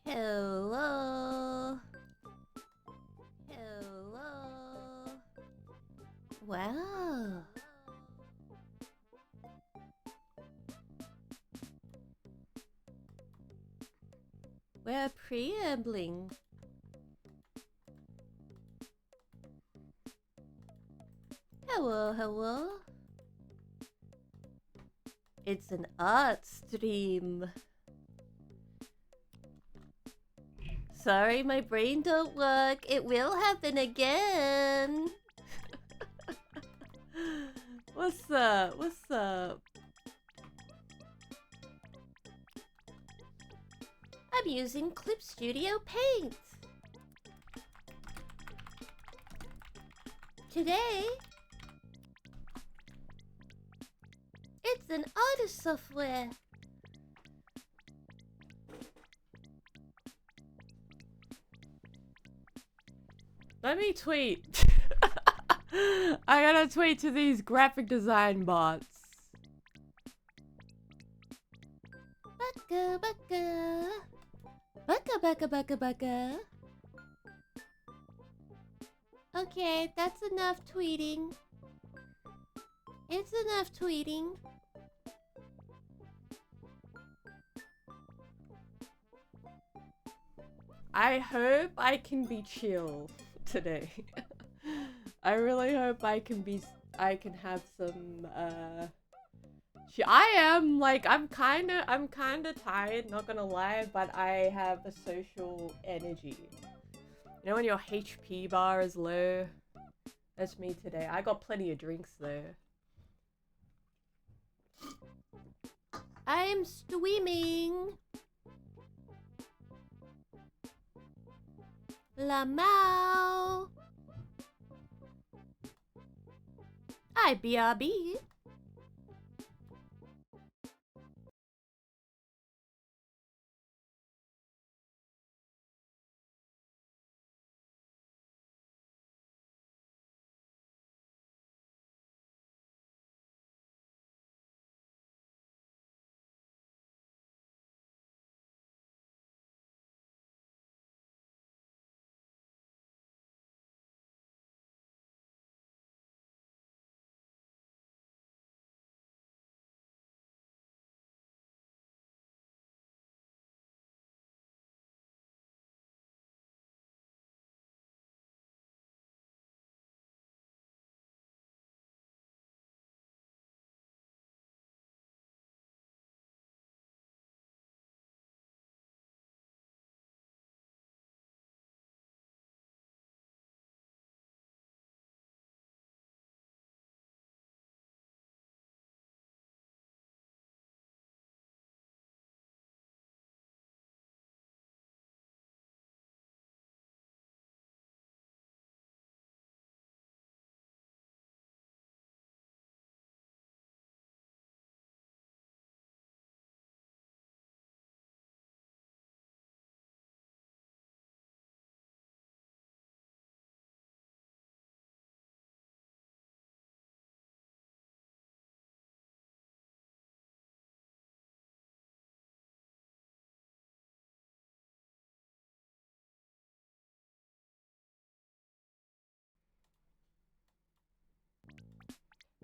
Hello. Hello. Wow. We're preambling. Hello, hello. It's an art stream. Sorry, my brain don't work. It will happen again. What's up? What's up? I'm using Clip Studio Paint. Today, it's an artist software. Let me tweet. I gotta tweet to these graphic design bots. Baka baka. Baka baka baka baka. Okay, that's enough tweeting. It's enough tweeting. I hope I can be chill today. I really hope I can have some I'm kinda tired, not gonna lie, but I have a social energy. You know when your HP bar is low? That's me today. I got plenty of drinks though. I'm streaming. Lamau. Hi, BRB.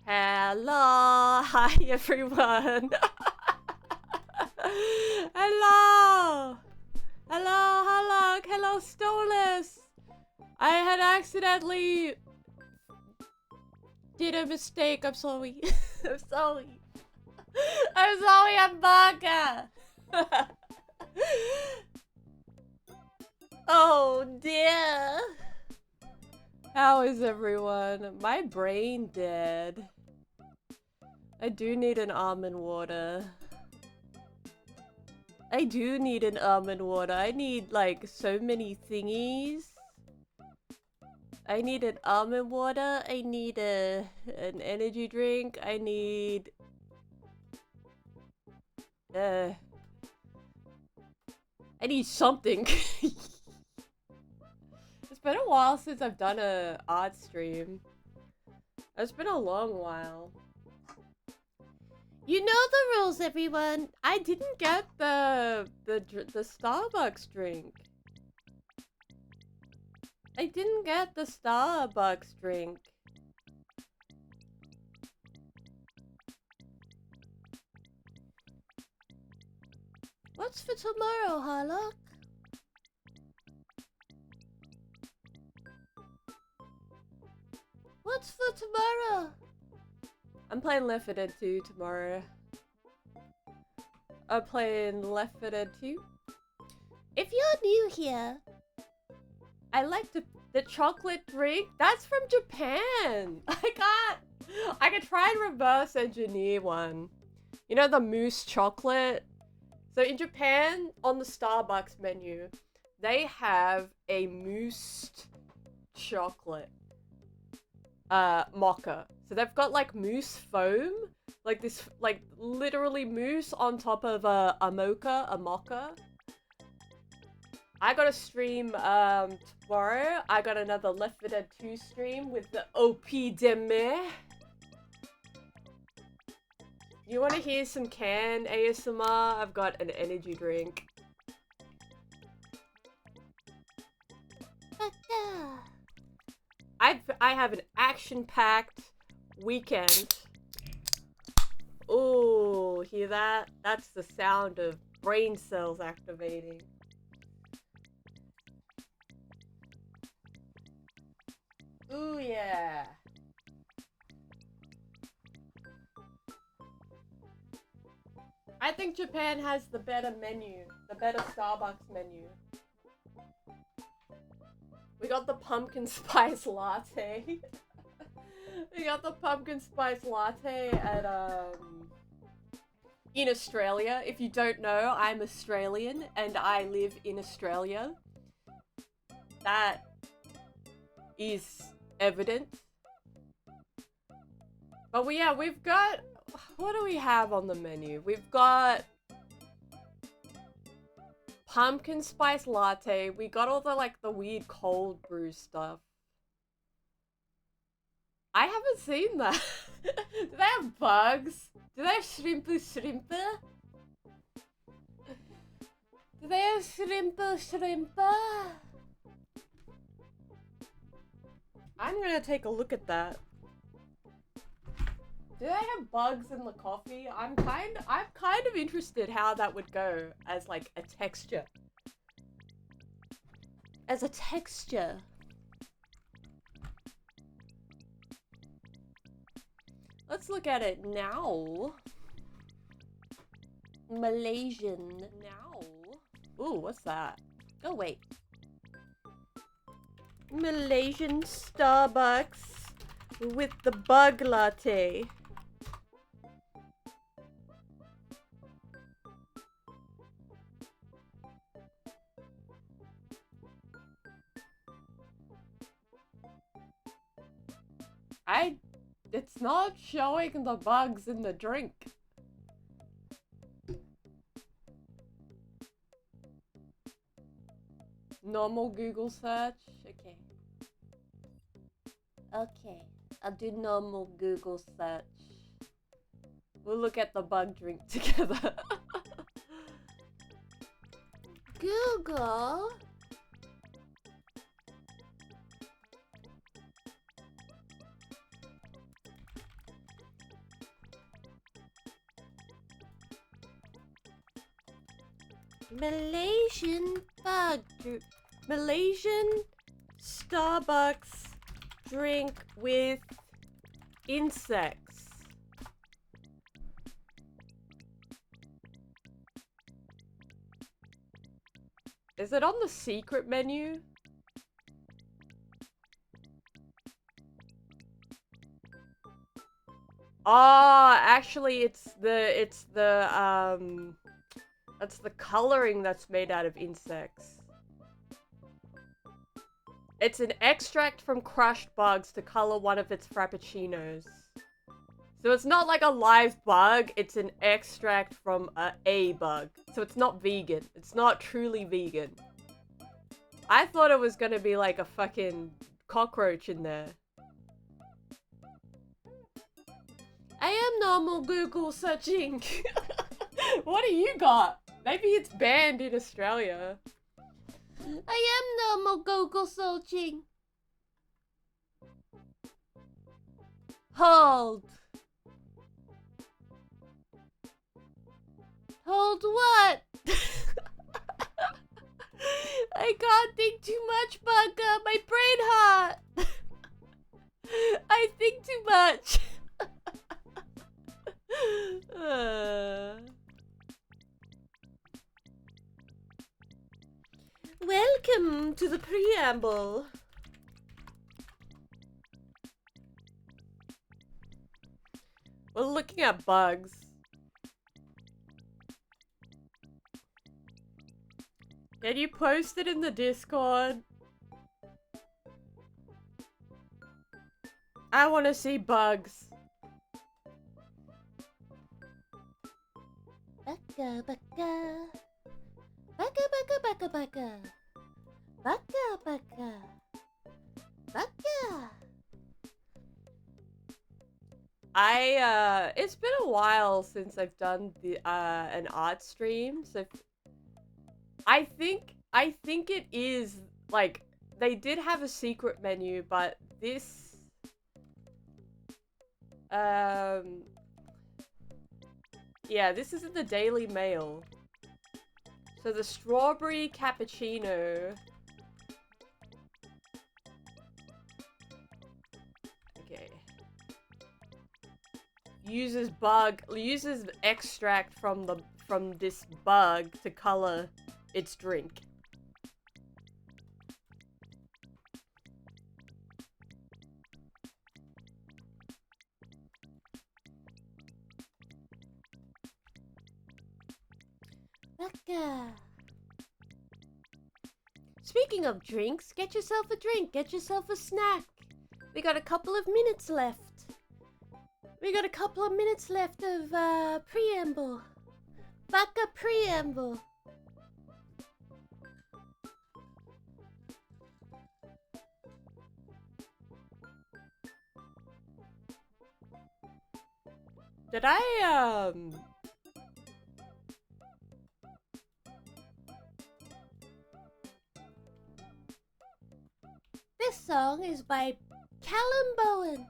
Hello, hi everyone. Hello, hello, Stolas. I had accidentally did a mistake. I'm sorry. I'm sorry. I'm sorry, I'm baka. Oh dear. How is everyone? My brain dead. I do need an almond water. I do need an almond water. I need like so many thingies. I need an almond water. I need an energy drink. I need something. It's been a while since I've done a art stream. It's been a long while. You know the rules, everyone. I didn't get the Starbucks drink. I didn't get the Starbucks drink. What's for tomorrow, Harlock? What's for tomorrow? I'm playing Left 4 Dead 2 tomorrow. I'm playing Left 4 Dead 2. If you're new here, I like the chocolate drink. That's from Japan. I can try and reverse engineer one. You know the mousse chocolate? So in Japan, on the Starbucks menu, they have a moussed chocolate mocha. So they've got like mousse foam, like this, like literally mousse on top of a mocha. I got a stream tomorrow. I got another Left 4 Dead 2 stream with the OP Deme. You want to hear some can ASMR? I've got an energy drink. I have an action-packed weekend. Ooh, hear that? That's the sound of brain cells activating. Ooh, yeah. I think Japan has the better menu, the better Starbucks menu. We got the pumpkin spice latte. We got the pumpkin spice latte at, in Australia. If you don't know, I'm Australian and I live in Australia. That is evident. But we've got... What do we have on the menu? We've got pumpkin spice latte. We got all the like the weird cold brew stuff. I haven't seen that. Do they have bugs? Do they have shrimper? Do they have shrimper? I'm gonna take a look at that. Do they have bugs in the coffee? I'm kind of interested how that would go as like a texture. As a texture. Let's look at it now. Malaysian now. Ooh, what's that? Oh wait. Malaysian Starbucks with the bug latte. It's not showing the bugs in the drink. Normal Google search? Okay. Okay, I'll do normal Google search. We'll look at the bug drink together. Google? Malaysian Starbucks drink with insects. Is it on the secret menu? Oh, actually it's that's the coloring that's made out of insects. It's an extract from crushed bugs to color one of its frappuccinos. So it's not like a live bug, it's an extract from a bug. So it's not vegan. It's not truly vegan. I thought it was gonna be like a fucking cockroach in there. I am normal Google searching. What do you got? Maybe it's banned in Australia. I am normal Google searching. Hold. Hold what? I can't think too much, Baka. My brain hot. I think too much. Welcome to the preamble. We're looking at bugs. Can you post it in the Discord? I want to see bugs. Baka baka. Baka baka baka baka. Baka baka. Baka. It's been a while since I've done the an art stream, so I think it is like they did have a secret menu, but this yeah, this isn't the Daily Mail. So the strawberry cappuccino. Okay. Uses extract from this bug to color its drink. Baka. Speaking of drinks, get yourself a drink, get yourself a snack. We got a couple of minutes left. We got a couple of minutes left of preamble. Baka preamble. Did I This song is by Callum Bowen.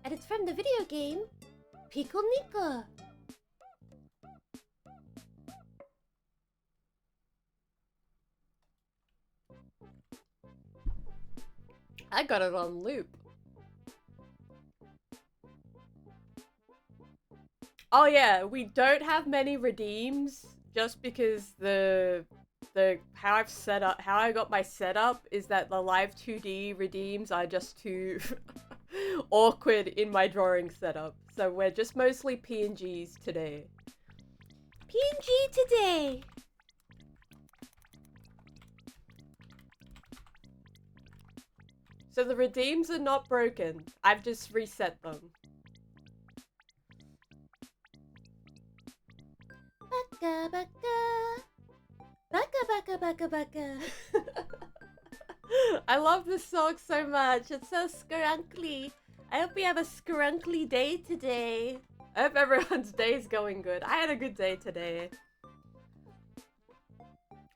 And it's from the video game Pickle Nico. I got it on loop. Oh yeah, we don't have many redeems just because how I got my setup is that the live 2D redeems are just too awkward in my drawing setup. So we're just mostly PNGs today. PNG today. So the redeems are not broken. I've just reset them. Baka baka. Baka baka baka baka. I love this song so much. It's so scrunkly. I hope we have a scrunkly day today. I hope everyone's day is going good. I had a good day today.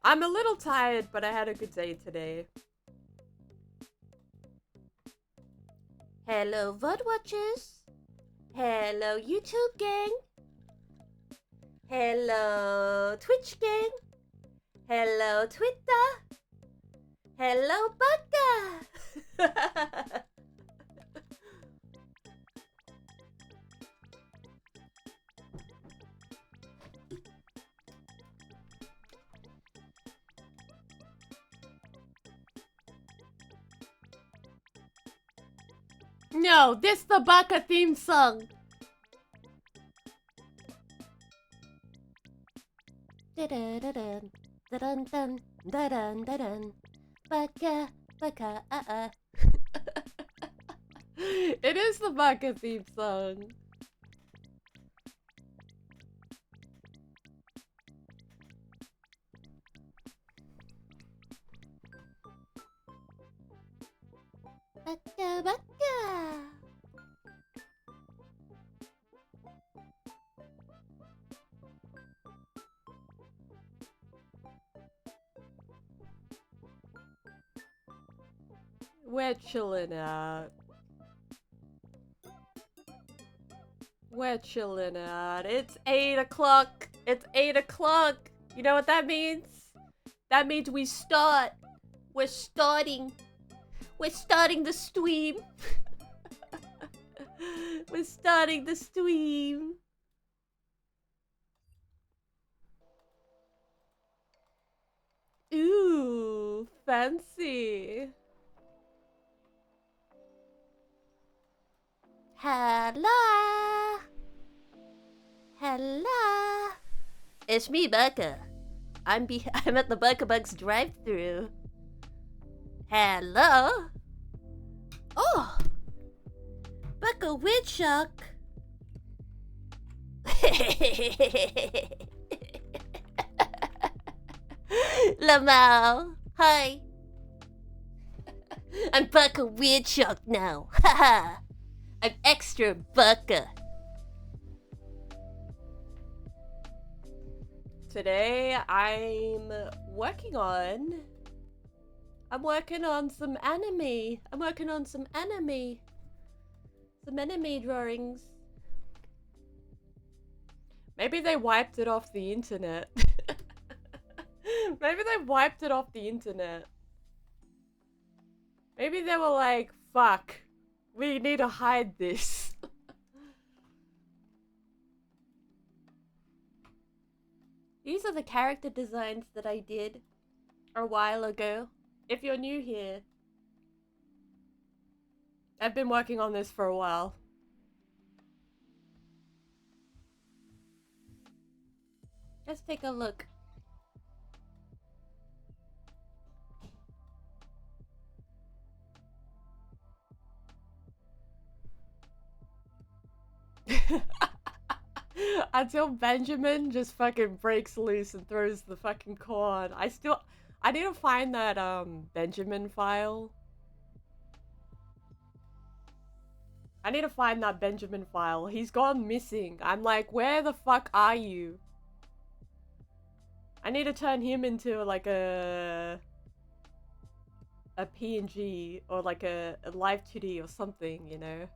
I'm a little tired, but I had a good day today. Hello, VOD watchers. Hello, YouTube gang. Hello, Twitch gang. Hello, Twitter. Hello, Baka. No, this the Baka theme song. Da-da-da-dun, da-dun-dun, da-dun-da-dun. Baka, baka, It is the Baka theme song. Baka, baka. We're chilling out. We're chilling out. It's 8 o'clock. It's 8 o'clock. You know what that means? That means we start. We're starting. We're starting the stream. We're starting the stream. Ooh, fancy. Hello. Hello. It's me, Baka. I'm at the Baka Bugs drive-thru. Hello. Oh, Baka Woodchuck. Lamau. Hi. I'm Baka Woodchuck now. Haha. I'm extra Baka. Today I'm working on some anime. I'm working on some anime. Some anime drawings. Maybe they wiped it off the internet. Maybe they wiped it off the internet. Maybe they were like, fuck, we need to hide this. These are the character designs that I did a while ago. If you're new here, I've been working on this for a while. Let's take a look. Until Benjamin just fucking breaks loose and throws the fucking corn. I need to find that Benjamin file. I need to find that Benjamin file. He's gone missing. I'm like, where the fuck are you? I need to turn him into like a PNG or like a live 2D or something, you know?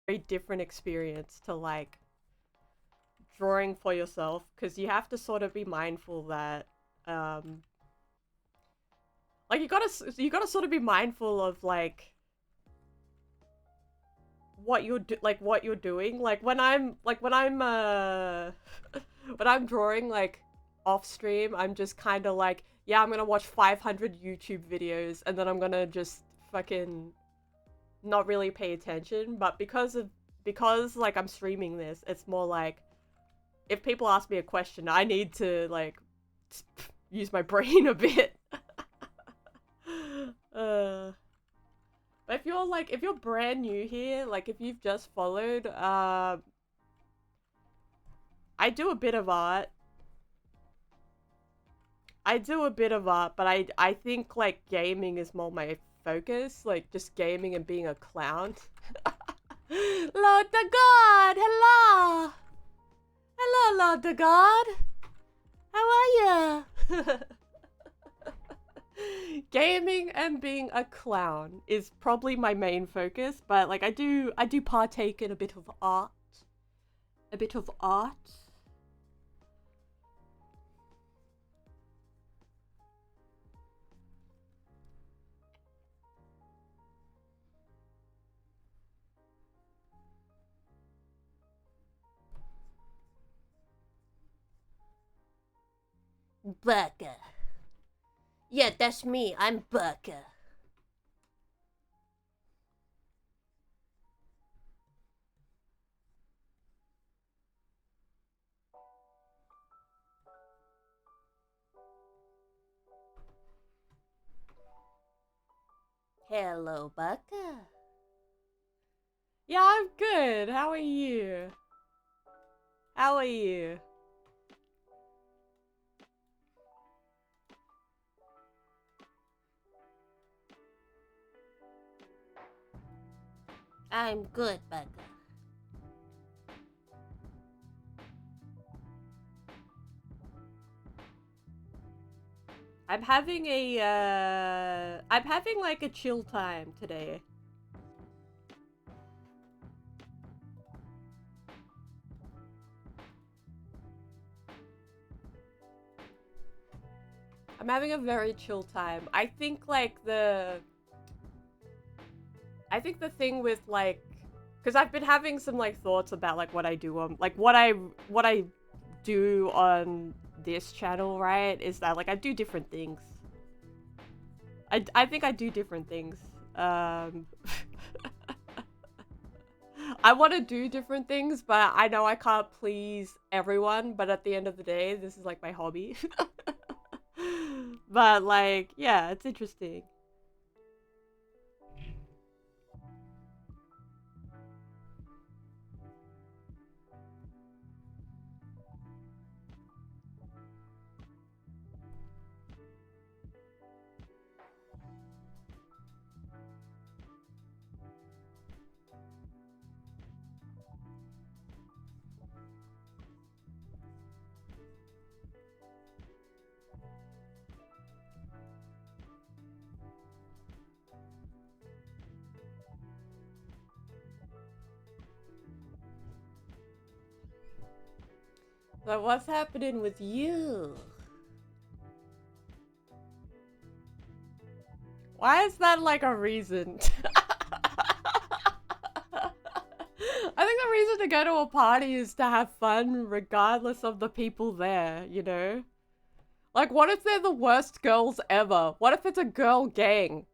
very different experience to like drawing for yourself, because you have to sort of be mindful that like you gotta sort of be mindful of like what you're doing. Like when I'm when I'm drawing like off stream, I'm just kind of like, yeah, I'm gonna watch 500 YouTube videos and then I'm gonna just fucking not really pay attention. But because like I'm streaming this, it's more like if people ask me a question, I need to like use my brain a bit. But if you're brand new here, like if you've just followed, I do a bit of art. But I think like gaming is more my focus, like just gaming and being a clown. Lord the God, hello! Hello, Lord the God! How are ya? Gaming and being a clown is probably my main focus, but like I do partake in a bit of art. A bit of art. Baka. Yeah, that's me. I'm Baka. Hello, Baka. Yeah, I'm good. How are you? How are you? I'm good, Baka. I'm having I'm having like a chill time today. I'm having a very chill time. I think the thing with like, because I've been having some like thoughts about like what I do on like what I do on this channel, right? Is that like I do different things. I think I do different things. I want to do different things, but I know I can't please everyone. But at the end of the day, this is like my hobby. But like, yeah, it's interesting. So what's happening with you? Why is that like a reason? I think the reason to go to a party is to have fun regardless of the people there, you know? Like, what if they're the worst girls ever? What if it's a girl gang?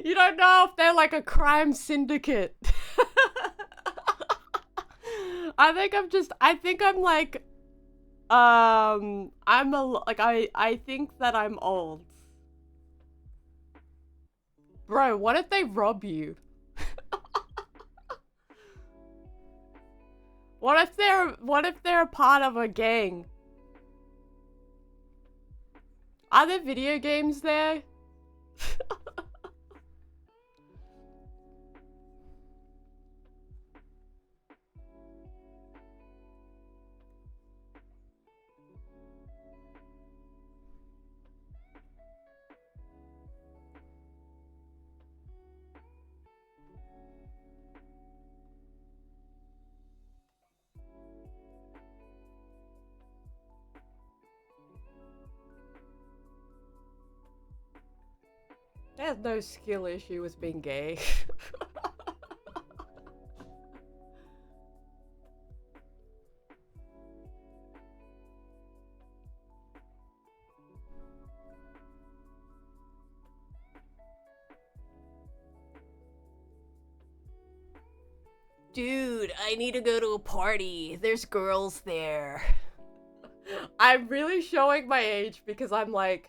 You don't know if they're like a crime syndicate. I think I'm like, I think that I'm old. Bro, what if they rob you? What if they're a part of a gang? Are there video games there? There's no skill issue with being gay. Dude, I need to go to a party. There's girls there. I'm really showing my age because I'm like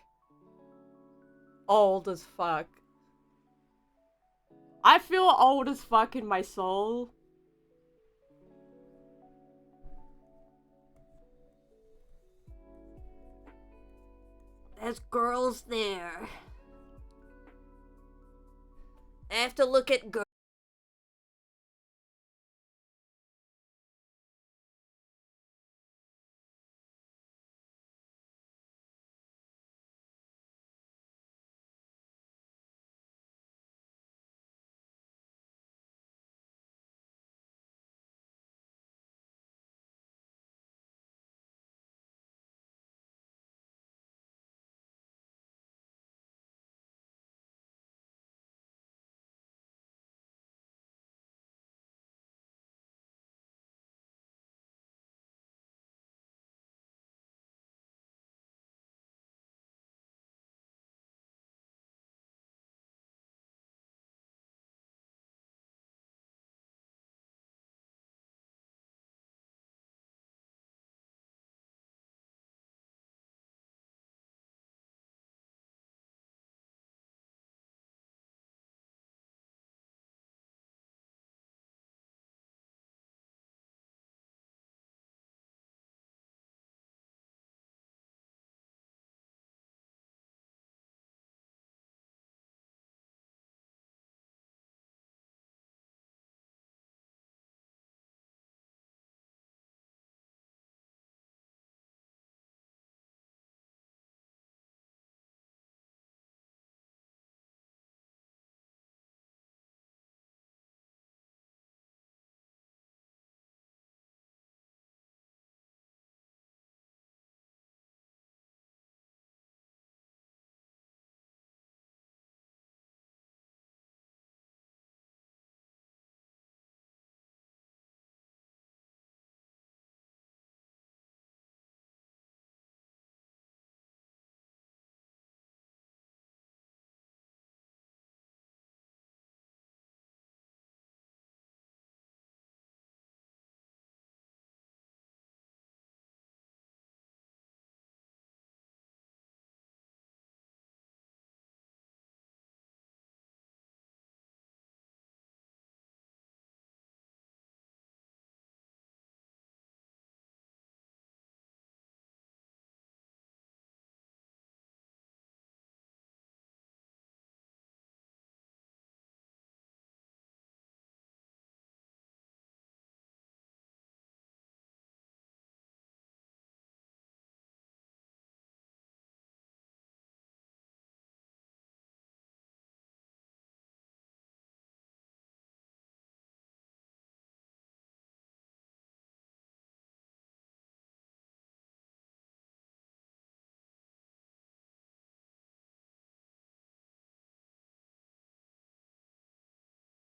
old as fuck. I feel old as fuck in my soul. There's girls there. I have to look at girls.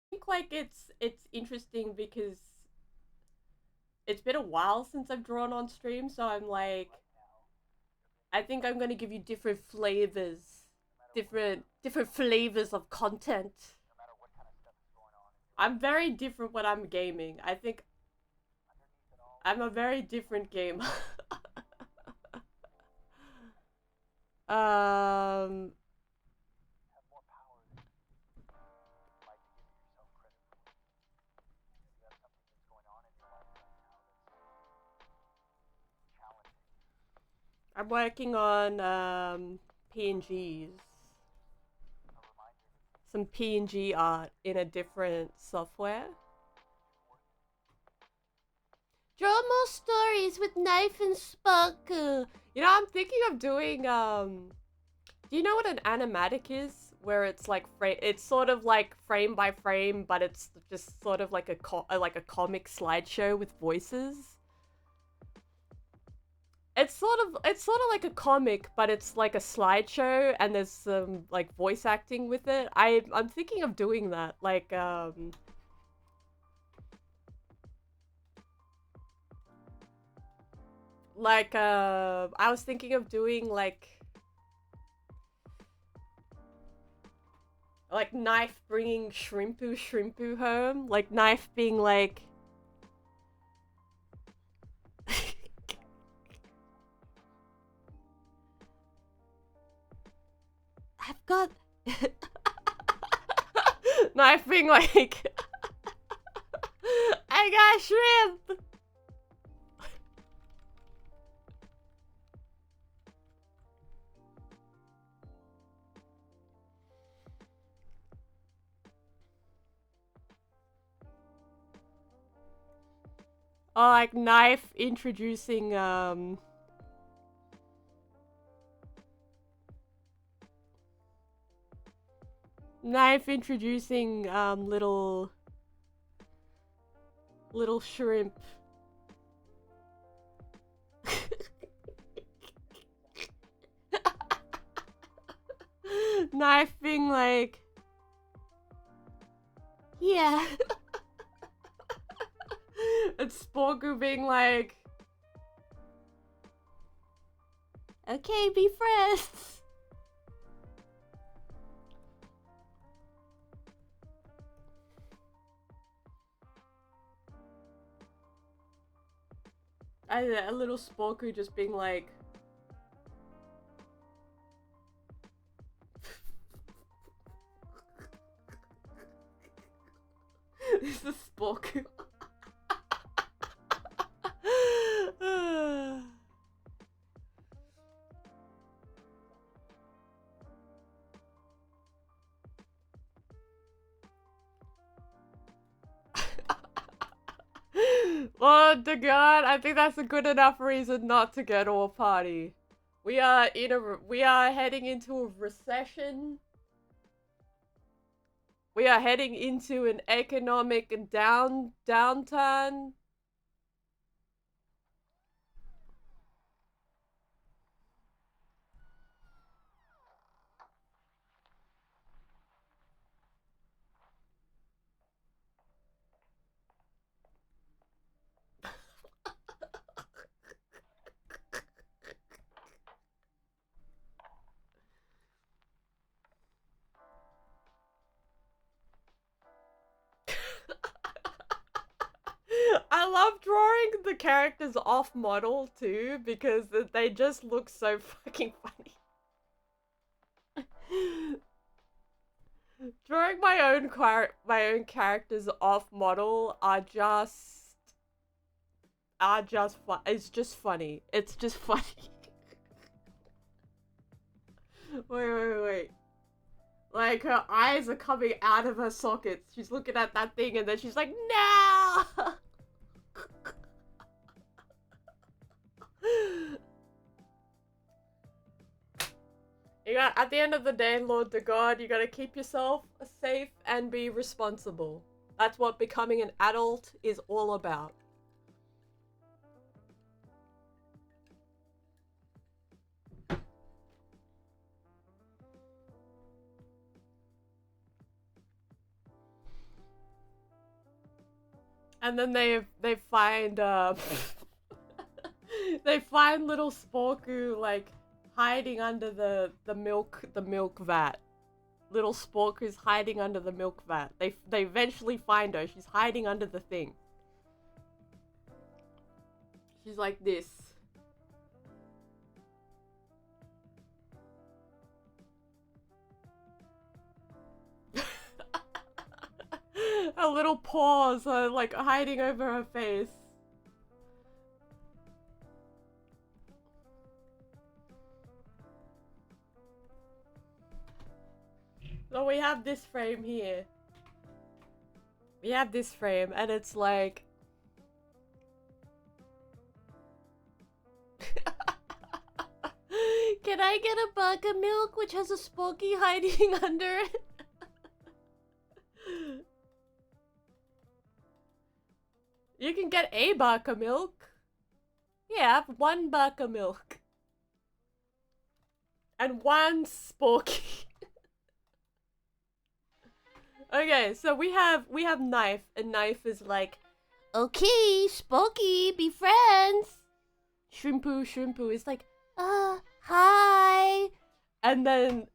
I think like it's interesting because it's been a while since I've drawn on stream, so I'm like I think I'm gonna give you different flavors. Different flavors of content. I'm very different when I'm gaming. I think I'm a very different gamer. um I'm working on PNGs. Some PNG art in a different software. Draw more stories with knife and sparkle. You know, I'm thinking of doing do you know what an animatic is? Where it's like it's sort of like frame by frame, but it's just sort of like a like a comic slideshow with voices. it's sort of like a comic, but it's like a slideshow, and there's some like voice acting with it. I'm thinking of doing that, I was thinking of doing like Knife bringing Shrimpu home, like Knife being like. I've got Knife being like I got shrimp. Or like Knife introducing little shrimp. Knife being like, yeah. And Sporku being like, okay, be friends. A little Sporku just being like, this is Sporku. Oh, to God, I think that's a good enough reason not to go to a party. We are heading into a recession. We are heading into an economic downturn. I love drawing the characters off model too, because they just look so fucking funny. Drawing my own characters off model are just fun. It's just funny. It's just funny. Wait. Like, her eyes are coming out of her sockets. She's looking at that thing and then she's like, no! At the end of the day, Lord to God, you gotta keep yourself safe and be responsible. That's what becoming an adult is all about. And then they find they find little Sporku like hiding under the milk vat. Little Sporku's hiding under the milk vat. They eventually find her. She's hiding under the thing. She's like this. Her little paws are like hiding over her face. So we have this frame here. We have this frame and it's like... Can I get a baka milk which has a Sporky hiding under it? You can get a baka milk. Yeah, have one baka milk. And one sporky. Okay, so we have Knife, and Knife is like, okay, Sporky, be friends. Shrimpu is like, hi. And then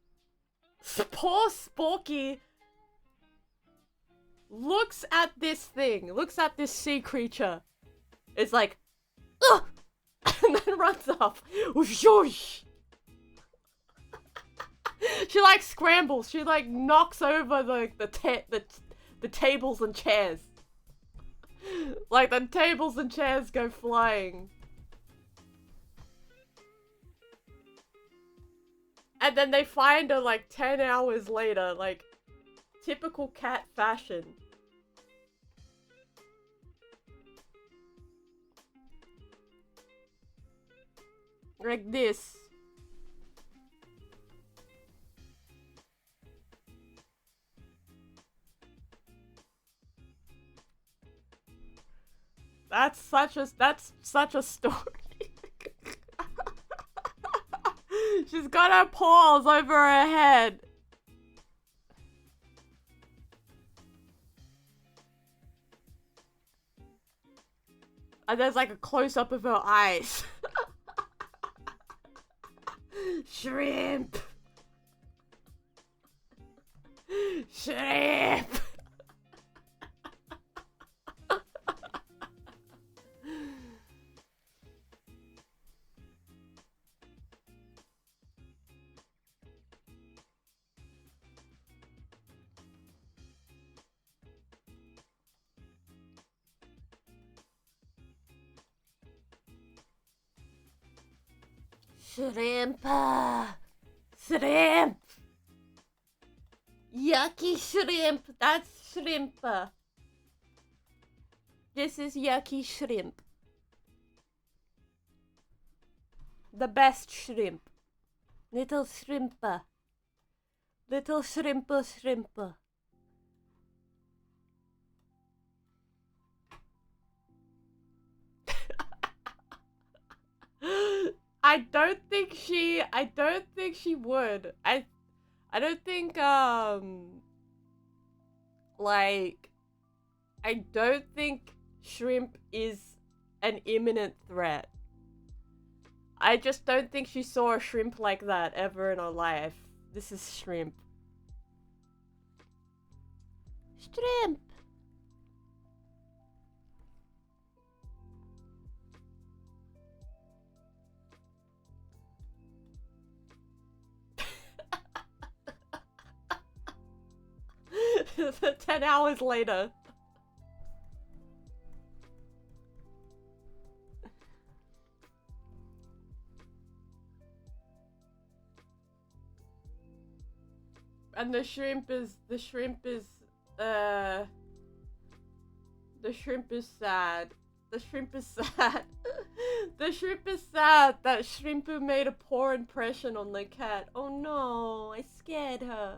poor Sporky looks at this sea creature. It's like, ugh! And then runs off. She like scrambles. She like knocks over the tables and chairs. Like the tables and chairs go flying. And then they find her like 10 hours later, like typical cat fashion. Like this. That's such a story. She's got her paws over her head. And there's like a close-up of her eyes. Shrimp. Shrimp. Shrimp. Shrimp. Yucky shrimp. That's shrimp. This is yucky shrimp. The best shrimp. Little shrimp. Little shrimp. I don't think she would. I don't think like I don't think shrimp is an imminent threat. I just don't think she saw a shrimp like that ever in her life. This is shrimp. Shrimp. The 10 hours later. And the shrimp is sad. The shrimp is sad. The shrimp is sad that Shrimpu made a poor impression on the cat. Oh no, I scared her.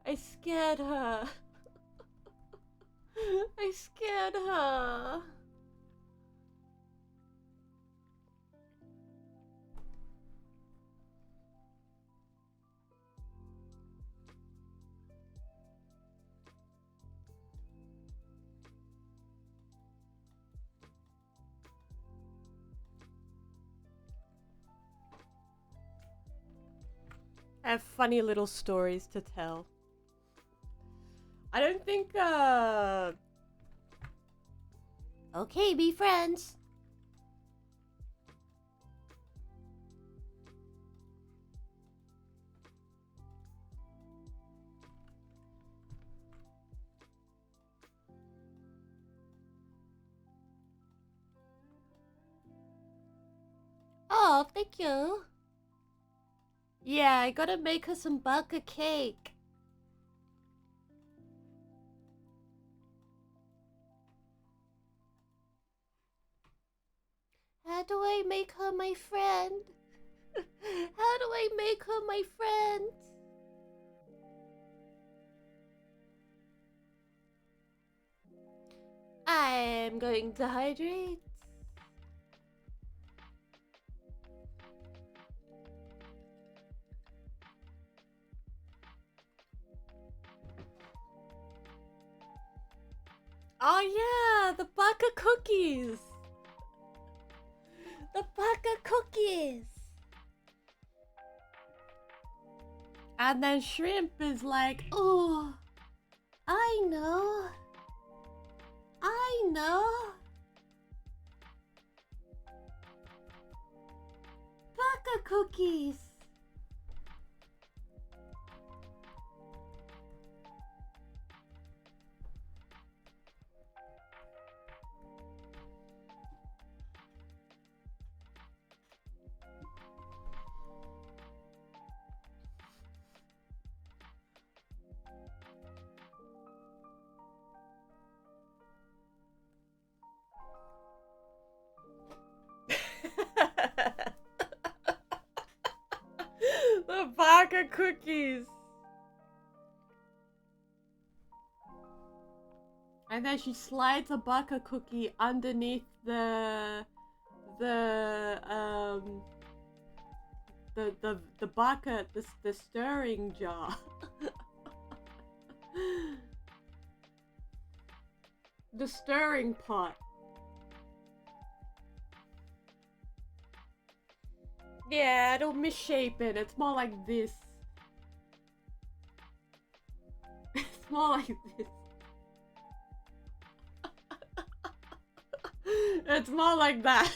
I scared her. I scared her. I have funny little stories to tell. I don't think, okay, be friends. Oh, thank you. Yeah, I gotta make her some baka cake. How do I make her my friend? How do I make her my friend? I'm going to hydrate. Oh yeah, the baka cookies. The baka cookies. And then Shrimp is like, oh, I know. I know. Baka cookies. The baka cookies. And then she slides a baka cookie underneath the baka, the stirring jar. The stirring pot. Yeah, it'll misshapen. It's more like this. It's more like this. It's more like that.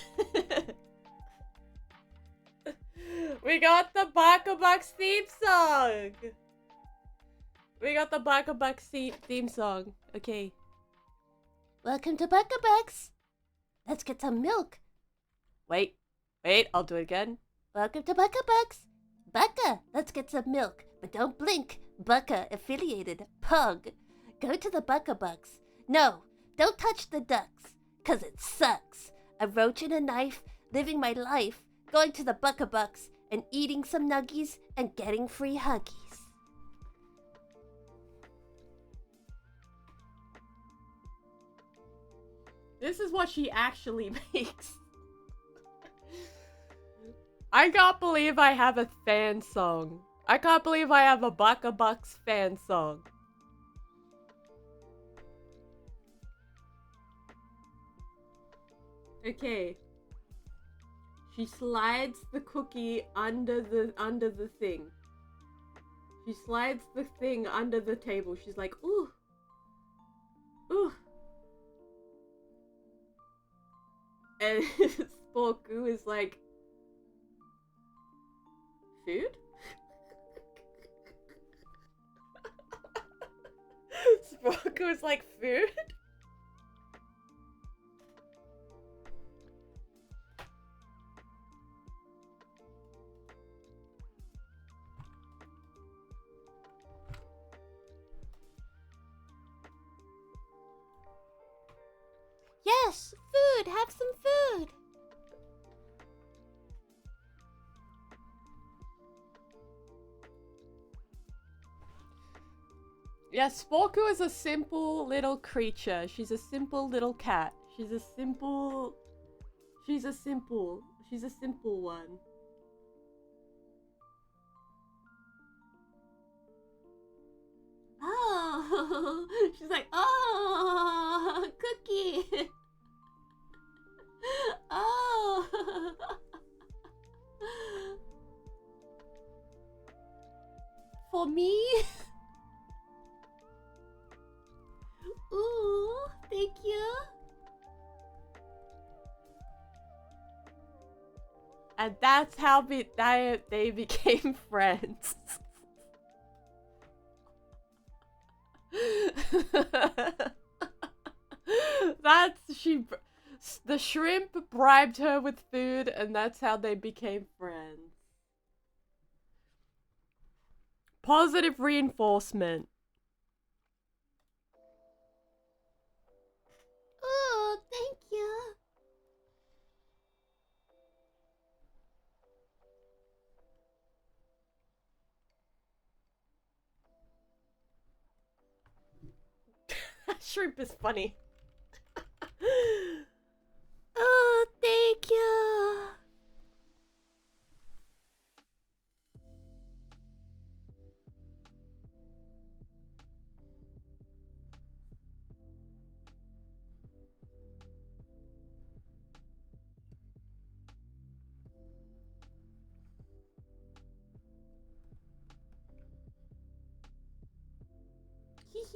We got the Baka Bucks theme song. We got the Baka Bucks theme song. Okay. Welcome to Baka Bucks. Let's get some milk. Wait, I'll do it again. Welcome to Baka Bucks. Baka, let's get some milk. But don't blink. Baka affiliated. Pug. Go to the Baka Bucks. No, don't touch the ducks. 'Cause it sucks. A roach and a knife, living my life, going to the Baka Bucks and eating some nuggies and getting free huggies. This is what she actually makes. I can't believe I have a fan song. I can't believe I have a Baka Bucks fan song. Okay. She slides the cookie under the thing. She slides the thing under the table. She's like, ooh. Ooh. And Sporku is like, food? Sporku is like, food? Yes, food! Have some food! Yes, Sporku is a simple little creature. She's a simple little cat. She's a simple one. Oh, she's like, oh, cookie. Oh. For me? Ooh, thank you. And that's how they became friends. The shrimp bribed her with food, and that's how they became friends. Positive reinforcement. Oh, thank you. Shrimp is funny. Oh, thank you.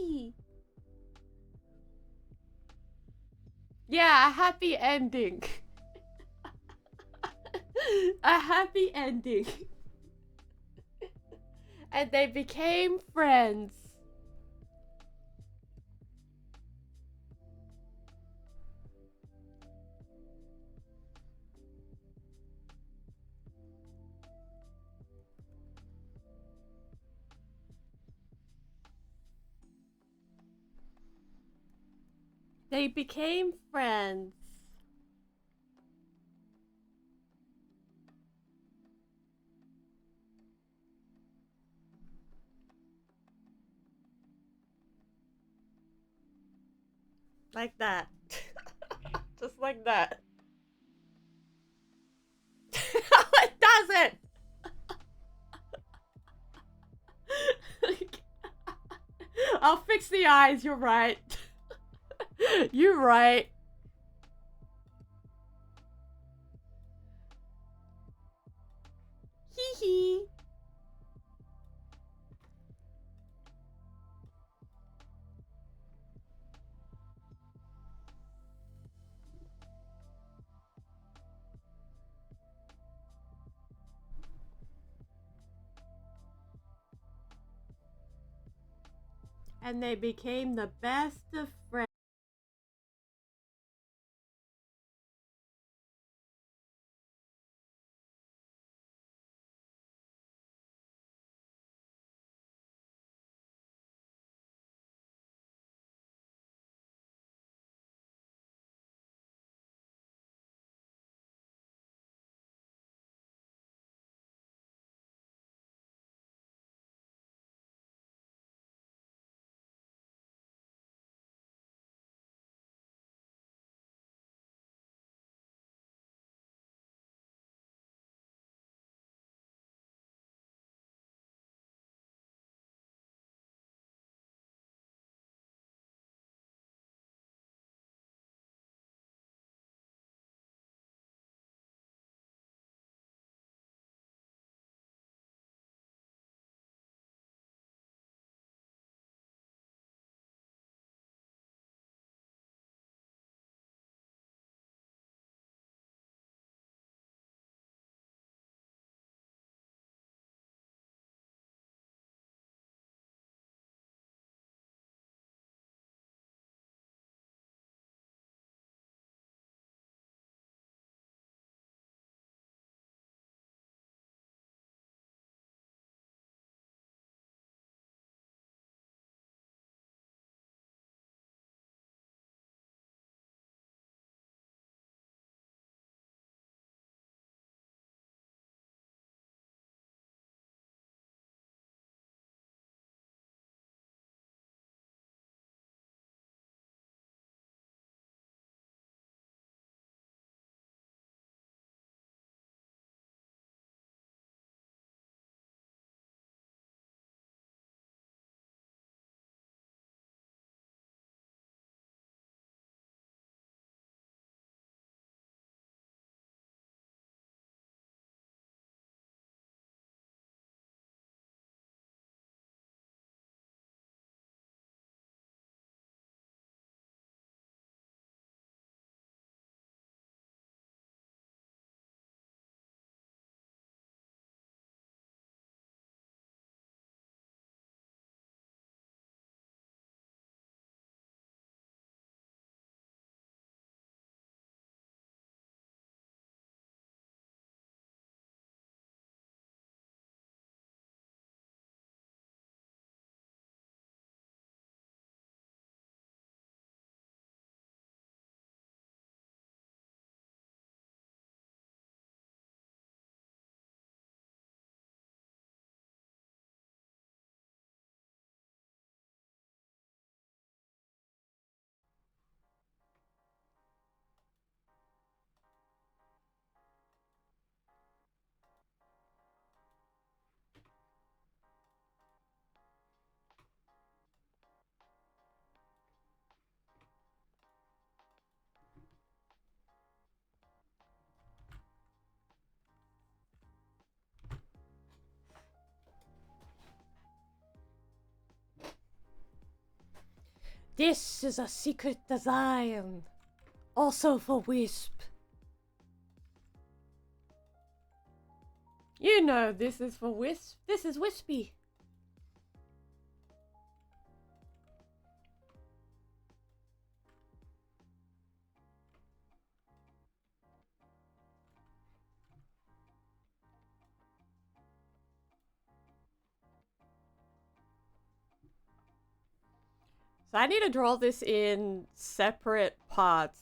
hee. Yeah, a happy ending. A happy ending. And they became friends. They became friends. Like that. Just like that. No, it doesn't! I'll fix the eyes, you're right. You're right. Hee hee. And they became the best of friends. This is a secret design. Also for Wisp. You know this is for Wisp. This is Wispy. So I need to draw this in separate parts.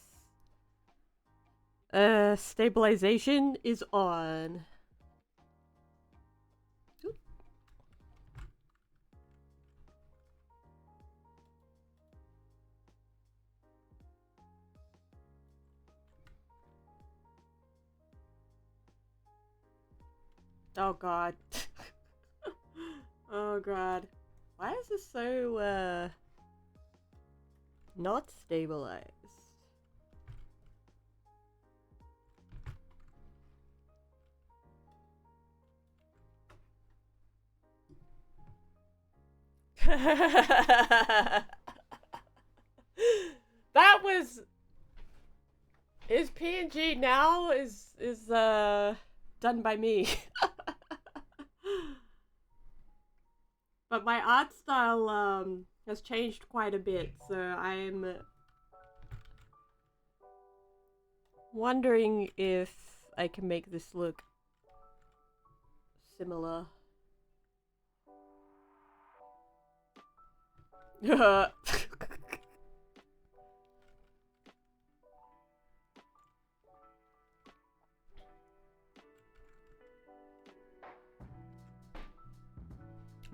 Stabilization is on. Oop. Oh god. Oh god. Why is this so, not stabilized? That was... Is PNG now is done by me. But my art style has changed quite a bit, so I'm wondering if I can make this look similar.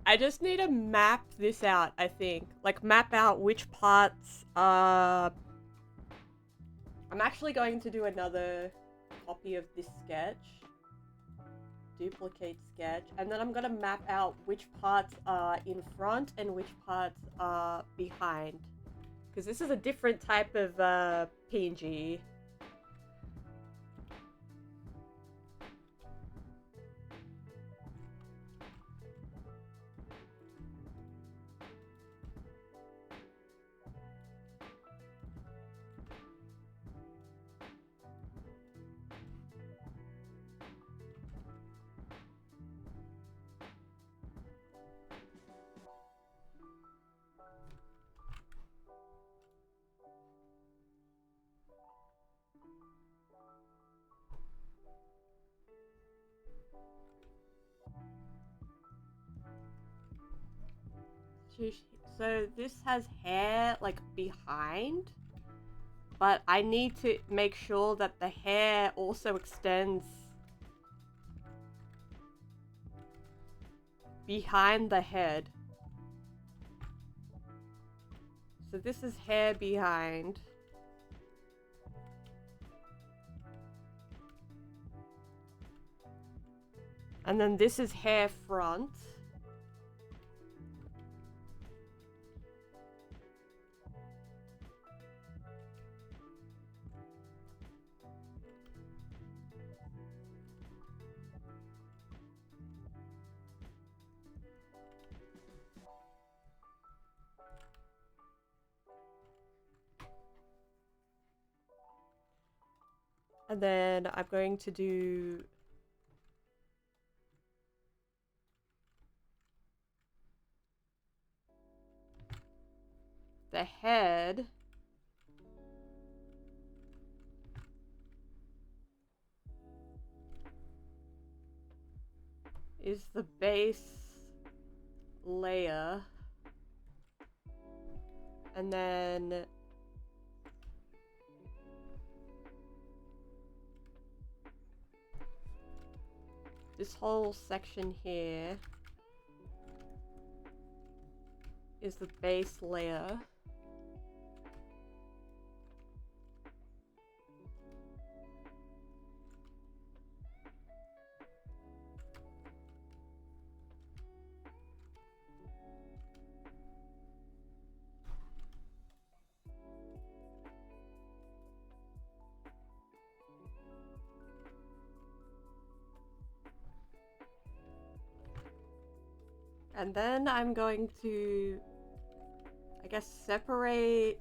I just need to map this out, I think. Like, map out which parts are... I'm actually going to do another copy of this sketch. Duplicate sketch. And then I'm gonna map out which parts are in front and which parts are behind. Because this is a different type of PNG. So this has hair like behind, but I need to make sure that the hair also extends behind the head. So this is hair behind. And then this is hair front. And then I'm going to do the head. Is the base layer. And then this whole section here is the base layer. And then I'm going to, I guess separate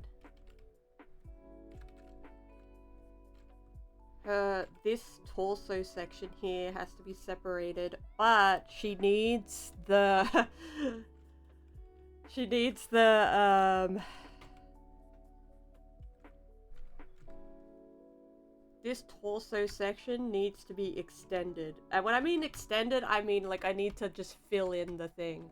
her, this torso section here has to be separated, but she needs the she needs the this torso section needs to be extended. And when I mean extended, I mean like I need to just fill in the thing.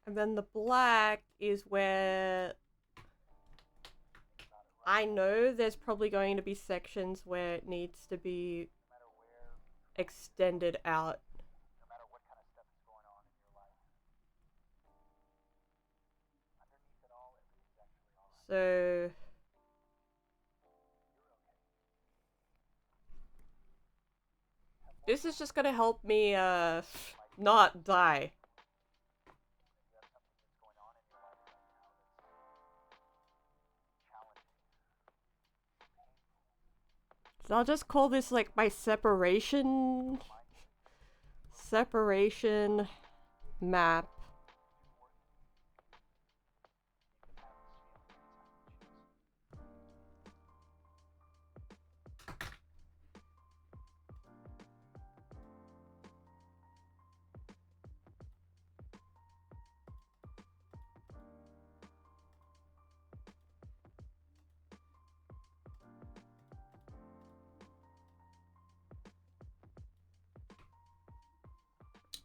And then the black is where I know there's probably going to be sections where it needs to be extended out. So this is just gonna help me not die. So I'll just call this like my separation map.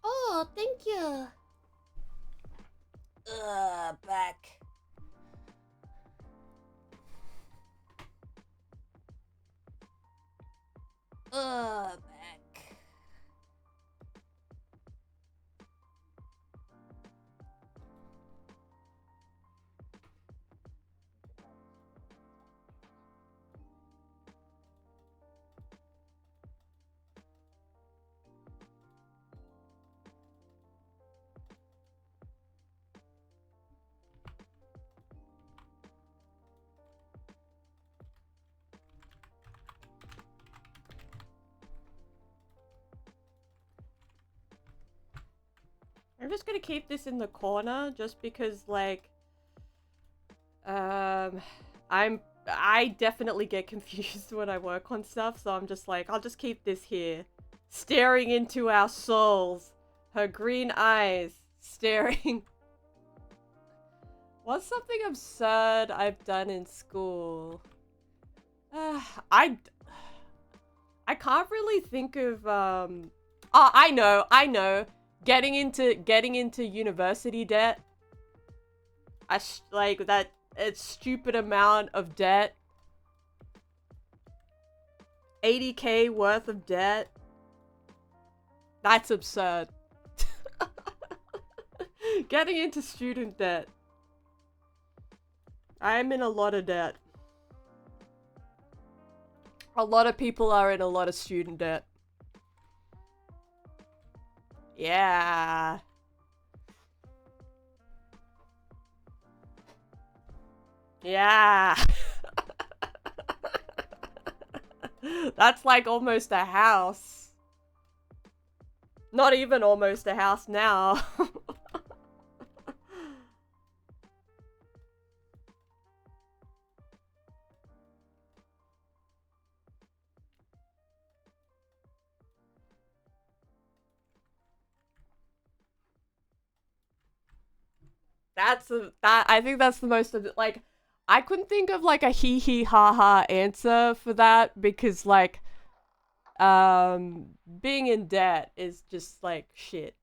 Oh, thank you. Back. Back. I'm just gonna keep this in the corner just because, like, I definitely get confused when I work on stuff, so I'm just like, I'll just keep this here. Staring into our souls. Her green eyes. Staring. What's something absurd I've done in school? I can't really think of, oh, I know. Getting into university debt. Like, that stupid amount of debt. 80K worth of debt. That's absurd. Getting into student debt. I'm in a lot of debt. A lot of people are in a lot of student debt. Yeah. Yeah. That's like almost a house. Not even almost a house now. I think that's the most of it. Like, I couldn't think of like a hee hee ha ha answer for that because, like, being in debt is just like shit.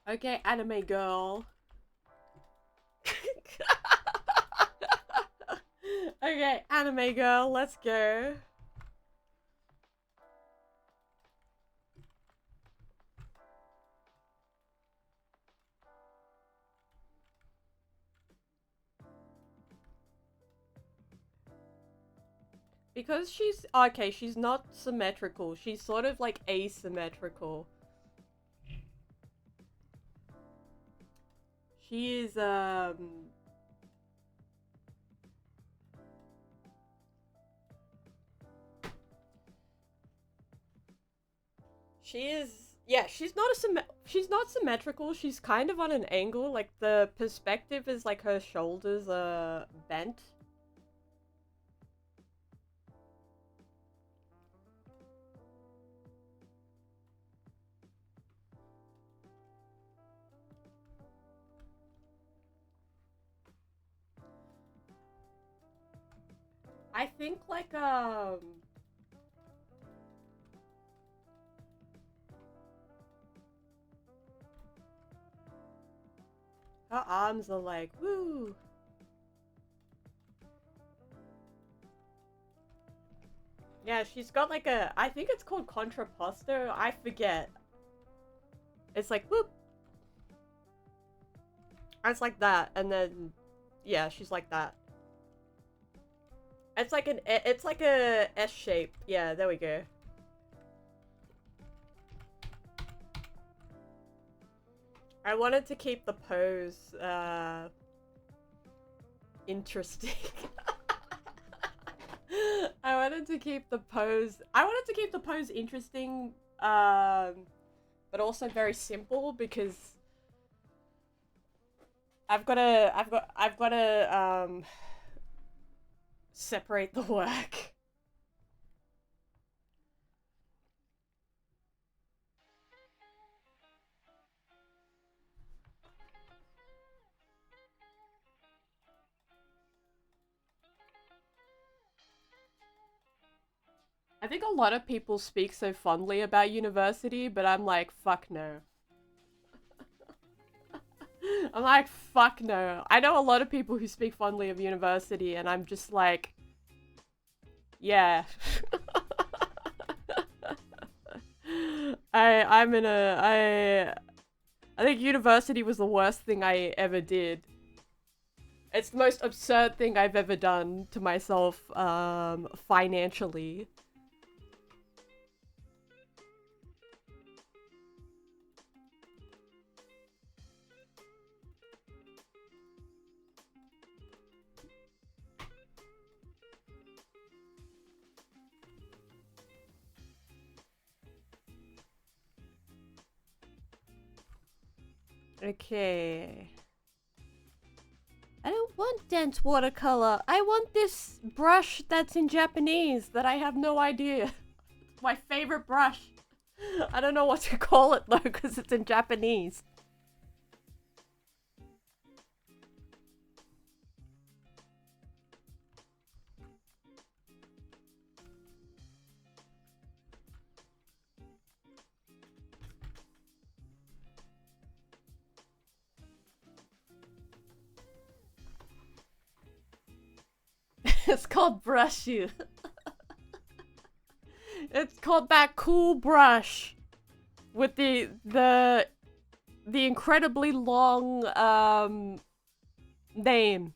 Okay, anime girl. Okay, anime girl, let's go. Because she's okay, she's not symmetrical. She's sort of like asymmetrical. She is she is, yeah, she's not she's not symmetrical. She's kind of on an angle. Like, the perspective is like her shoulders are bent. I think like her arms are like woo. Yeah, she's got like a, I think it's called contrapposto. I forget. It's like whoop. It's like that, and then yeah, she's like that. It's like a S shape. Yeah, there we go. I wanted to keep the pose interesting. I wanted to keep the pose interesting, but also very simple because I've got to separate the work. I think a lot of people speak so fondly about university, but I'm like, fuck no. I'm like, fuck no. I know a lot of people who speak fondly of university, and I'm just like, yeah. I'm in I think university was the worst thing I ever did. It's the most absurd thing I've ever done to myself, financially. Okay. I don't want dense watercolor. I want this brush that's in Japanese that I have no idea. My favorite brush. I don't know what to call it though, because it's in Japanese. It's called Brushu. It's called that cool brush with the incredibly long name.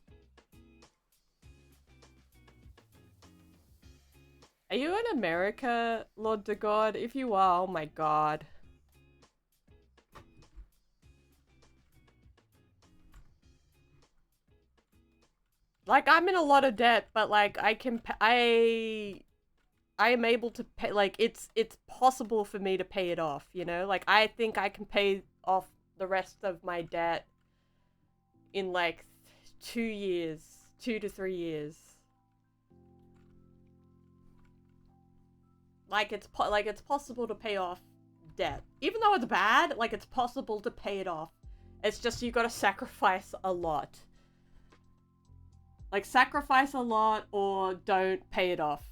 Are you in America, Lord to God? If you are, oh my god. Like, I'm in a lot of debt, but like I am able to pay, like, it's possible for me to pay it off, you know? Like, I think I can pay off the rest of my debt in like 2 years, 2 to 3 years. Like, it's possible to pay off debt. Even though it's bad, like, it's possible to pay it off. It's just you gotta sacrifice a lot. Like, sacrifice a lot or don't pay it off.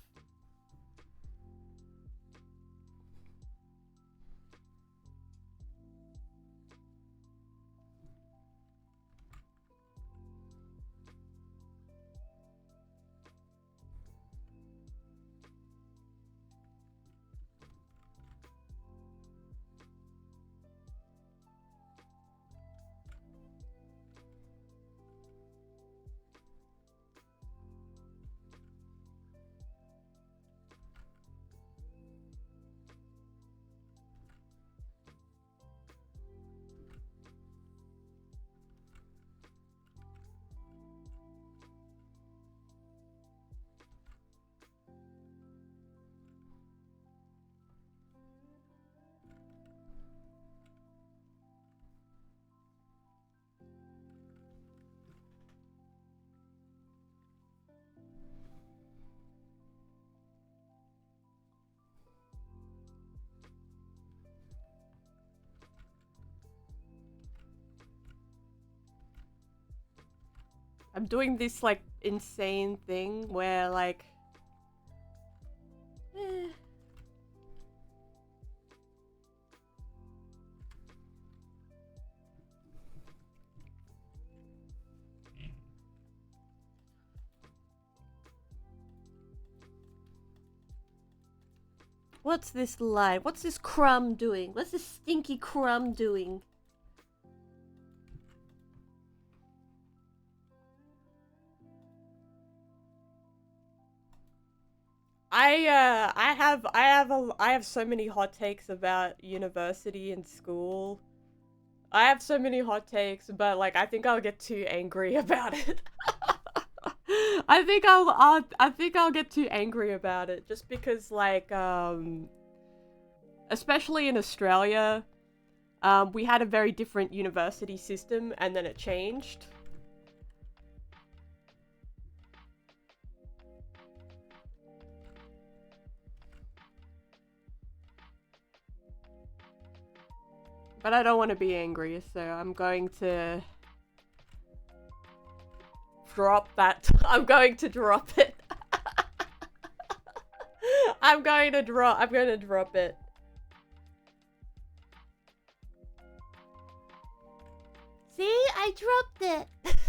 I'm doing this, like, insane thing where, like... eh. What's this line? What's this crumb doing? What's this stinky crumb doing? I have so many hot takes about university and school. I have so many hot takes, but like I think I'll get too angry about it. I think I'll get too angry about it just because like especially in Australia, we had a very different university system and then it changed. But I don't want to be angry, so I'm going to drop that. I'm going to drop it. I'm going to drop it. See, I dropped it.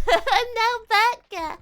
I'm now baka.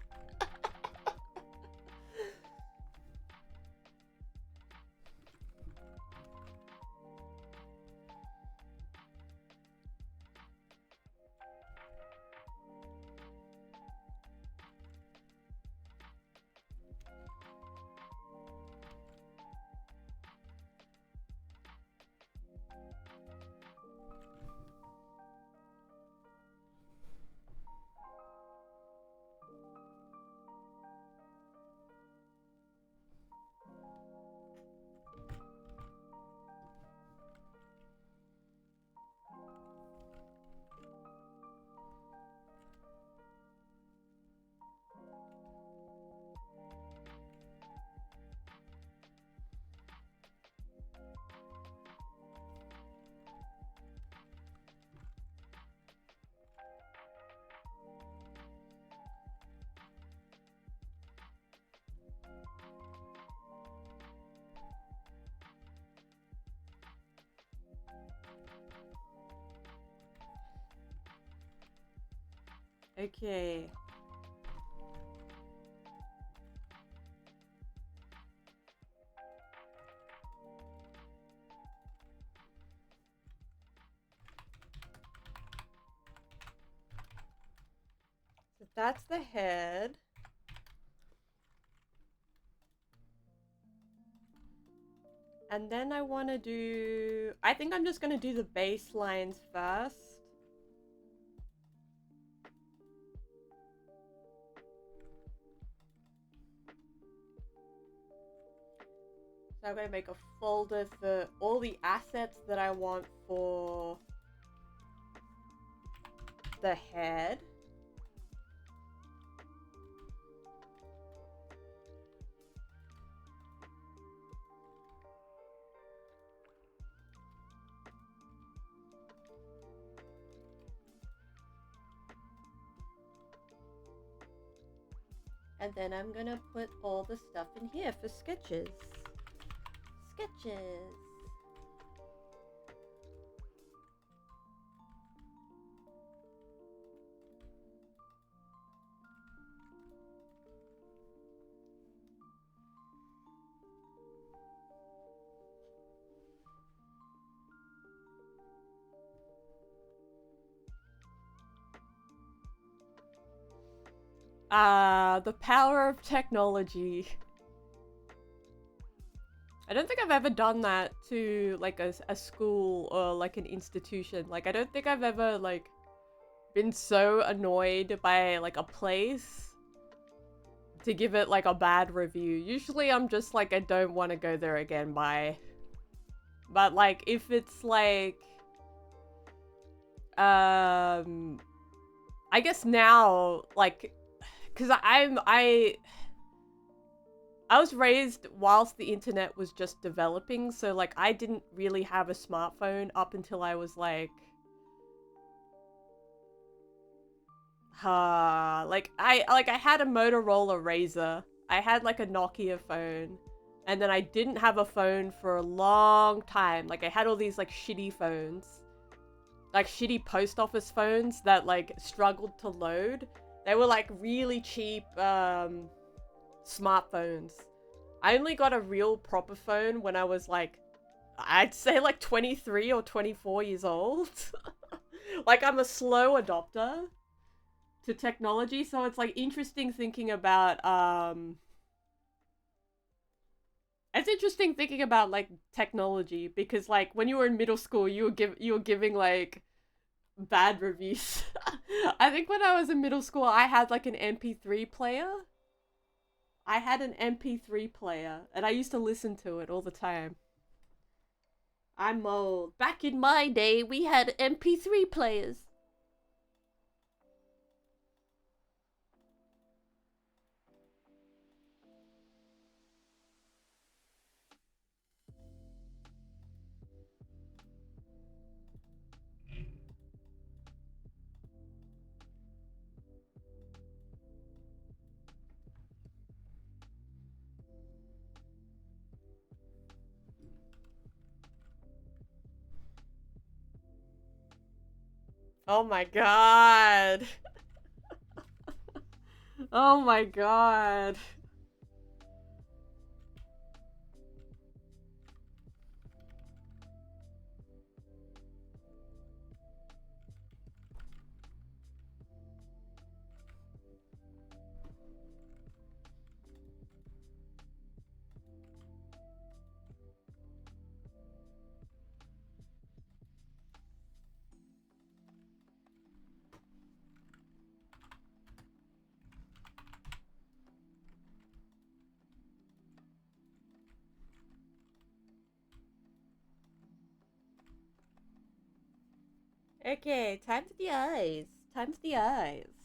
Okay. So that's the head. And then I want to do... I think I'm just going to do the base lines first. So I'm going to make a folder for all the assets that I want for the head. And then I'm gonna put all the stuff in here for sketches. Sketches. The power of technology. I don't think I've ever done that to like a school or like an institution. Like I don't think I've ever like been so annoyed by like a place to give it like a bad review. Usually I'm just like, I don't want to go there again, bye. But like if it's like I guess now like because I was raised whilst the internet was just developing, so like I didn't really have a smartphone up until I was like I had a Motorola Razr. I had like a Nokia phone. And then I didn't have a phone for a long time. Like I had all these like shitty phones. Like shitty post office phones that like struggled to load. They were like really cheap smartphones. I only got a real proper phone when I was like, I'd say like 23 or 24 years old. Like I'm a slow adopter to technology, so it's like interesting thinking about it's interesting thinking about like technology because like when you were in middle school you were giving like bad reviews. I think when I was in middle school I had like an MP3 player. I had an MP3 player and I used to listen to it all the time. I'm old. Back in my day, we had MP3 players. Oh my god. Oh my god. Okay, time for the eyes. Time for the eyes.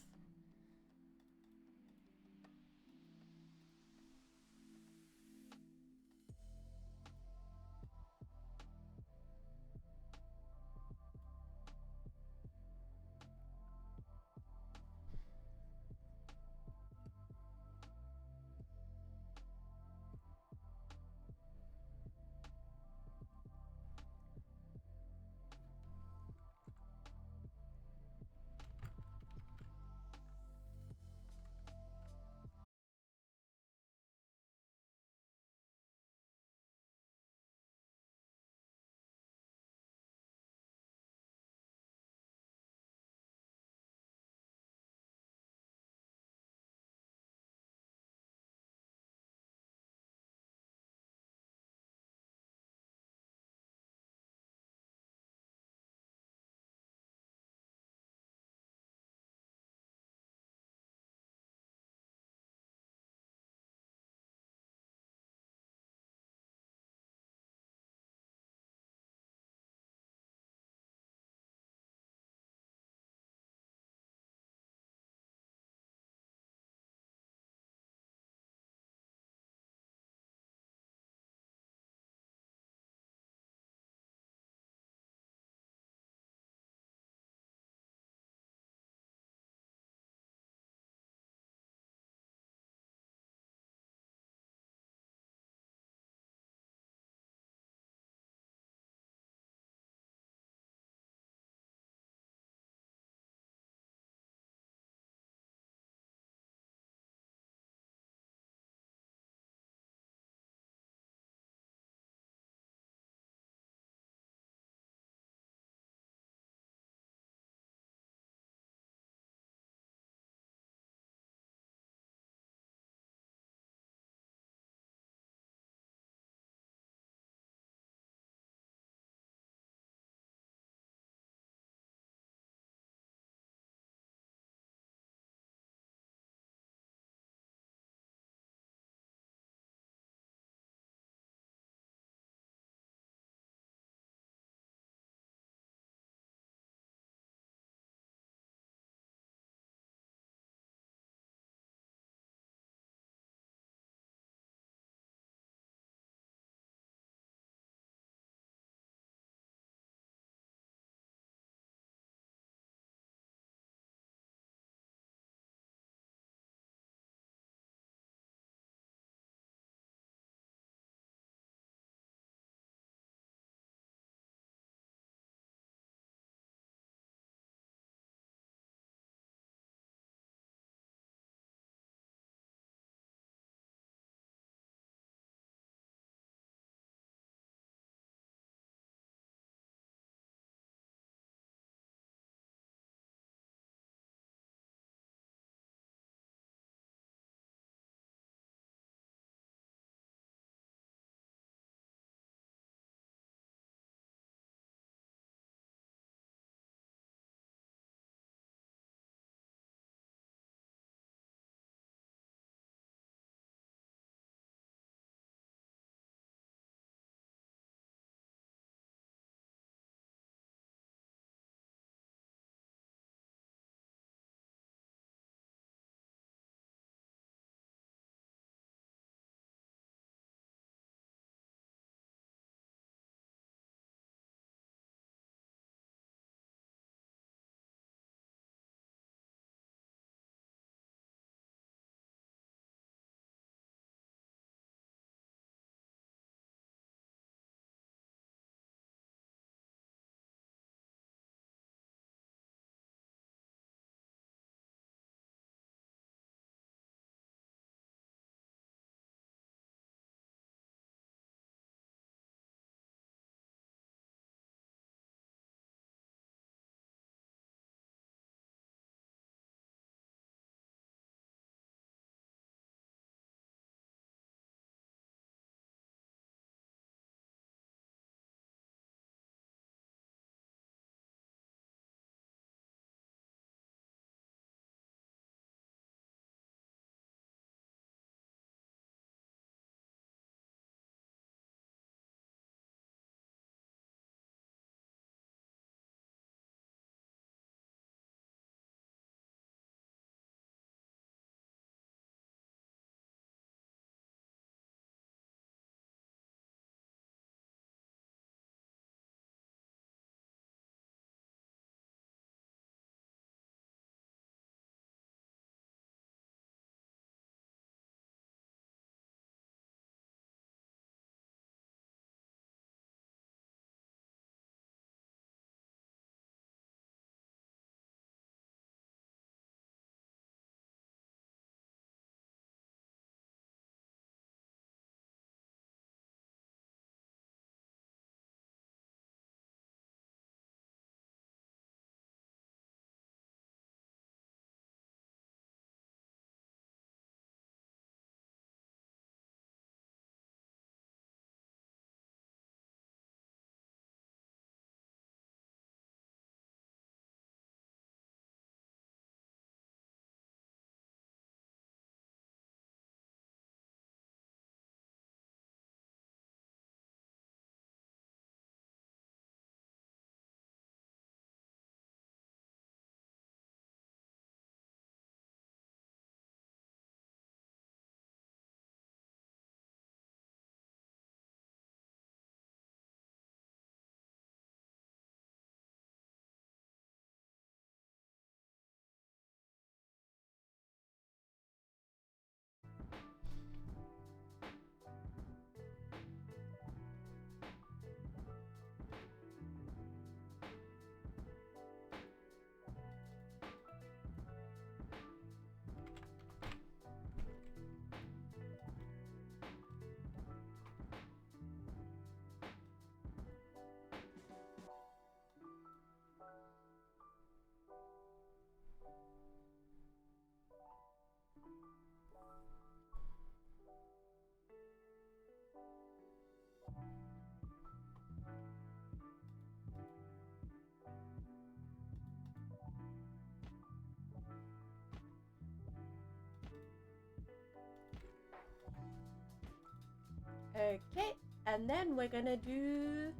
Okay, and then we're gonna do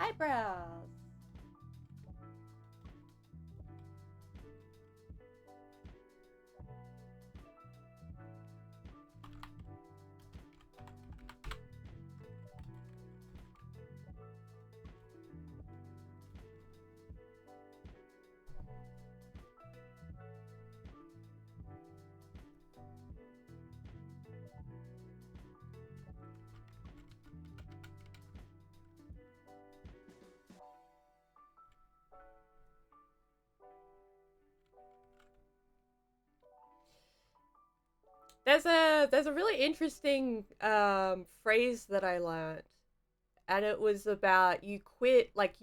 eyebrows. There's a really interesting phrase that I learned, and it was about you quit like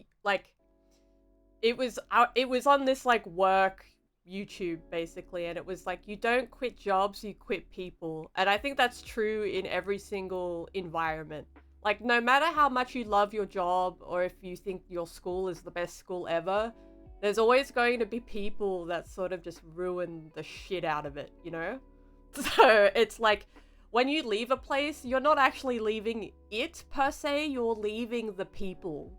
it was on this like work YouTube basically, and it was like you don't quit jobs, you quit people. And I think that's true in every single environment. Like no matter how much you love your job or if you think your school is the best school ever, there's always going to be people that sort of just ruin the shit out of it, you know? So it's like when you leave a place, you're not actually leaving it per se, you're leaving the people.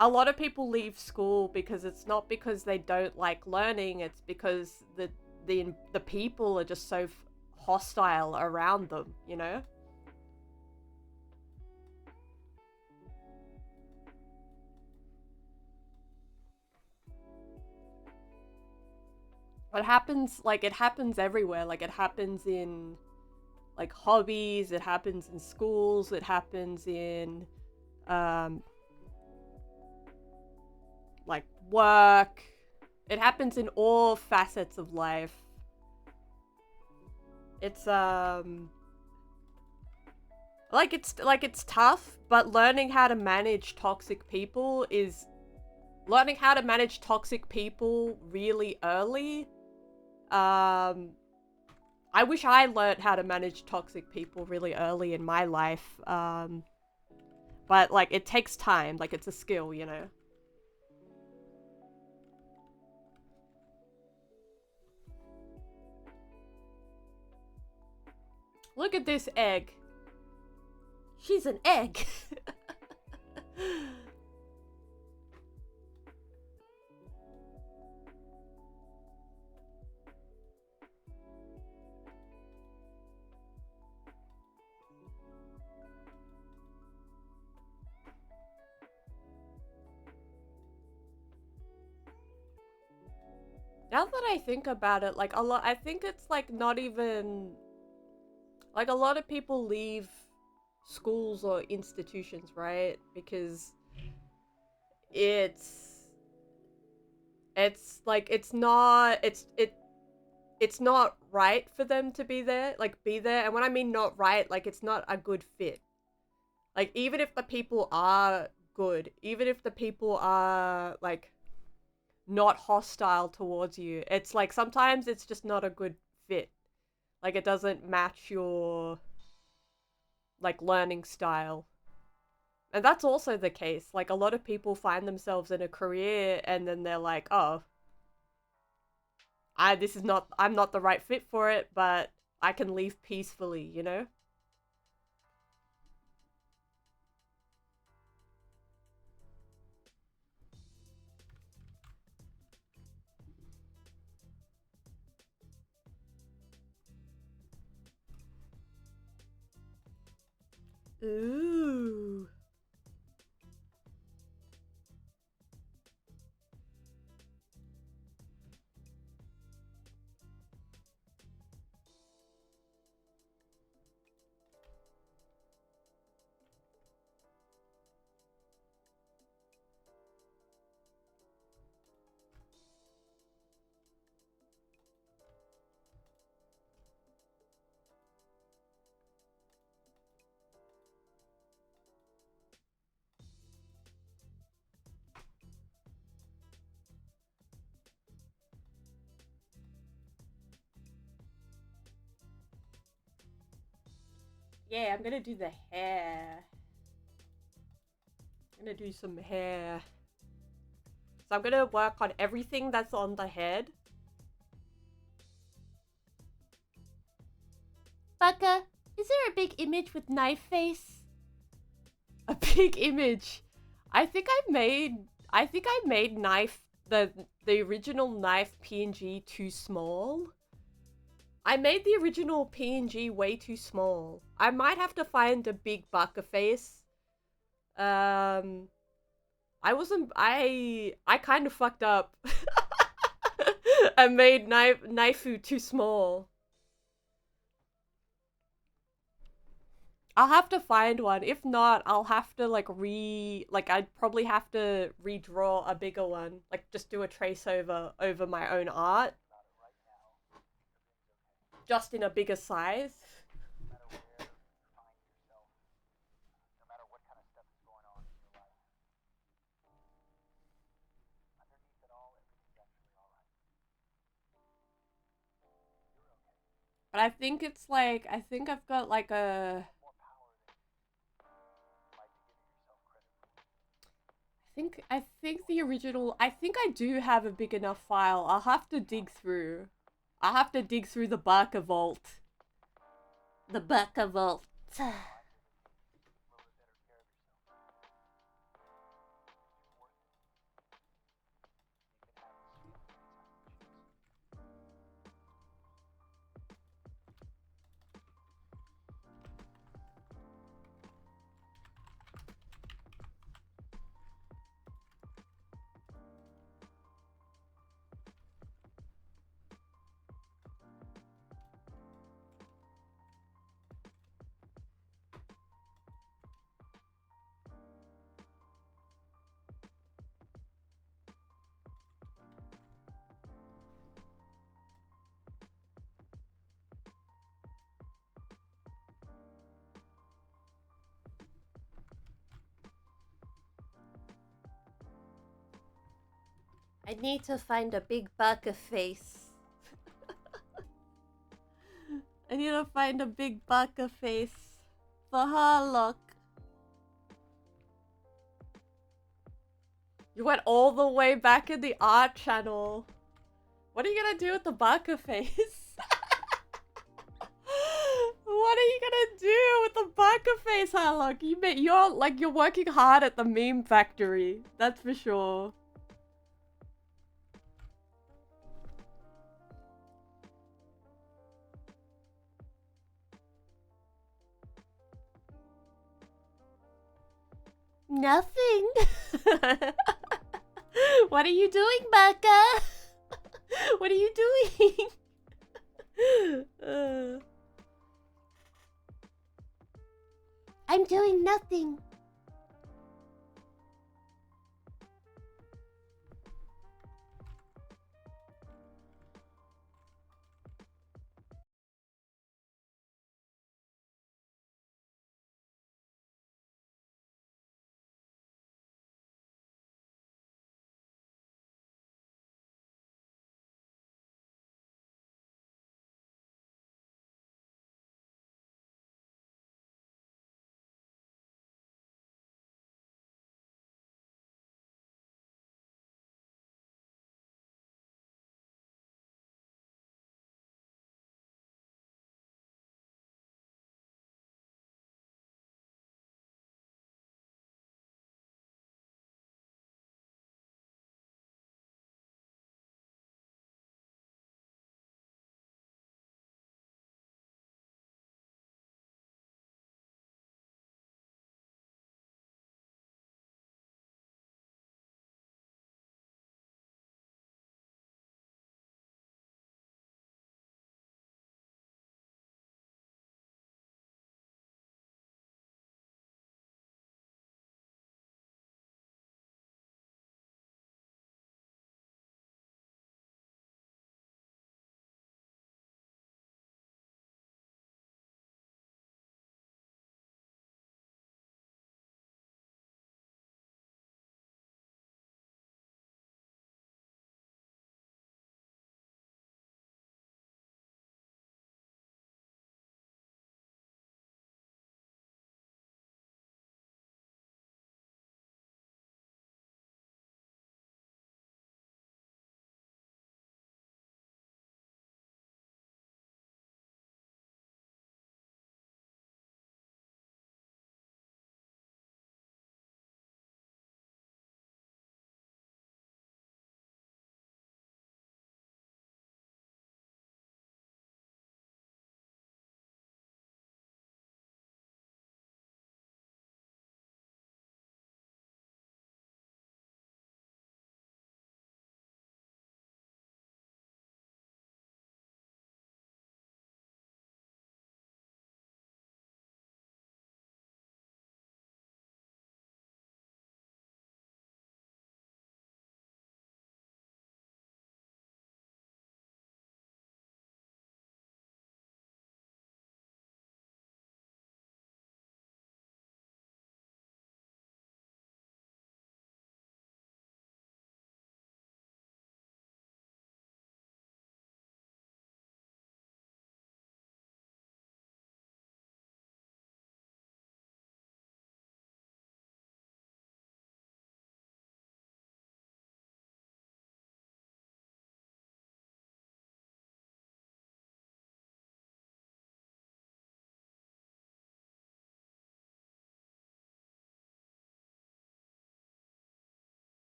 A lot of people leave school because it's not because they don't like learning, it's because the people are just so hostile around them, you know? It happens everywhere. Like it happens in like hobbies, it happens in schools, it happens in um like work. It happens in all facets of life. It's it's tough, but learning how to manage toxic people is learning how to manage toxic people really early. I wish I learned how to manage toxic people really early in my life. But like it takes time, like it's a skill, you know. Look at this egg. She's an egg. Now that I think about it, like I think it's like not even, like a lot of people leave schools or institutions, right? Because it's, it's not right for them to be there. And when I mean not right, like it's not a good fit. Like even if the people are good, even if the people are like not hostile towards you, it's like sometimes it's just not a good fit. Like it doesn't match your like learning style. And that's also the case. Like a lot of people find themselves in a career and then they're like, "Oh, I'm not the right fit for it, but I can leave peacefully," you know? Ooh. Yeah, I'm gonna do the hair. I'm gonna do some hair. So I'm gonna work on everything that's on the head. Baka, Is there a big image with knife face? A big image. I think I made knife the original knife PNG too small. I made the original PNG way too small. I might have to find a big baka face. I kind of fucked up. I made Knifeu too small. I'll have to find one. If not, I'll have to I'd probably have to redraw a bigger one. Like just do a trace over my own art. Just in a bigger size. But I think it's like, I think I've got like a... I think the original, I think I do have a big enough file. I'll have to dig through. I'll have to dig through the baka vault. The baka vault. I need to find a big baka face. I need to find a big baka face for her look. You went all the way back in the art channel. What are you gonna do with the baka face? What are you gonna do with the baka face, Harlock? You're working hard at the meme factory. That's for sure. Nothing. What are you doing, Baka? What are you doing? I'm doing nothing.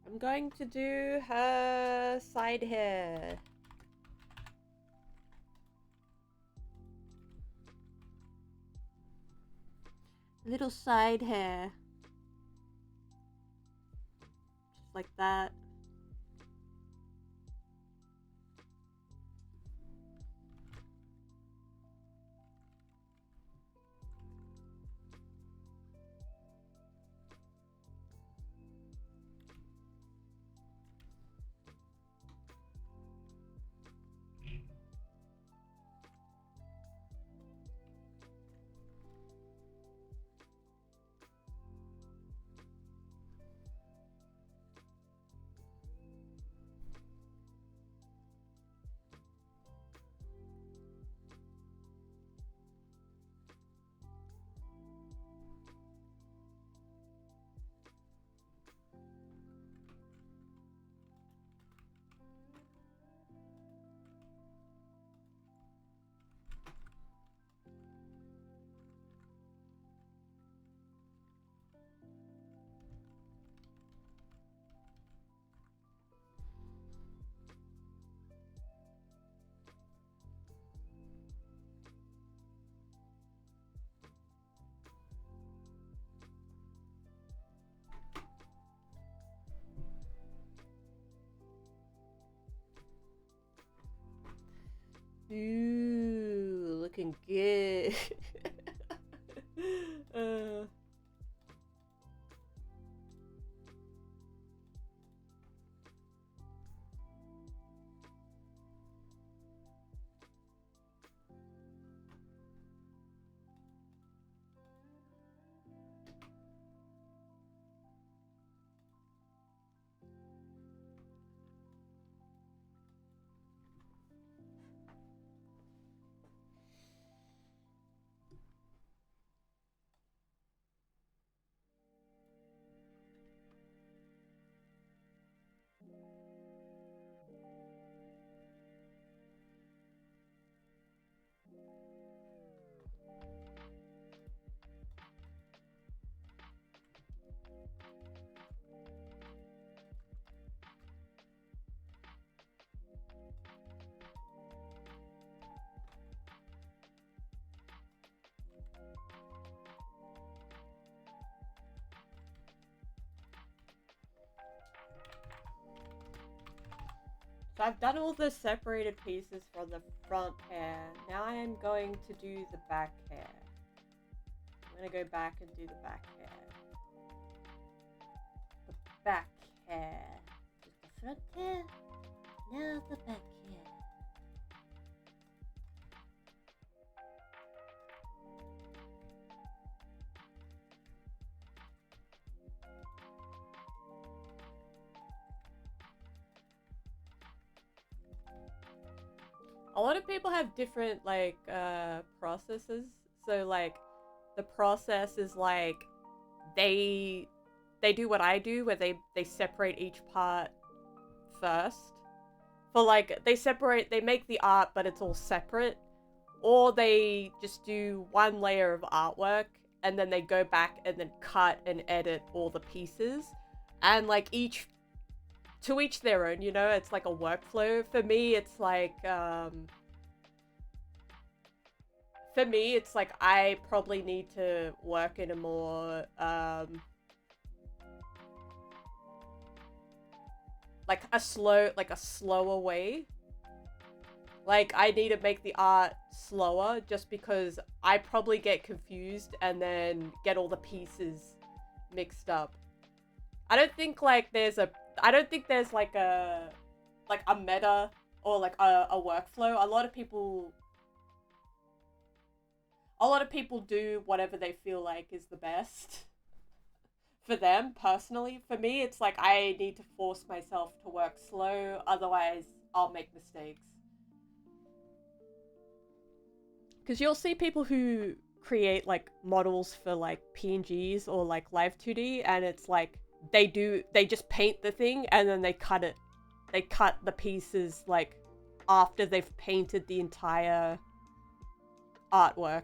I'm going to do her side hair. Little side hair. Just like that. Ooh, looking good. uh. So I've done all the separated pieces from the front hair. Now I am going to do the back hair. I'm gonna go back and do the back hair. The back hair. Just the front hair. Now the back hair. A lot of people have different like processes. So like the process is like they do what I do where they separate each part first. For like they make the art but it's all separate, or they just do one layer of artwork and then they go back and then cut and edit all the pieces. And like to each their own, you know, it's like a workflow. For me, it's like, I probably need to work in a more, like a slower way. Like, I need to make the art slower just because I probably get confused and then get all the pieces mixed up. I don't think like there's like a meta or like a workflow. A lot of people do whatever they feel like is the best for them personally. For me, it's like I need to force myself to work slow, otherwise I'll make mistakes. Because you'll see people who create like models for like PNGs or like live 2D, and it's like they just paint the thing and then they cut it. They cut the pieces like after they've painted the entire artwork,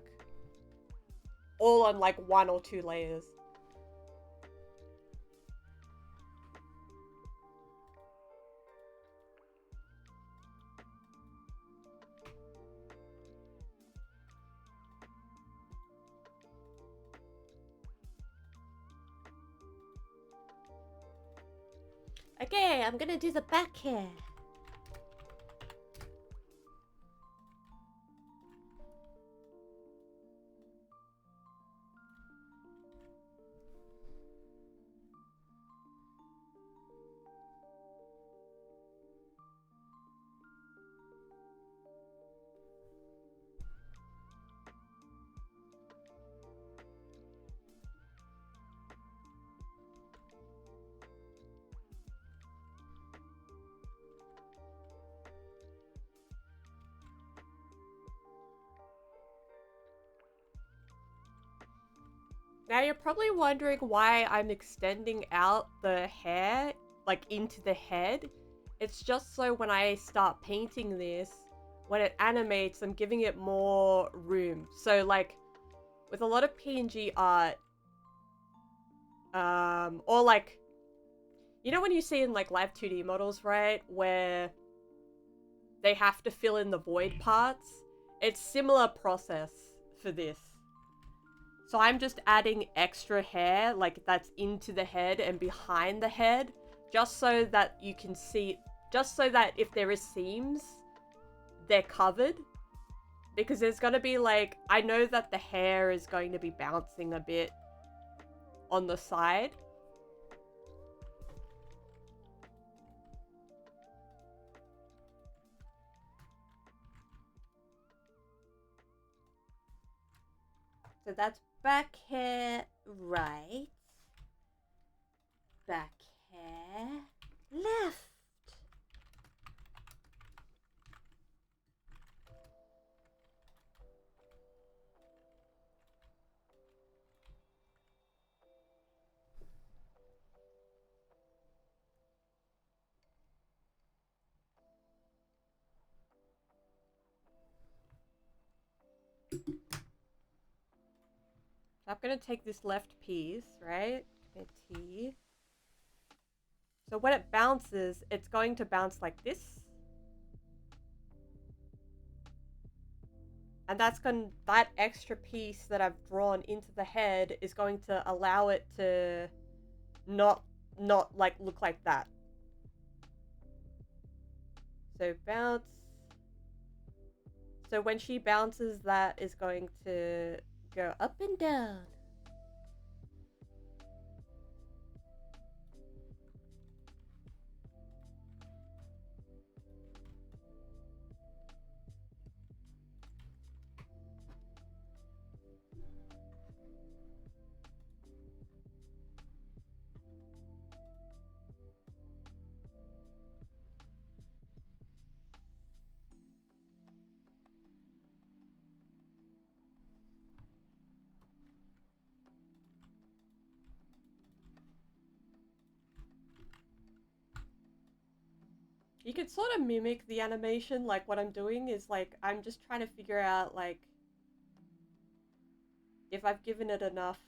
all on like 1 or 2 layers. Okay, I'm gonna do the back hair. Now you're probably wondering why I'm extending out the hair, like into the head. It's just so when I start painting this, when it animates, I'm giving it more room. So like, with a lot of PNG art, or like, you know when you see in like live 2D models, right? Where they have to fill in the void parts? It's similar process for this. So I'm just adding extra hair, like that's into the head and behind the head, just so that you can see, just so that if there is seams, they're covered. Because there's gonna be like, I know that the hair is going to be bouncing a bit on the side. So that's back hair right, back hair left. I'm gonna take this left piece, right? T. So when it bounces, it's going to bounce like this. And that extra piece that I've drawn into the head is going to allow it to not like look like that. So bounce. So when she bounces, that is going to go up and down. You can sort of mimic the animation, like what I'm doing is like, I'm just trying to figure out like, if I've given it enough,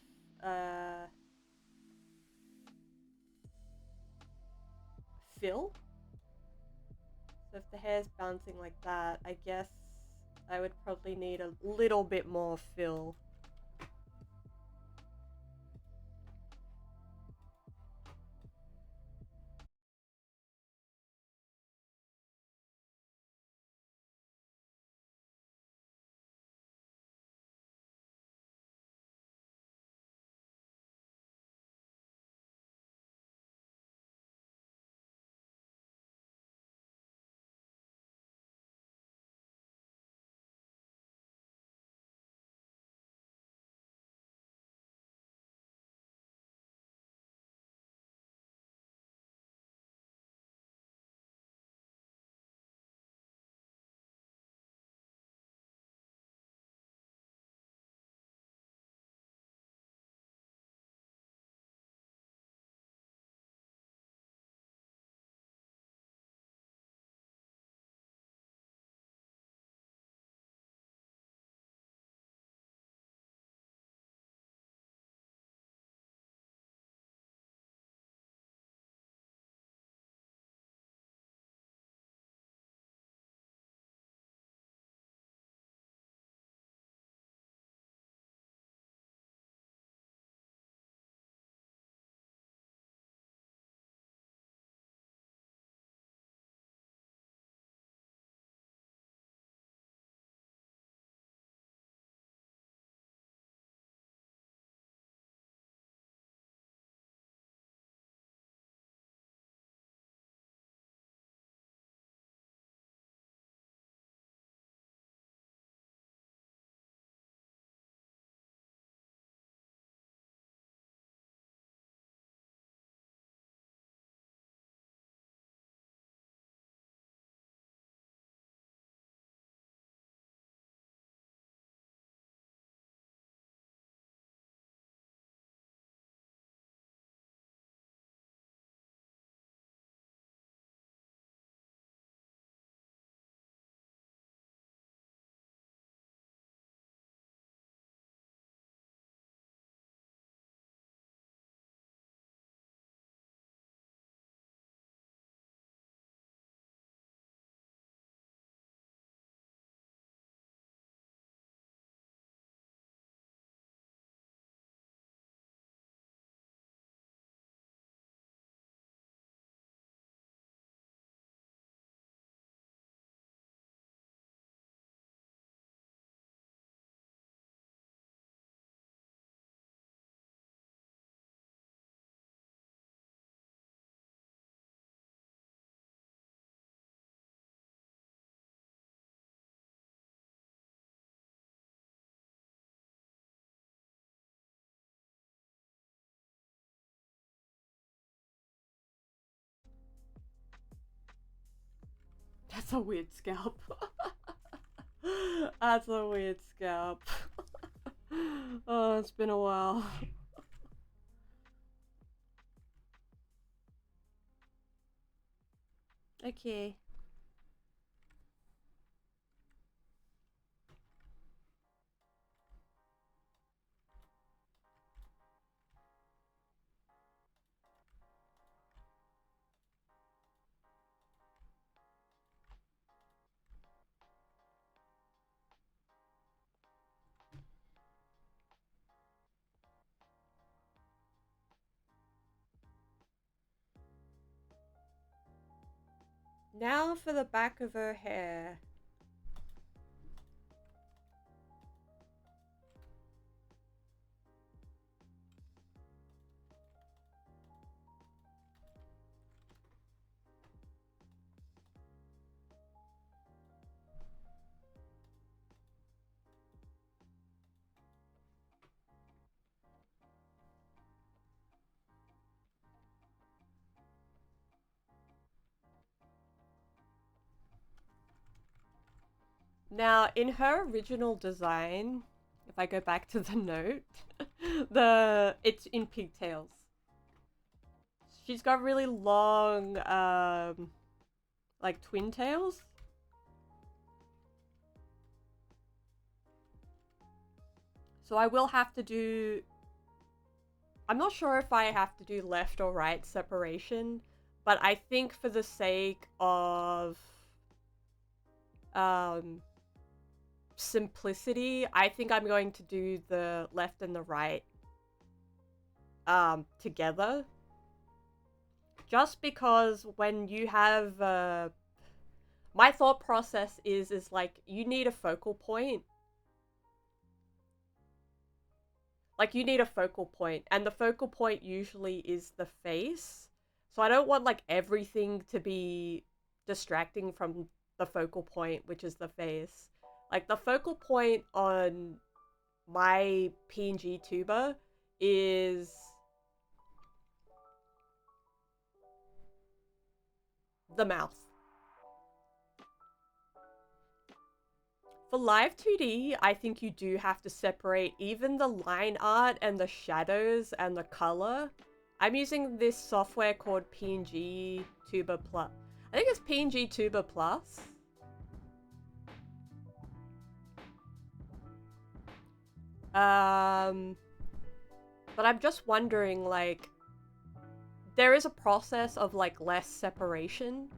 fill. So if the hair's bouncing like that, I guess I would probably need a little bit more fill. That's a weird scalp. That's a weird scalp. Oh, it's been a while. Okay. Now for the back of her hair. Now, in her original design, if I go back to the note, it's in pigtails. She's got really long, like twin tails. So I will have to do... I'm not sure if I have to do left or right separation, but I think for the sake of simplicity, I think I'm going to do the left and the right together. Just because when you have my thought process is like you need a focal point. Like you need a focal point, and the focal point usually is the face. So I don't want like everything to be distracting from the focal point, which is the face. Like the focal point on my PNG tuber is the mouth. For live 2D, I think you do have to separate even the line art and the shadows and the color. I'm using this software called PNG Tuber Plus. I think it's PNG Tuber Plus. But I'm just wondering, like, there is a process of like less separation.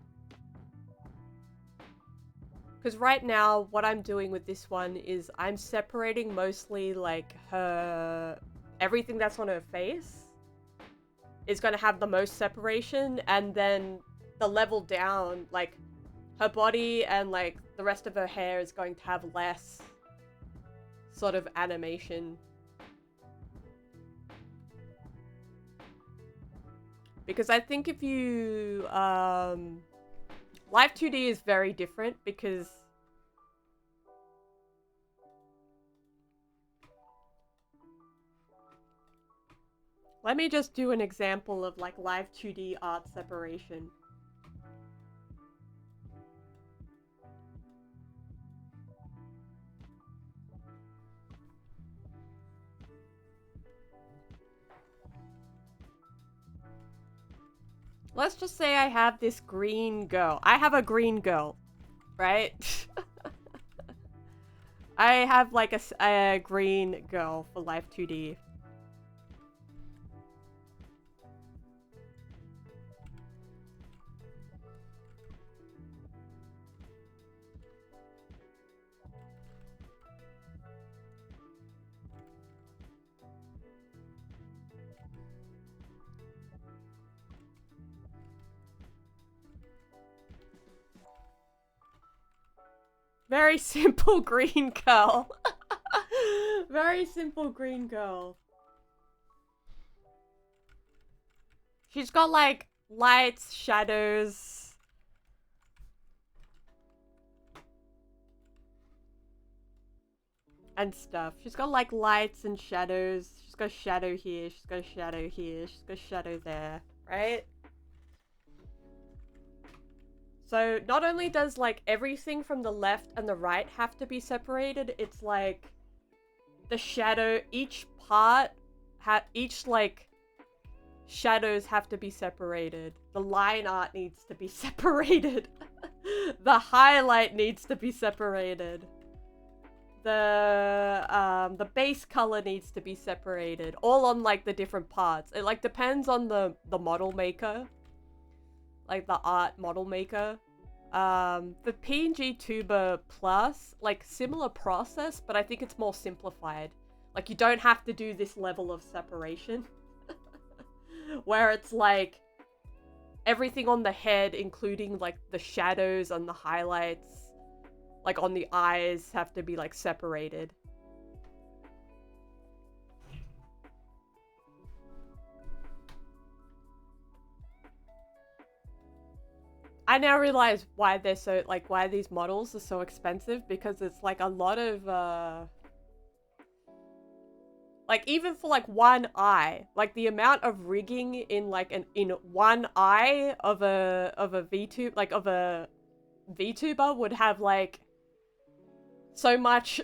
Because right now, what I'm doing with this one is I'm separating mostly like everything that's on her face is going to have the most separation, and then the level down, like her body and like the rest of her hair is going to have less sort of animation. Because I think if you, Live 2D is very different because let me just do an example of like Live 2D art separation. Let's just say I have this green girl. I have a green girl, right? I have like a green girl for Live 2D. Very simple green girl. Very simple green girl. She's got like lights, shadows. And stuff. She's got like lights and shadows. She's got a shadow here. She's got a shadow here. She's got a shadow there. Right? So not only does like everything from the left and the right have to be separated, it's like the shadow, each part, each like shadows have to be separated. The line art needs to be separated. The highlight needs to be separated. The base color needs to be separated. All on like the different parts. It like depends on the model maker. Like the art model maker. For PNG Tuber Plus, like similar process, but I think it's more simplified. Like you don't have to do this level of separation. Where it's like everything on the head, including like the shadows and the highlights, like on the eyes, have to be like separated. I now realize why they're so like why these models are so expensive, because it's like a lot of like even for like one eye, like the amount of rigging in like in one eye of a VTuber, like of a VTuber would have like so much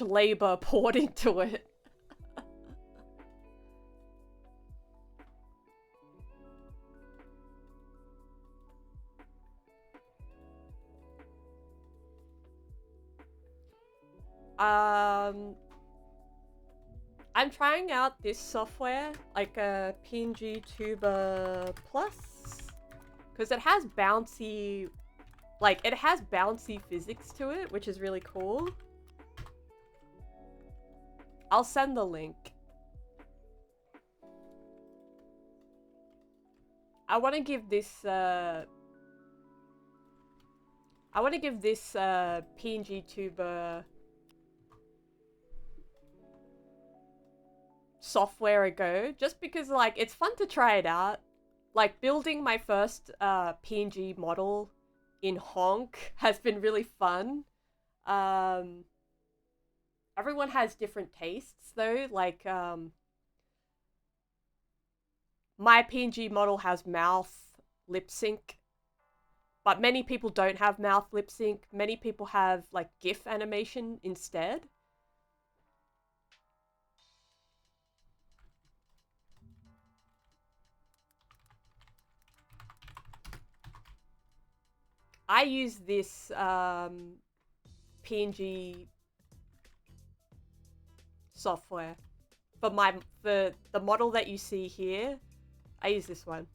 labor poured into it. I'm trying out this software, like a PNG Tuber Plus, because it has bouncy, like it has bouncy physics to it, which is really cool. I'll send the link. I want to give this PNG Tuber software a go, just because like it's fun to try it out. Like building my first PNG model in Honk has been really fun. Everyone has different tastes though. Like my PNG model has mouth lip sync, but many people don't have mouth lip sync. Many people have like GIF animation instead. I use this PNG software for the model that you see here. I use this one.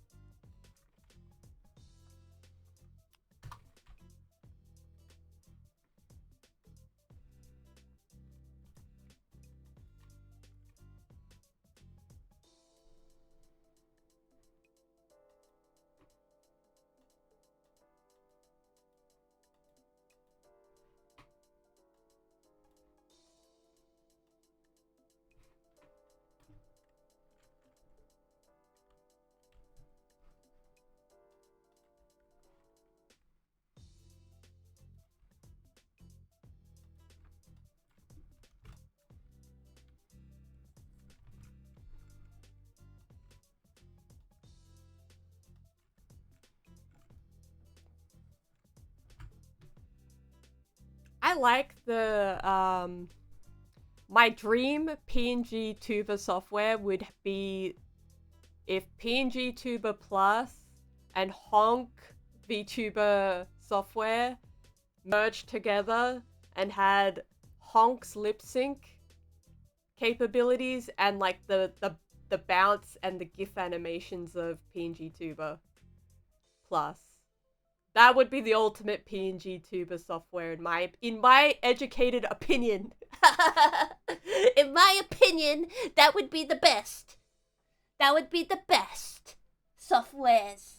I like the my dream PNG Tuber software would be if PNG Tuber Plus and Honk VTuber software merged together and had Honk's lip sync capabilities and like the bounce and the GIF animations of PNG Tuber Plus. That would be the ultimate PNG Tuber software in my educated opinion. In my opinion, that would be the best. That would be the best softwares.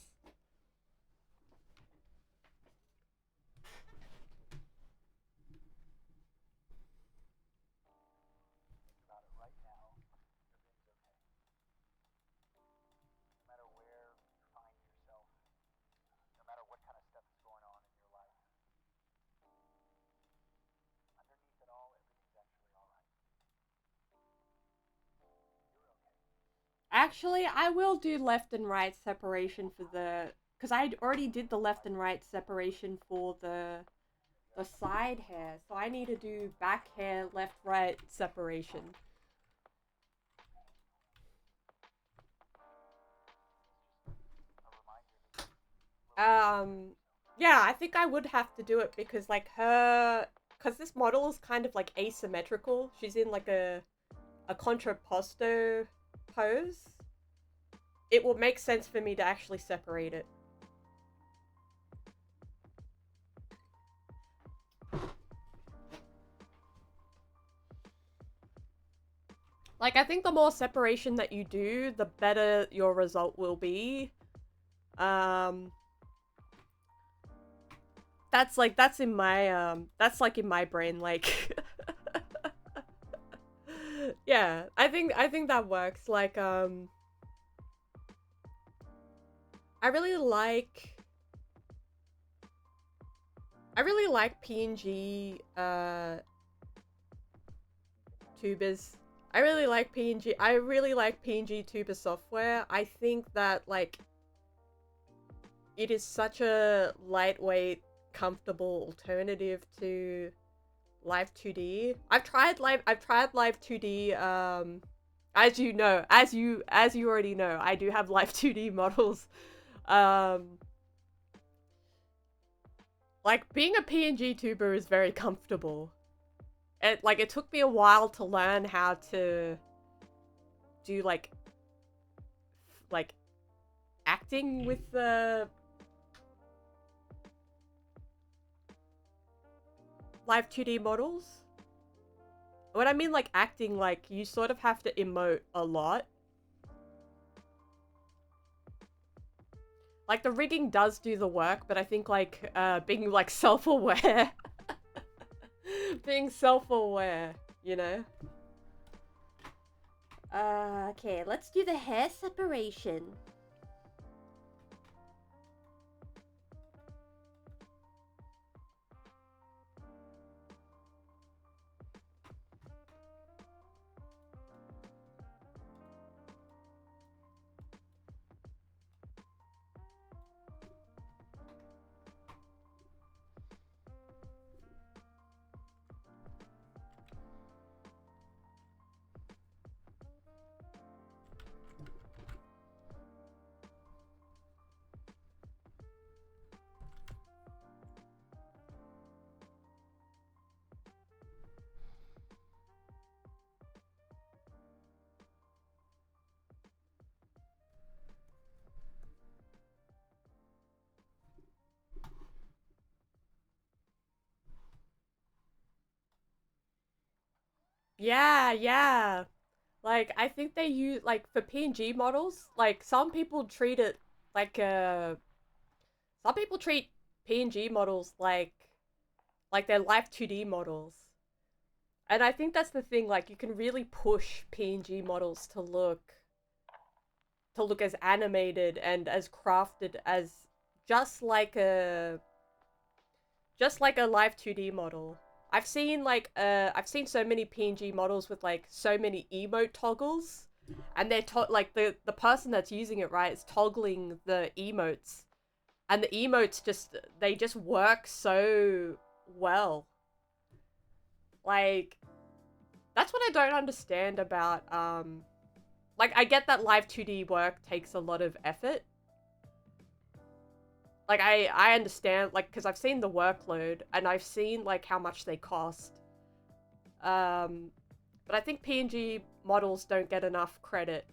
Actually, I will do left and right separation for the because I already did the left and right separation for the side hair, so I need to do back hair, left, right separation. Yeah, I think I would have to do it because like because this model is kind of like asymmetrical. She's in like a contrapposto pose. It will make sense for me to actually separate it. Like, I think the more separation that you do, the better your result will be. Um, that's in my, that's like in my brain, like, yeah, I think that works. Like, I really like, I really like PNG, tubers. I really like PNG. I really like PNG tuber software. I think that like it is such a lightweight, comfortable alternative to Live 2D. I've tried Live 2D as you know, as you already know, I do have Live 2D models. Um like being a PNG tuber is very comfortable. It took me a while to learn how to do like acting with the live 2D models. When I mean like acting, like you sort of have to emote a lot. Like the rigging does do the work, but I think like being like self-aware, being self-aware, you know. Okay, let's do the hair separation. Yeah, yeah. Like I think they use like for PNG models, like some people treat it like some people treat PNG models like they're live 2D models. And I think that's the thing, like you can really push PNG models to look as animated and as crafted as just like a just like a live 2D model. I've seen so many PNG models with like so many emote toggles, and like the person that's using it, right, is toggling the emotes, and the emotes just work so well. Like that's what I don't understand about like I get that live 2D work takes a lot of effort. Like I understand like cuz I've seen the workload and I've seen like how much they cost. Um but I think PNG models don't get enough credit.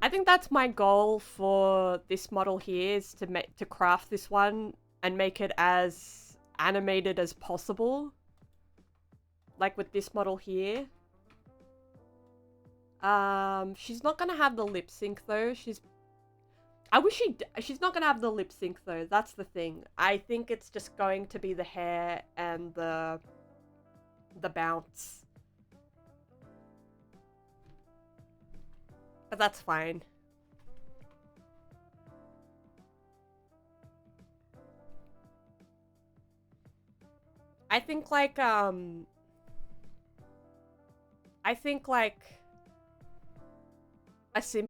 I think that's my goal for this model here is to craft this one and make it as animated as possible. Like with this model here. She's not gonna have the lip sync though. I wish she's not gonna have the lip sync though. That's the thing. I think it's just going to be the hair and the bounce. But that's fine. I think like I think like a sim.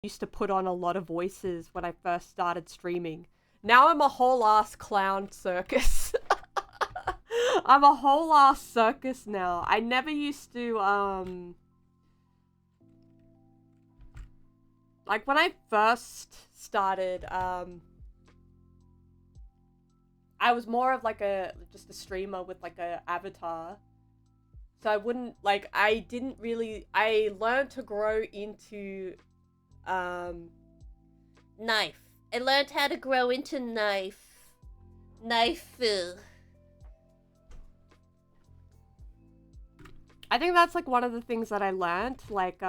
Used to put on a lot of voices when I first started streaming. Now I'm a whole ass clown circus. I'm a whole ass circus now. I never used to like when I first started I was more of like just a streamer with like a avatar. So I wouldn't like I didn't really I learned to grow into um Knife. I learned how to grow into knife. Knife. I think that's like one of the things that I learned like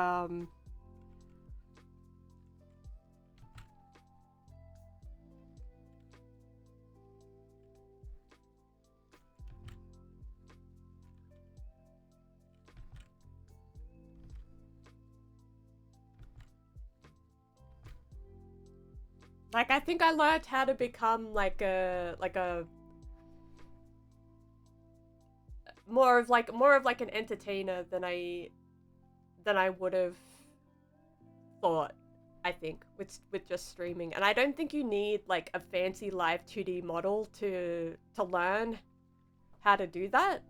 I think I learned how to become like a more of like an entertainer than I would have thought. I think with just streaming, and I don't think you need like a fancy live 2D model to learn how to do that.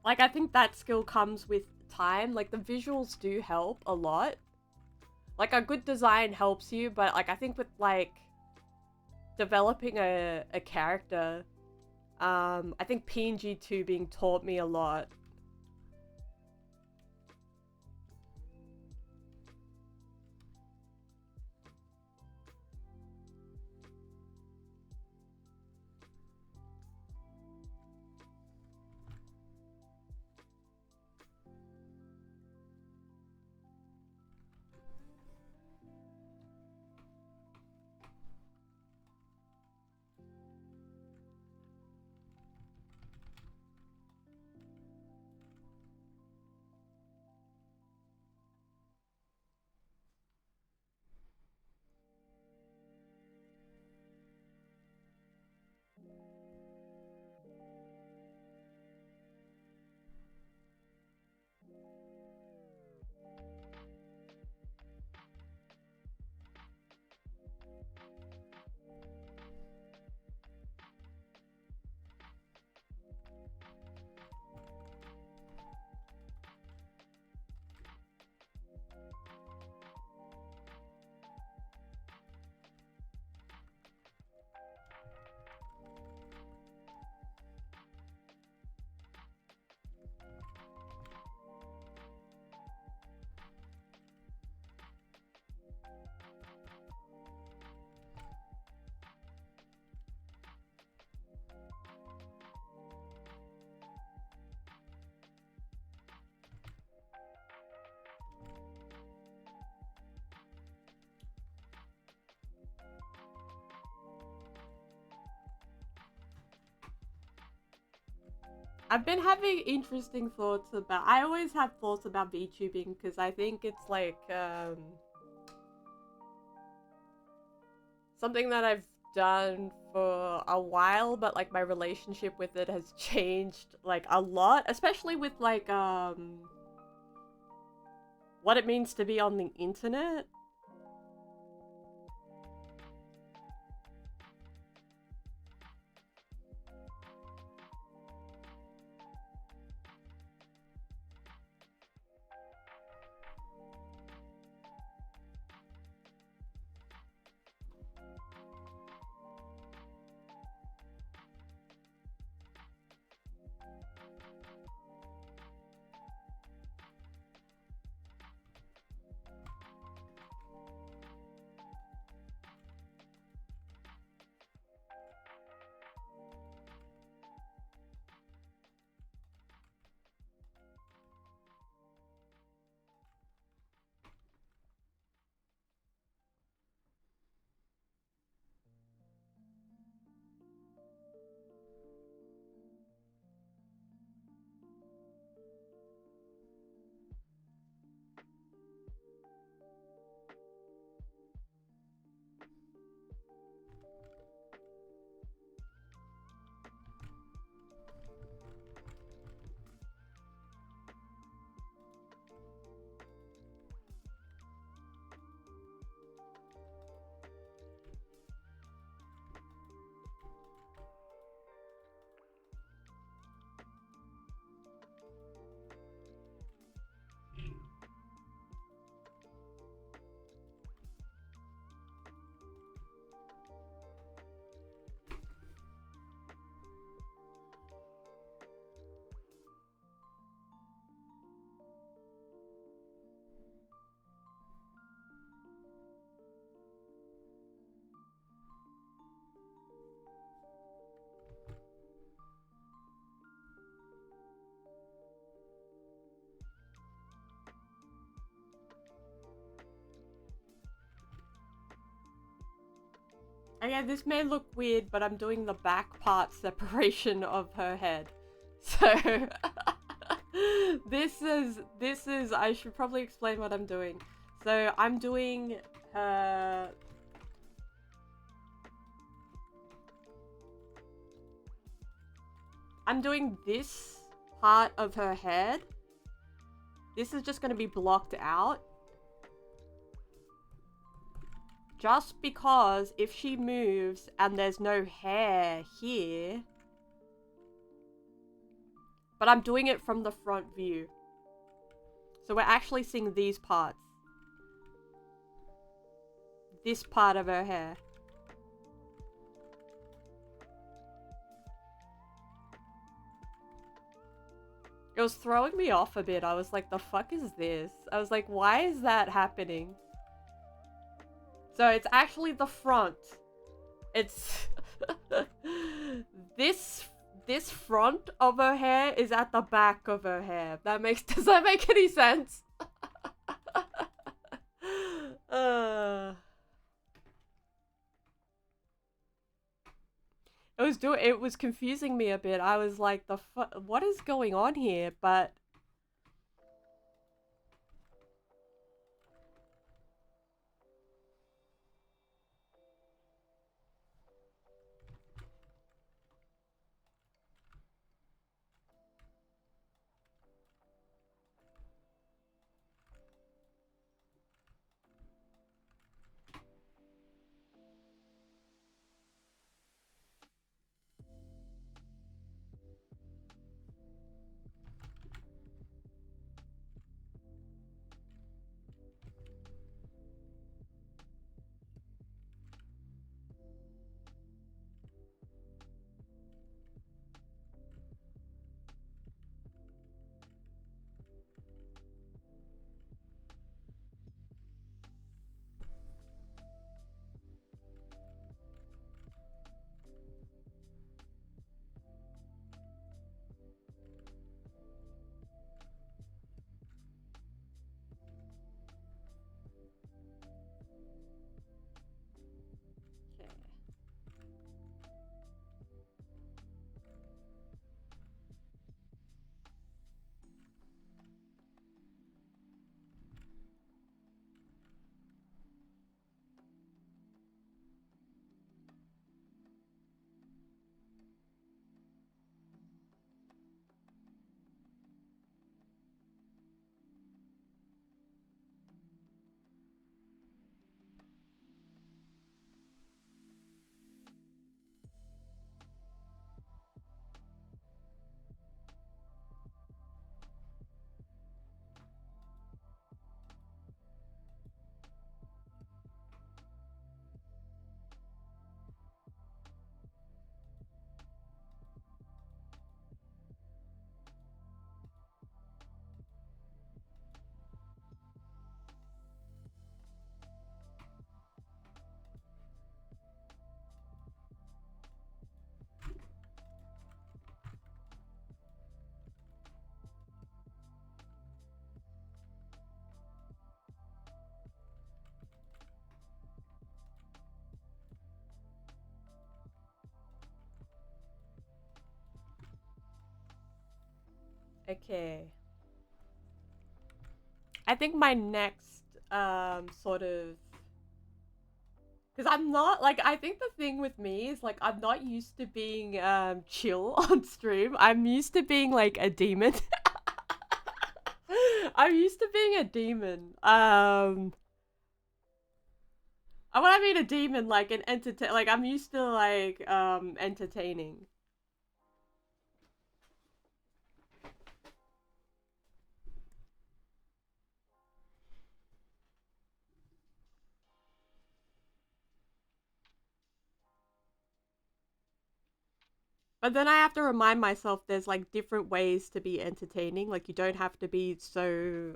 Like I think that skill comes with time. Like the visuals do help a lot. Like a good design helps you, but like I think with like developing a character, I think PNG tubing taught me a lot. I've been having interesting thoughts about. I always have thoughts about VTubing because I think it's like something that I've done for a while, but like my relationship with it has changed like a lot, especially with like what it means to be on the internet. Again, this may look weird, but I'm doing the back part separation of her head. So this is I should probably explain what I'm doing. So I'm doing her I'm doing this part of her head. This is just going to be blocked out. Just because if she moves and there's no hair here. But I'm doing it from the front view. So we're actually seeing these parts. This part of her hair. It was throwing me off a bit. I was like, the fuck is this? I was like, why is that happening? So it's actually the front. It's this front of her hair is at the back of her hair. Does that make any sense? It was confusing me a bit. I was like, what is going on here? But Okay. I think my next sort of, because I'm not like, I think the thing with me is like I'm not used to being chill on stream. I'm used to being like a demon. I'm used to being a demon. When I mean a demon, like an entertain, like I'm used to like entertaining. But then I have to remind myself there's like different ways to be entertaining. Like you don't have to be so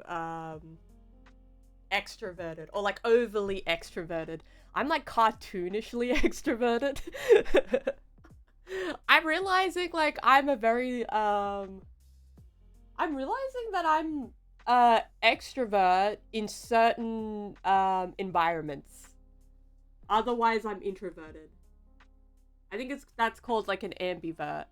extroverted or like overly extroverted. I'm like cartoonishly extroverted. I'm realizing like I'm realizing that I'm extrovert in certain environments. Otherwise I'm introverted. I think that's called like an ambivert.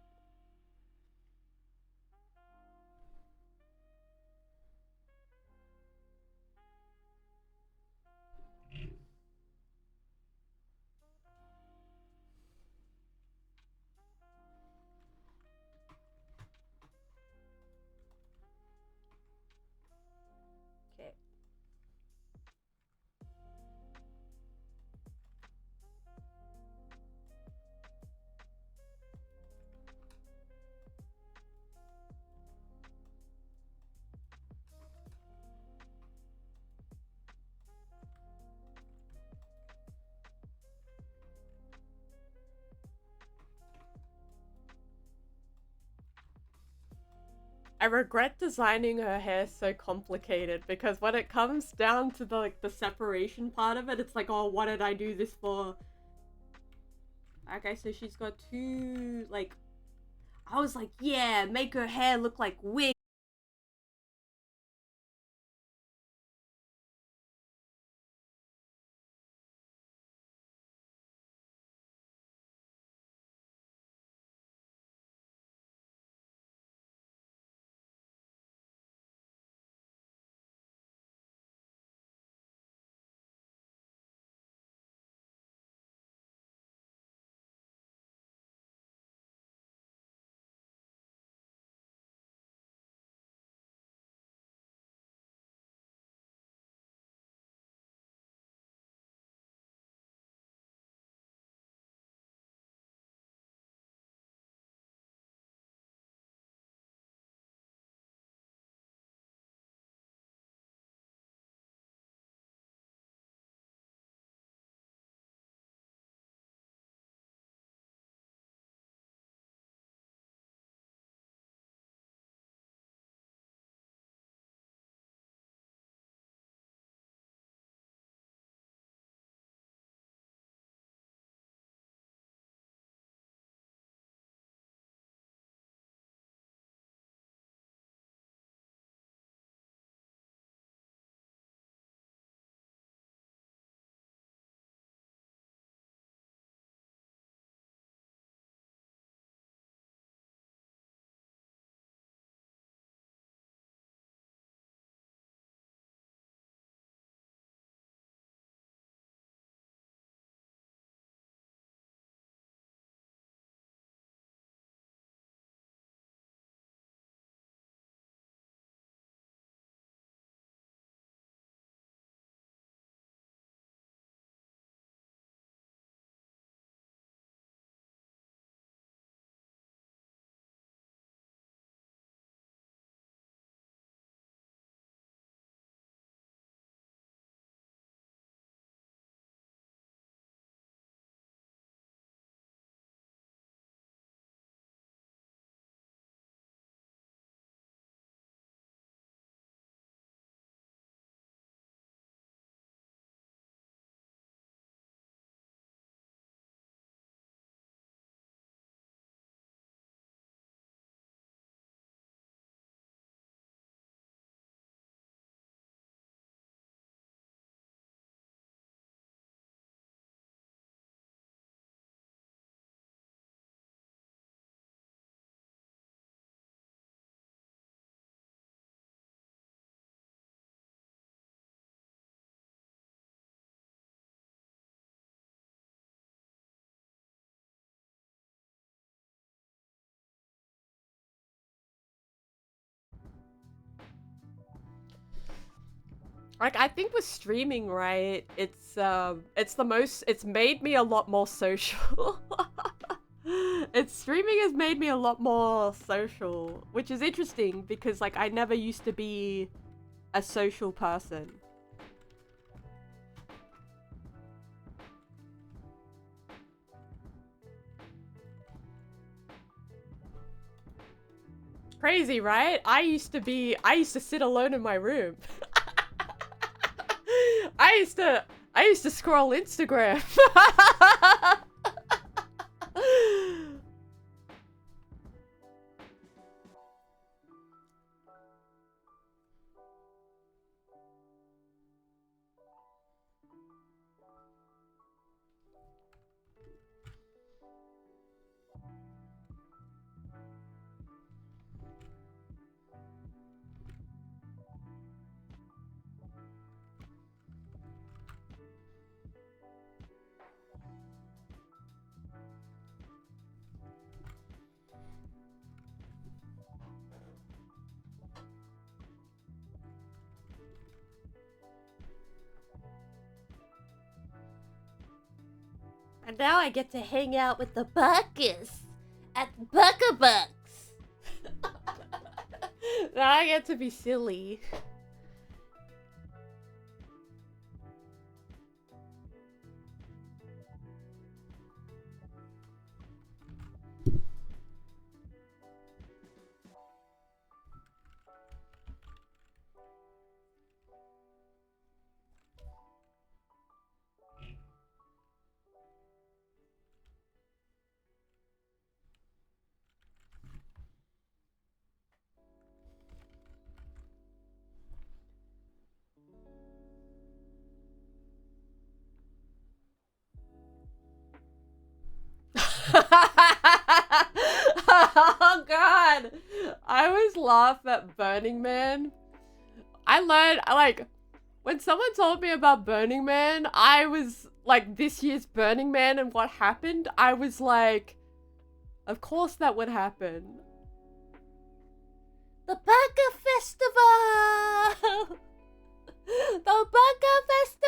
Okay. I regret designing her hair so complicated because when it comes down to the like the separation part of it, it's like, oh, what did I do this for? Okay, so she's got two like I was like, yeah, make her hair look like wig. Like, I think with streaming, right, it's made me a lot more social. Streaming has made me a lot more social, which is interesting because, like, I never used to be a social person. Crazy, right? I used to sit alone in my room. I used to scroll Instagram. And now I get to hang out with the buckers at Baka Bucks. Now I get to be silly. Oh god! I always laugh at Burning Man. I learned, like, when someone told me about Burning Man, I was like, this year's Burning Man and what happened, I was like, of course that would happen. The Baka Festival! The Baka Festival!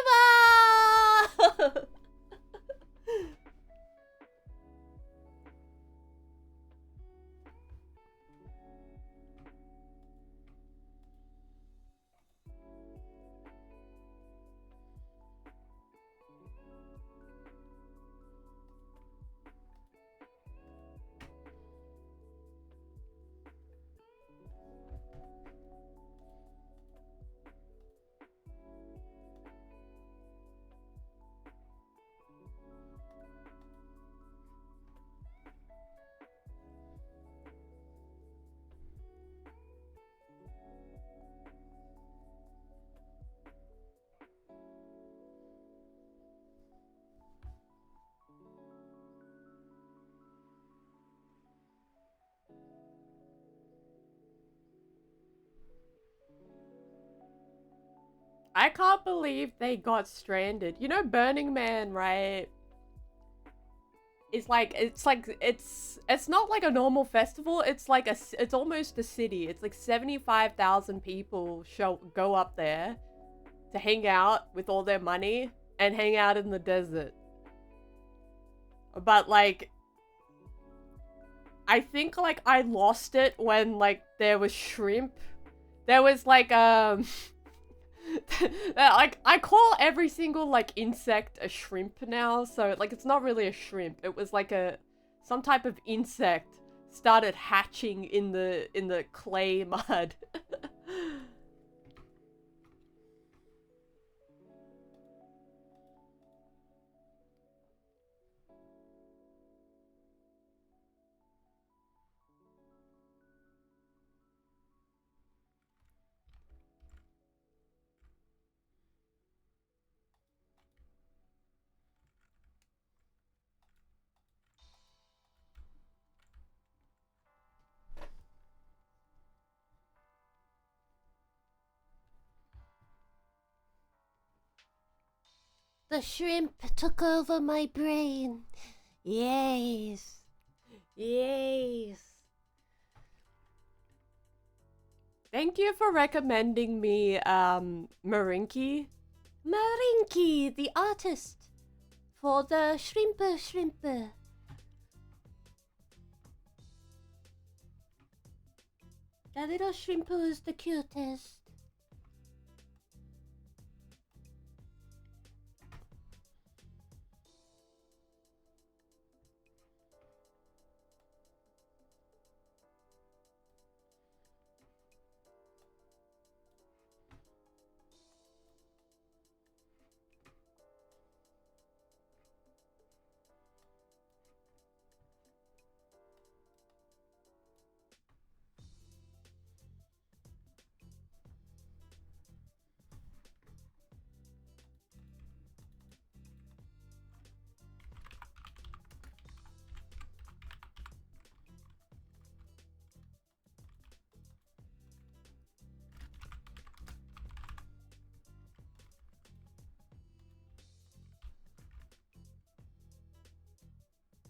I can't believe they got stranded. You know, Burning Man, right? It's not like a normal festival. It's like it's almost a city. It's like 75,000 people go up there to hang out with all their money and hang out in the desert. But like, I think like I lost it when like there was shrimp. There was like like I call every single like insect a shrimp now, so like it's not really a shrimp. It was like some type of insect started hatching in the clay mud. The shrimp took over my brain. Yes. Yes. Thank you for recommending me Marinky. Marinky, the artist. For the shrimper. The little shrimper is the cutest.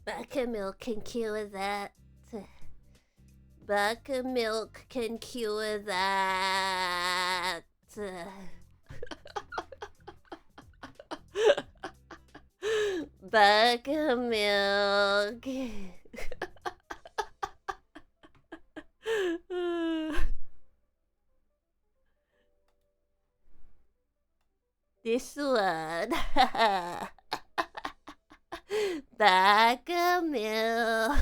Buttermilk can cure that. Buttermilk can cure that. Buttermilk. This one. Buttermilk.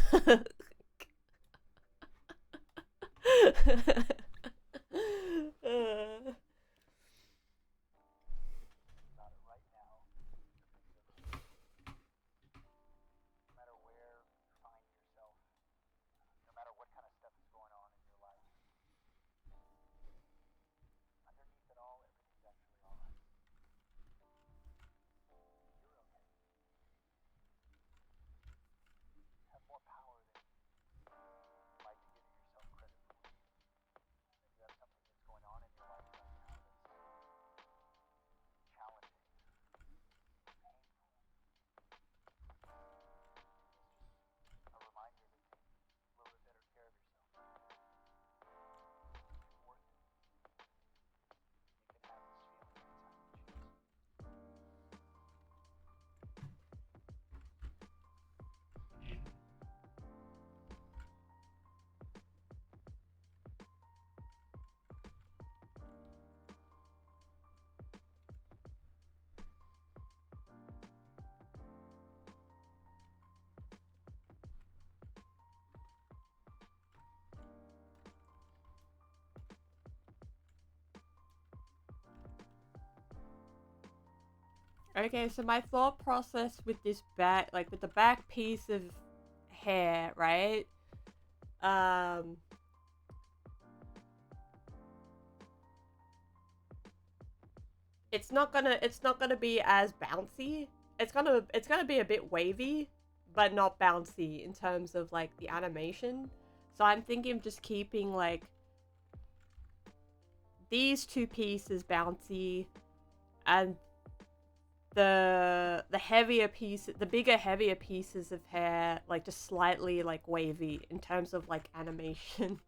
Okay, so my thought process with this back, like with the back piece of hair, right? It's not gonna be as bouncy. It's gonna be a bit wavy, but not bouncy in terms of like the animation. So I'm thinking of just keeping like these two pieces bouncy and the bigger heavier pieces of hair like just slightly like wavy in terms of like animation.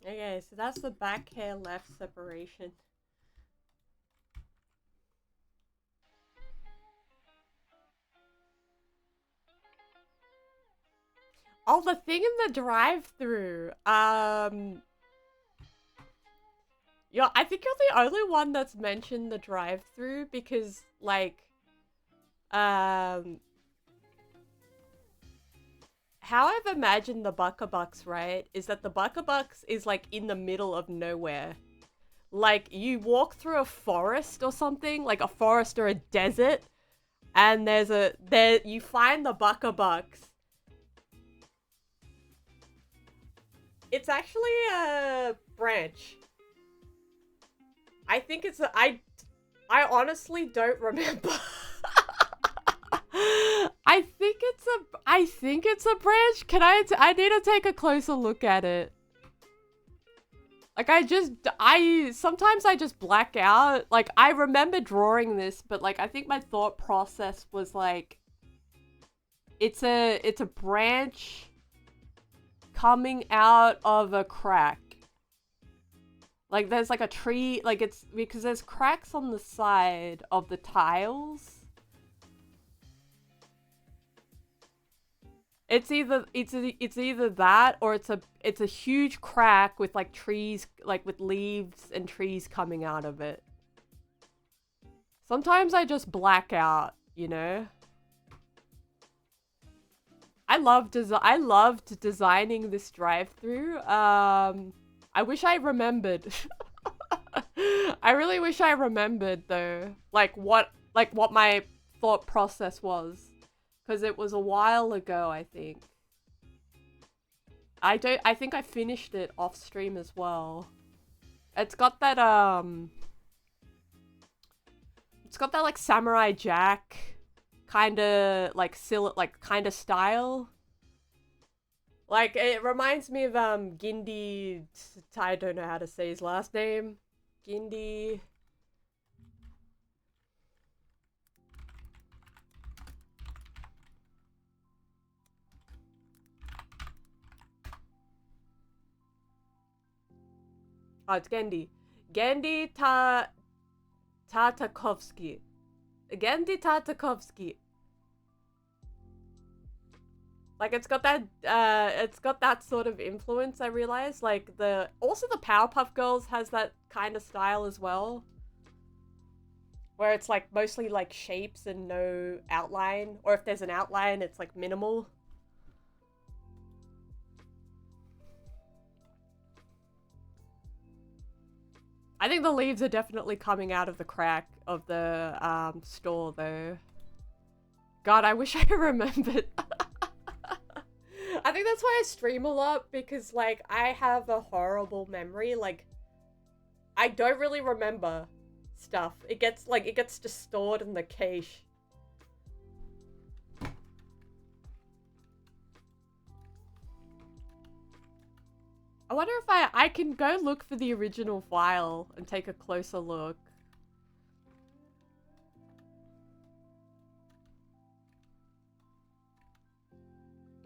Okay, so that's the back hair left separation. Oh, the thing in the drive-through. Yeah, I think you're the only one that's mentioned the drive-through because, like, um, how I've imagined the Baka Bucks, right, is that the Baka Bucks is like in the middle of nowhere. Like, you walk through a forest or something, like a forest or a desert, and you find the Baka Bucks. It's actually a branch. I think it's I honestly don't remember. I think it's a branch. I need to take a closer look at it. Like sometimes I just black out. Like I remember drawing this, but like I think my thought process was like it's a branch coming out of a crack. Like there's like a tree, like it's because there's cracks on the side of the tiles. It's either that or it's a huge crack with like trees, like with leaves and trees coming out of it. Sometimes I just black out, you know? I loved designing this drive-through. I wish I remembered. I really wish I remembered though, like what my thought process was. Because it was a while ago, I think. I think I finished it off stream as well. It's got that like Samurai Jack kind of like kind of style. Like it reminds me of Gindi. I don't know how to say his last name. Gindi. Oh, it's Gendy. Gendy Tartakovsky. Gendy Tartakovsky. Like it's got that sort of influence, I realize. Like also the Powerpuff Girls has that kind of style as well. Where it's like mostly like shapes and no outline. Or if there's an outline, it's like minimal. I think the leaves are definitely coming out of the crack of the store though. God, I wish I remembered. I think that's why I stream a lot, because like I have a horrible memory. Like I don't really remember stuff. It gets just stored in the cache. I wonder if I can go look for the original file and take a closer look.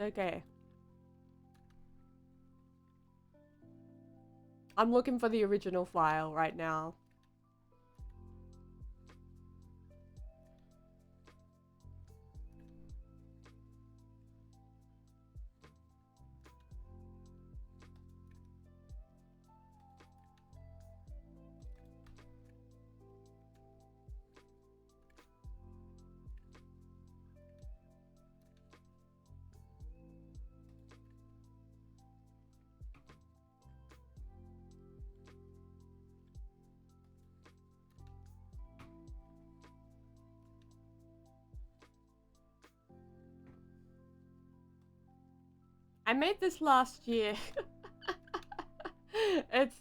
Okay. I'm looking for the original file right now. I made this last year. It's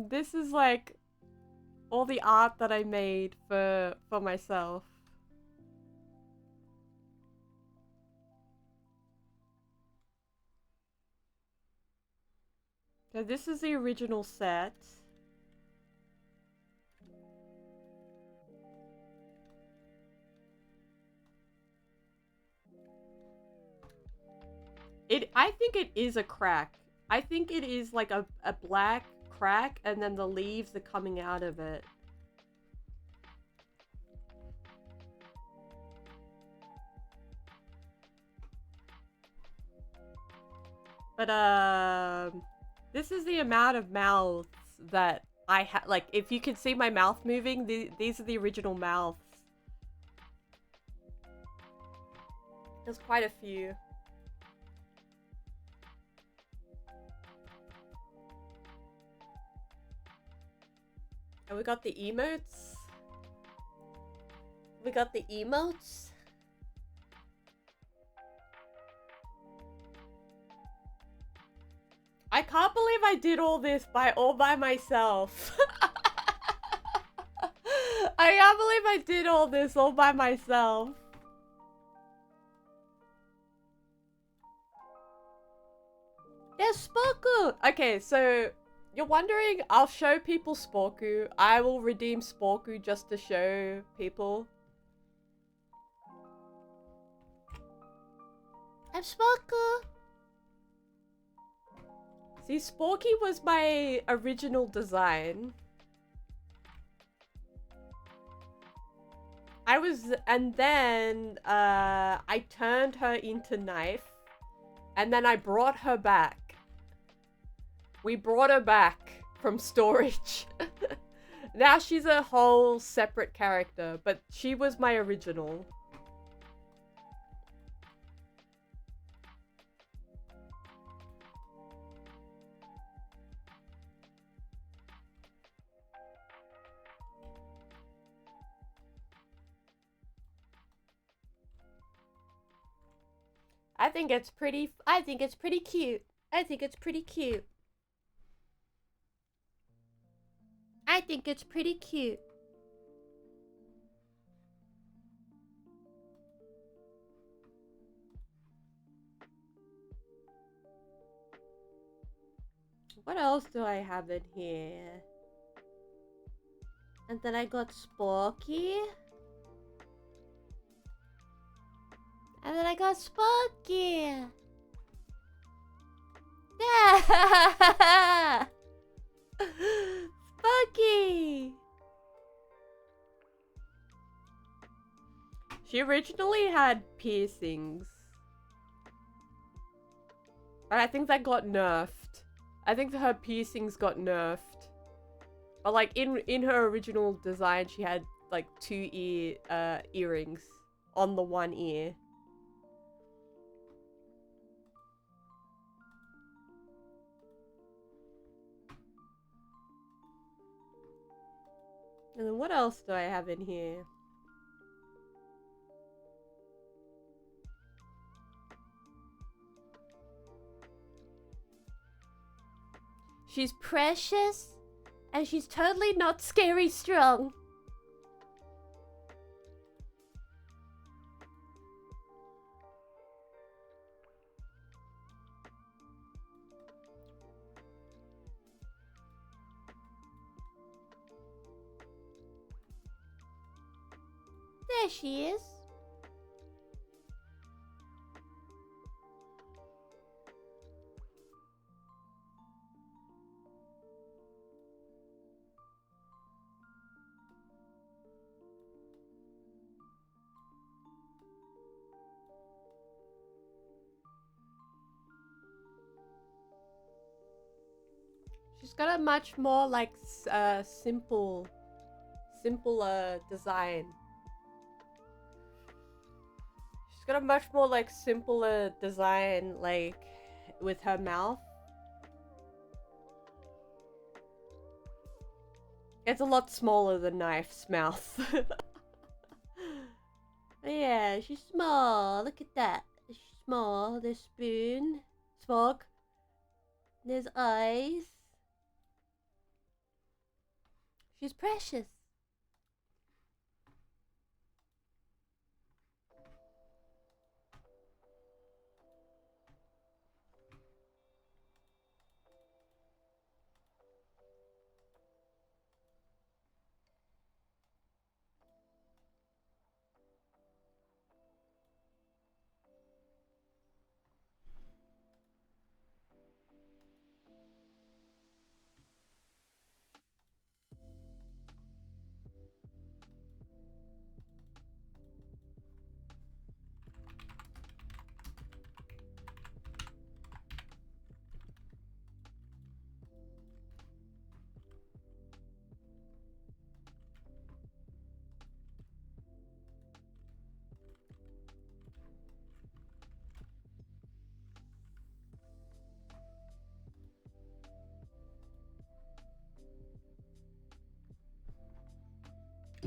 this is like all the art that I made for myself. So this is the original set. I think it is a crack. I think it is like a black crack and then the leaves are coming out of it. But this is the amount of mouths that I have. Like, if you can see my mouth moving, these are the original mouths. There's quite a few. And we got the emotes. We got the emotes. I can't believe I did all this all by myself. I can't believe I did all this all by myself. There's Spoku! Okay, so you're wondering, I'll show people Sporku. I will redeem Sporku just to show people. I'm Spoku! See, Sporky was my original design. And then I turned her into Knife, and then I brought her back. We brought her back from storage. Now she's a whole separate character, but she was my original. I think it's pretty cute. I think it's pretty cute. I think it's pretty cute. What else do I have in here? And then I got Sporky. And then I got Sporky. Yeah! Sporky! She originally had piercings. But I think that got nerfed. I think her piercings got nerfed. But like in her original design, she had like 2 earrings on the one ear. And then what else do I have in here? She's precious, and she's totally not scary strong. There she is. She's got a much more like simpler design. She's got a much more like simpler design, like with her mouth. It's a lot smaller than Knife's mouth. Yeah, she's small. Look at that. She's small. There's spoon. Smog. There's eyes. She's precious.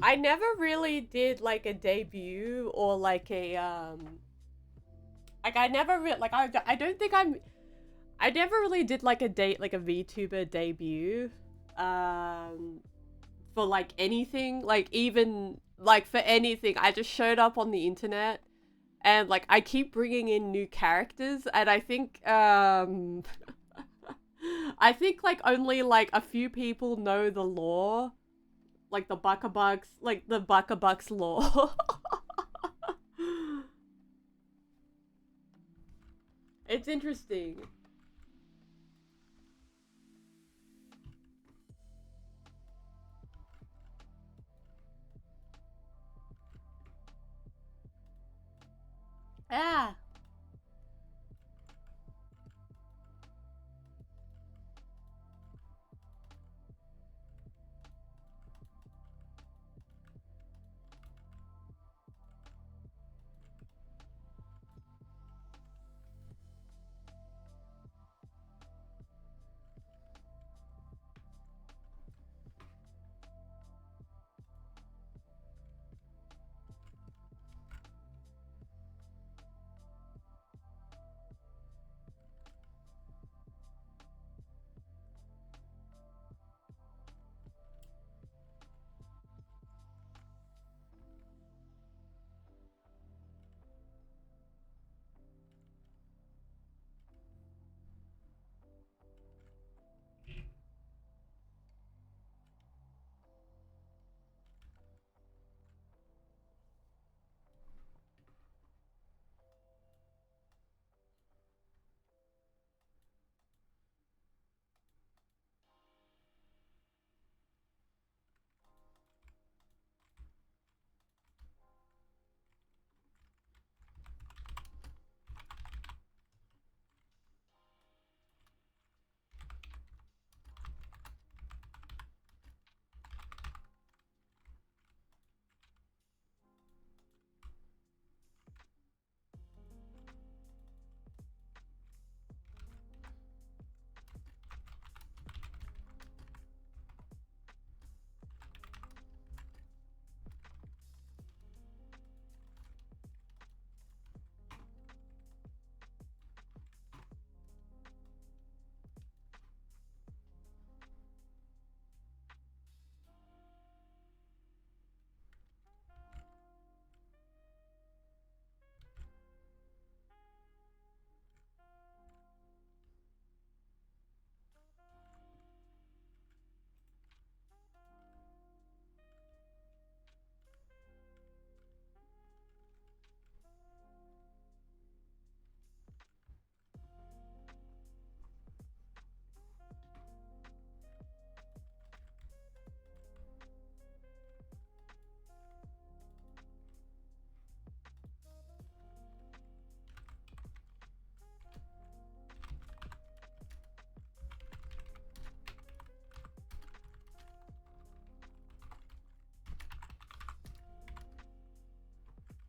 I never really did like a debut or like a like I never really like I don't think I never really did like a like a VTuber debut for like anything, like even like for anything. I just showed up on the internet and like I keep bringing in new characters, and I think I think like only like a few people know the lore, like the Baka Bucks lore. It's interesting. Yeah.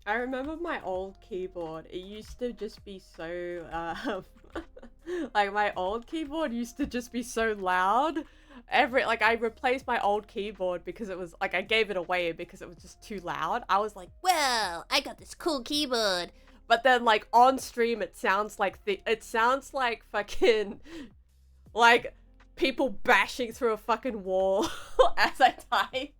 I remember my old keyboard. It used to just be so, like my old keyboard used to just be so loud. Like I replaced my old keyboard because it was like I gave it away because it was just too loud. I was like, Well, I got this cool keyboard. but then like on stream it sounds like it sounds like fucking like people bashing through a fucking wall as I type.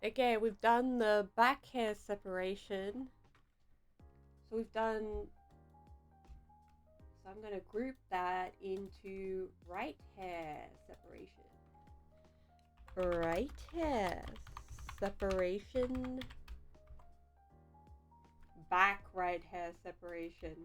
Okay, we've done the back hair separation. So we've done. So I'm gonna group that into right hair separation. Right hair separation. Back right hair separation.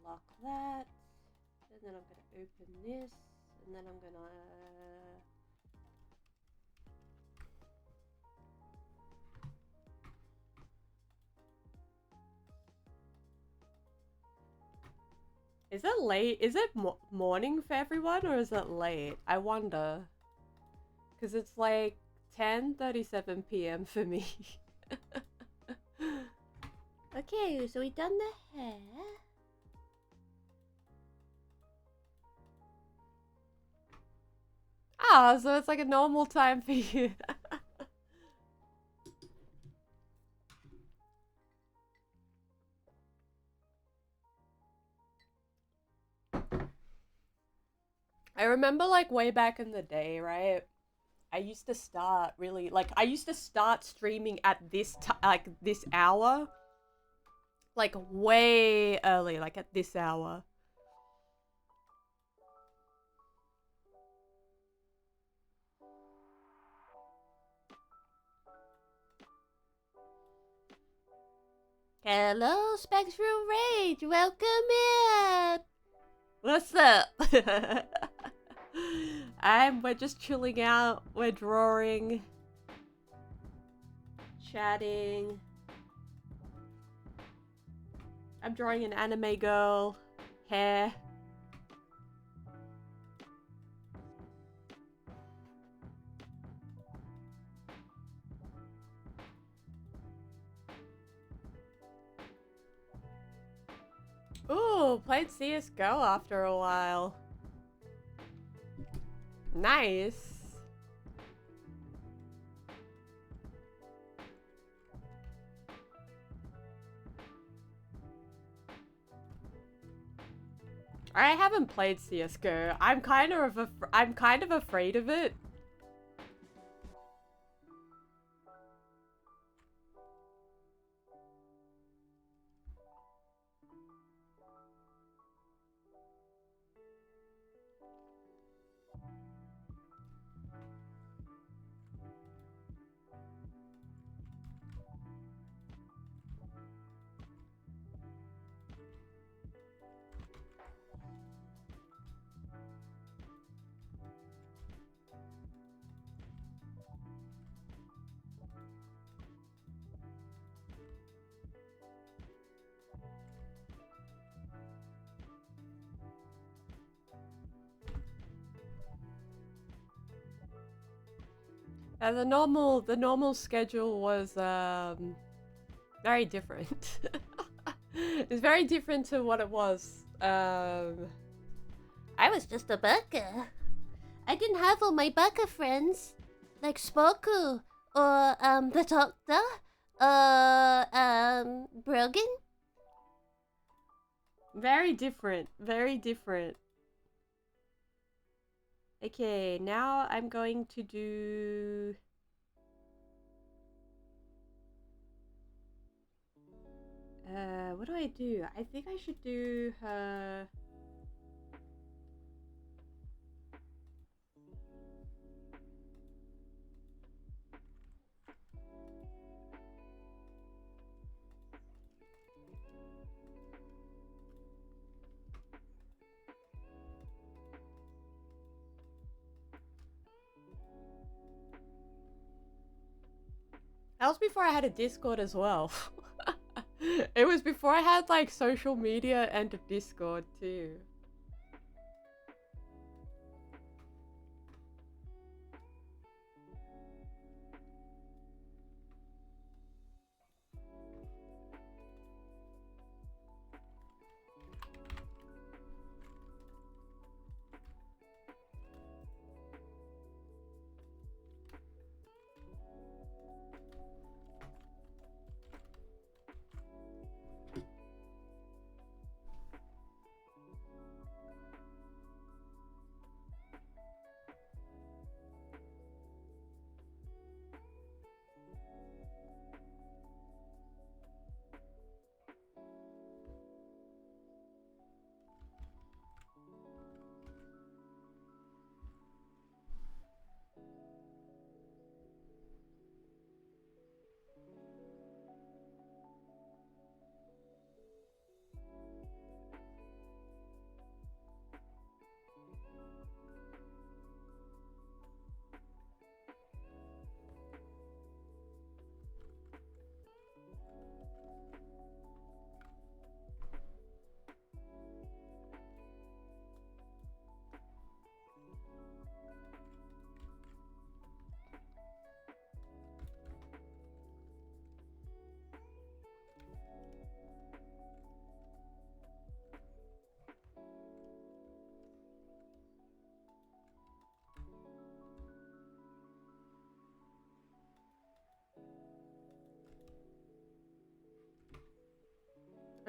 lock that. And then I'm gonna open this. And then I'm gonna... Is it late? Is it morning for everyone or is it late? I wonder. Because it's like 10:37 p.m. for me. Okay, so we done the hair. Ah, so it's like a normal time for you. I remember like way back in the day, right? I used to start really like I used to start streaming at this like this hour. Like way early, like at this hour. Hello, Spectral Rage. Welcome in. What's up? We're just chilling out. We're drawing, chatting. I'm drawing an anime girl, hair. Ooh, played CSGO after a while. Nice. I haven't played CSGO. I'm kind of afraid of it. And the normal schedule was very different. It's very different to what it was. I was just a baka. I didn't have all my baka friends, like Spoku or the Doctor, Brogan. Very different. Very different. Okay, now I'm going to do... what do I do? I think I should do her... That was before I had a Discord as well. It was before I had like social media and a Discord too.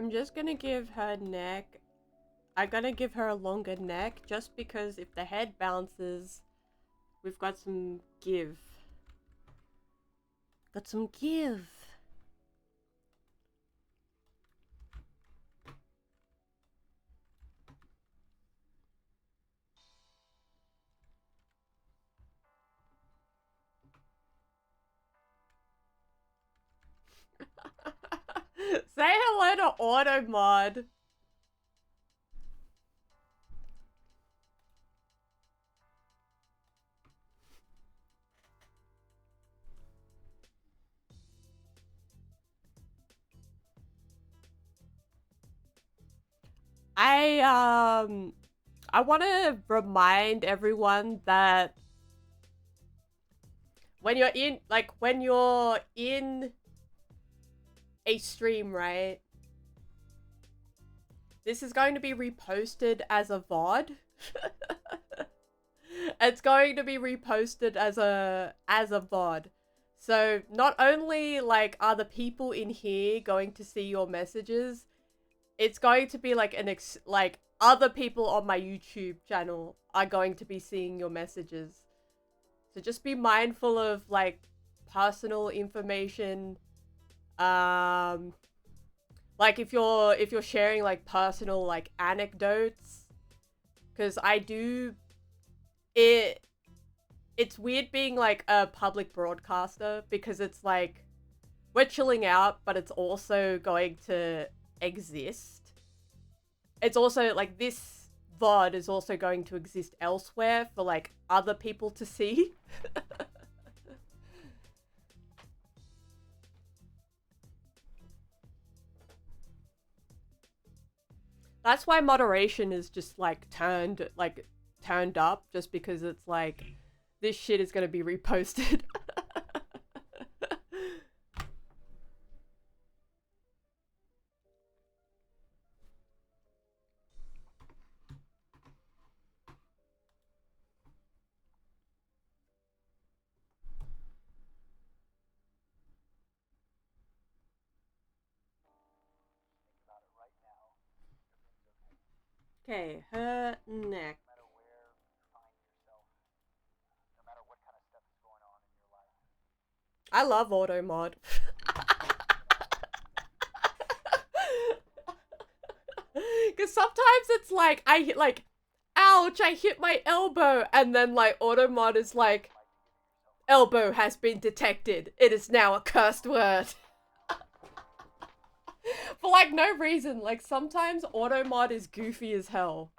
I'm just gonna give her neck. I'm gonna give her a longer neck just because if the head bounces, we've got some give. Got some give. Say hello to Automod. I want to remind everyone that when you're in a stream, right? This is going to be reposted as a VOD. It's going to be reposted as a VOD. So not only like are the people in here going to see your messages, it's going to be like like other people on my YouTube channel are going to be seeing your messages. So just be mindful of like personal information. Like if you're sharing like personal like anecdotes, because it's weird being like a public broadcaster because it's like we're chilling out, but it's also going to exist. It's also like this VOD is also going to exist elsewhere for like other people to see. That's why moderation is just like turned up, just because it's like this shit is gonna be reposted. Okay, her neck. I love auto mod. Because sometimes it's like, I hit like, ouch, I hit my elbow. And then like auto mod is like, elbow has been detected. It is now a cursed word. For like no reason. Like sometimes auto mod is goofy as hell.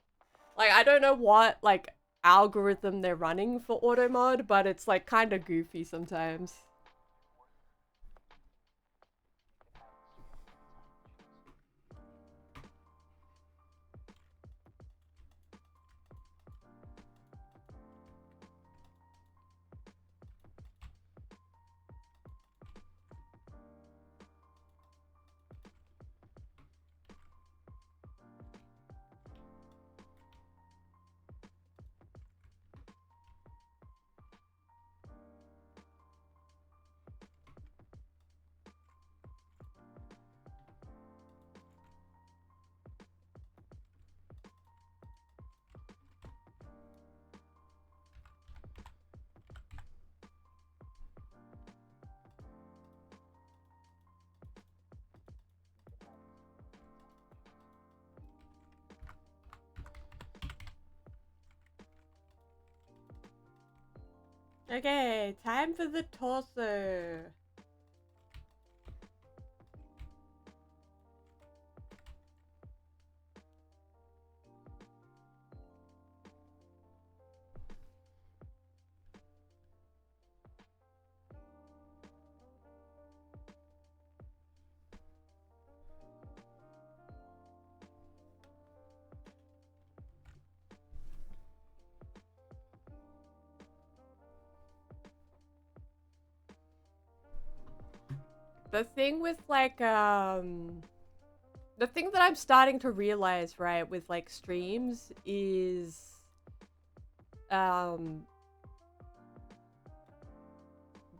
Like I don't know what like algorithm they're running for auto mod, but it's like kind of goofy sometimes. Okay, time for the torso. The thing with like, the thing that I'm starting to realize, right, with like streams is,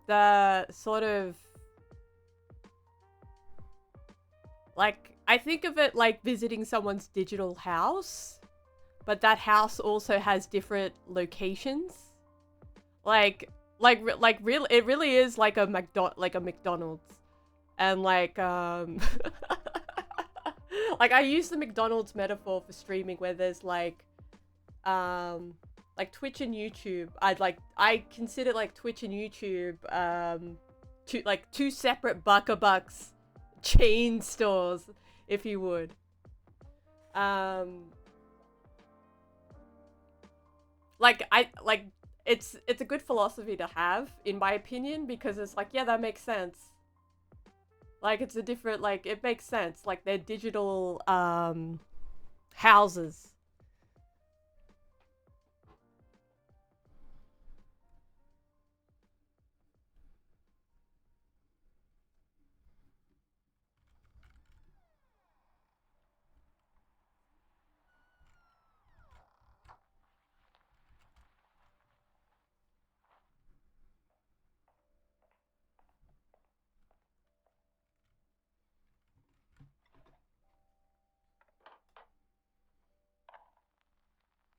the sort of, like, I think of it like visiting someone's digital house, but that house also has different locations. Real. It really is like a McDonald's, and like I use the McDonald's metaphor for streaming, where there's like Twitch and YouTube. I consider like Twitch and YouTube two separate Bucks chain stores, if you would. It's a good philosophy to have, in my opinion, because it's like, yeah, that makes sense. Like, it's a different, like, it makes sense. Like, they're digital houses.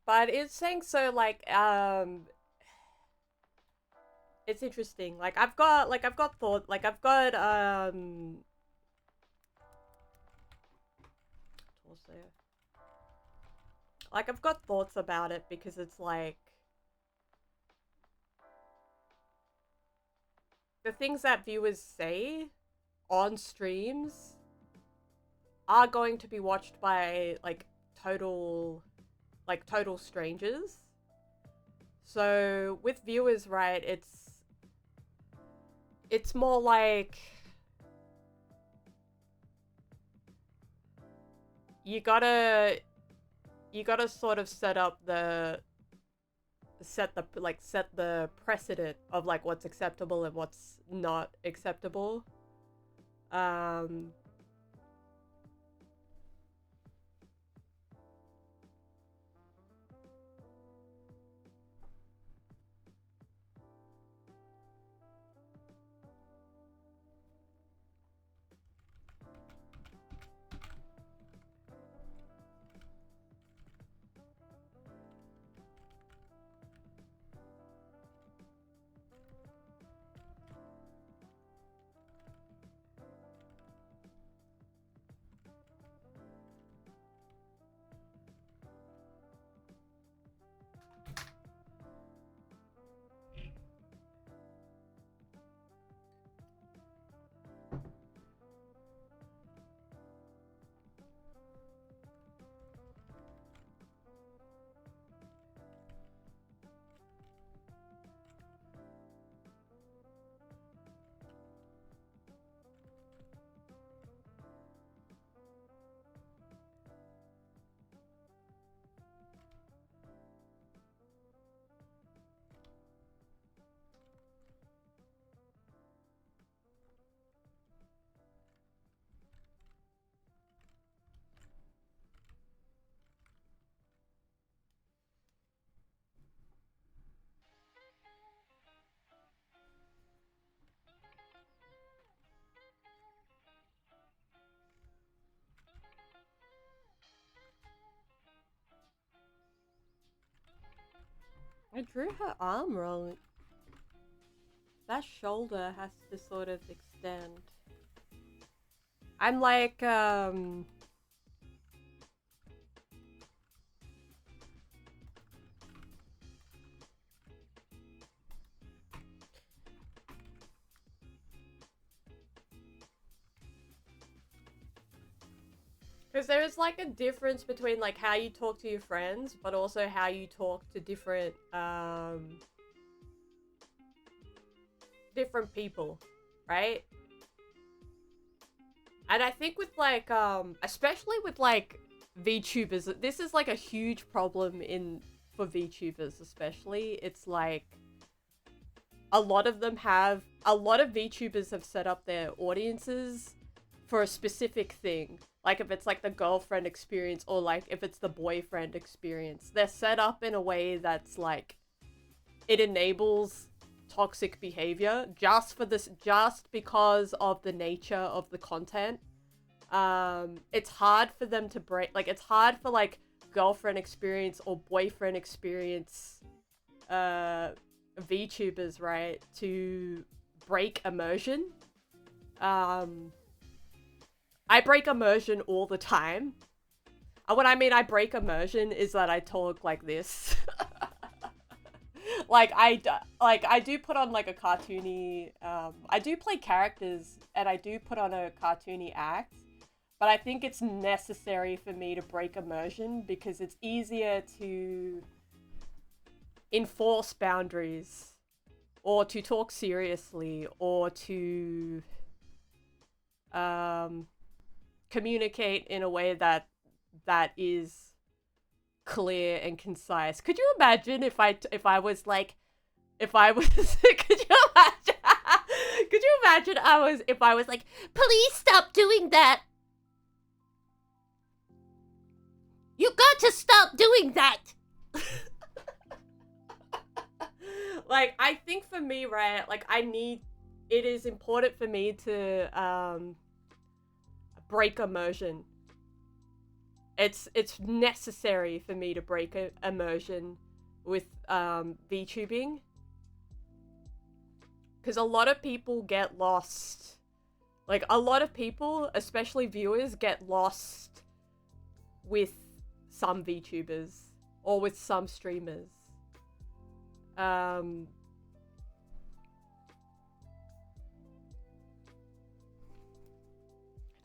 But it's saying so, like, it's interesting. Like, I've got thought, like, I've got, also, like, I've got thoughts about it, because it's like, the things that viewers say on streams are going to be watched by, like, total strangers. So with viewers, right, it's more like you gotta sort of set the precedent of like what's acceptable and what's not acceptable. I drew her arm wrong. That shoulder has to sort of extend. I'm like, because there is like a difference between like how you talk to your friends, but also how you talk to different people, right? And I think with like especially with like VTubers, this is like a huge problem for VTubers especially. It's like a lot of VTubers have set up their audiences for a specific thing. Like if it's like the girlfriend experience, or like if it's the boyfriend experience, they're set up in a way that's like it enables toxic behavior just because of the nature of the content. it's hard for them to break, like, it's hard for, like, girlfriend experience or boyfriend experience, VTubers, right, to break immersion. I break immersion all the time. And when I mean I break immersion is that I talk like this. Like, I do put on, like, a cartoony, I do play characters, and I do put on a cartoony act, but I think it's necessary for me to break immersion because it's easier to enforce boundaries, or to talk seriously, or to, communicate in a way that is clear and concise. Could you imagine if I was like, could you imagine? Could you imagine if I was like, Please stop doing that. You got to stop doing that. like, I think for me, right, like, it is important for me to, break immersion. It's necessary for me to break immersion with, VTubing. Because a lot of people get lost. Like, a lot of people, especially viewers, get lost with some VTubers or with some streamers. And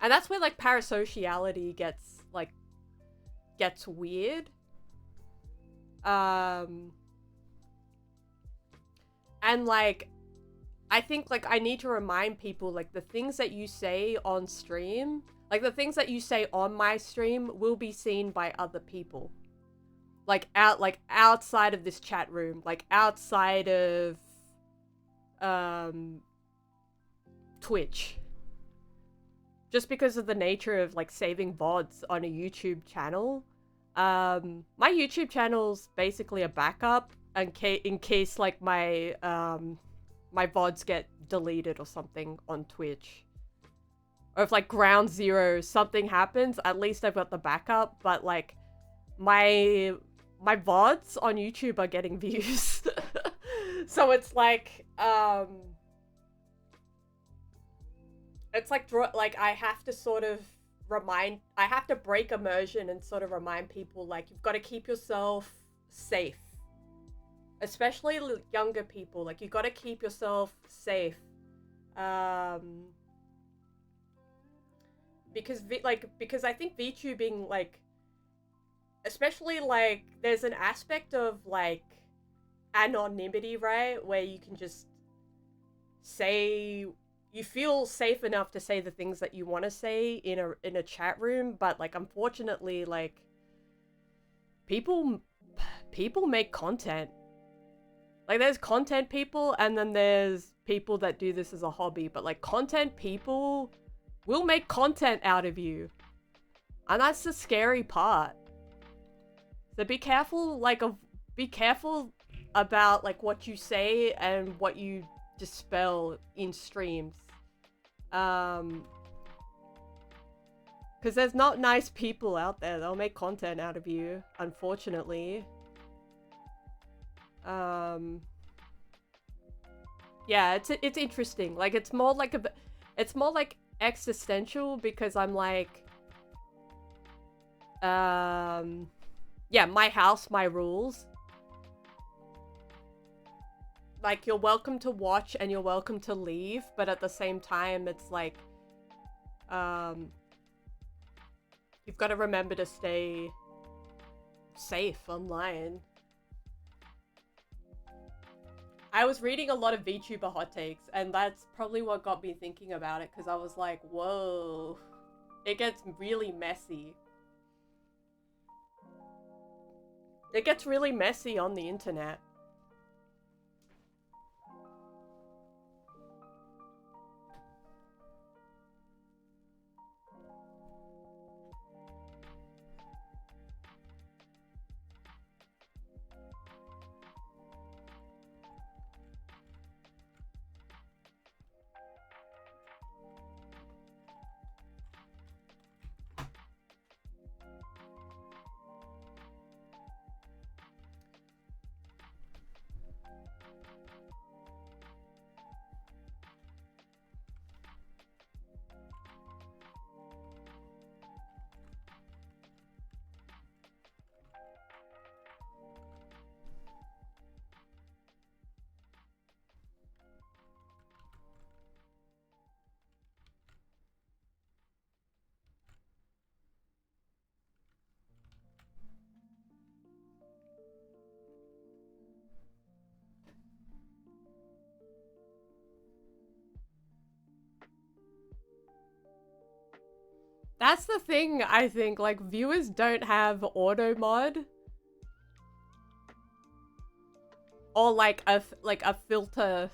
that's where, like, parasociality gets weird. And, like, I think, like, I need to remind people, like, the things that you say on stream, like, the things that you say on my stream will be seen by other people. Like, outside of this chat room, like, outside of, Twitch. Just because of the nature of, like, saving VODs on a YouTube channel. My YouTube channel's basically a backup in case, like, my VODs get deleted or something on Twitch. Or if, like, ground zero, something happens, at least I've got the backup, but, like, my VODs on YouTube are getting views. So it's like, it's like, I have to sort of I have to break immersion and sort of remind people, like, you've got to keep yourself safe. Especially younger people, like, you got to keep yourself safe. Because I think VTubing, like, especially, like, there's an aspect of, like, anonymity, right? Where you can just say, you feel safe enough to say the things that you want to say in a chat room, but, like, unfortunately, like, people make content. Like, there's content people, and then there's people that do this as a hobby, but, like, content people will make content out of you. And that's the scary part. So be careful, like, be careful about, like, what you say and what you dispel in streams. Because there's not nice people out there. They'll make content out of you, unfortunately. Yeah, it's interesting. Like, it's more like existential, because I'm like, yeah, my house, my rules. Like, you're welcome to watch and you're welcome to leave, but at the same time, it's like, you've got to remember to stay safe online. I was reading a lot of VTuber hot takes, and that's probably what got me thinking about it, because I was like, whoa, it gets really messy. It gets really messy on the internet. That's the thing, I think, like, viewers don't have auto mod. Or, like, a filter.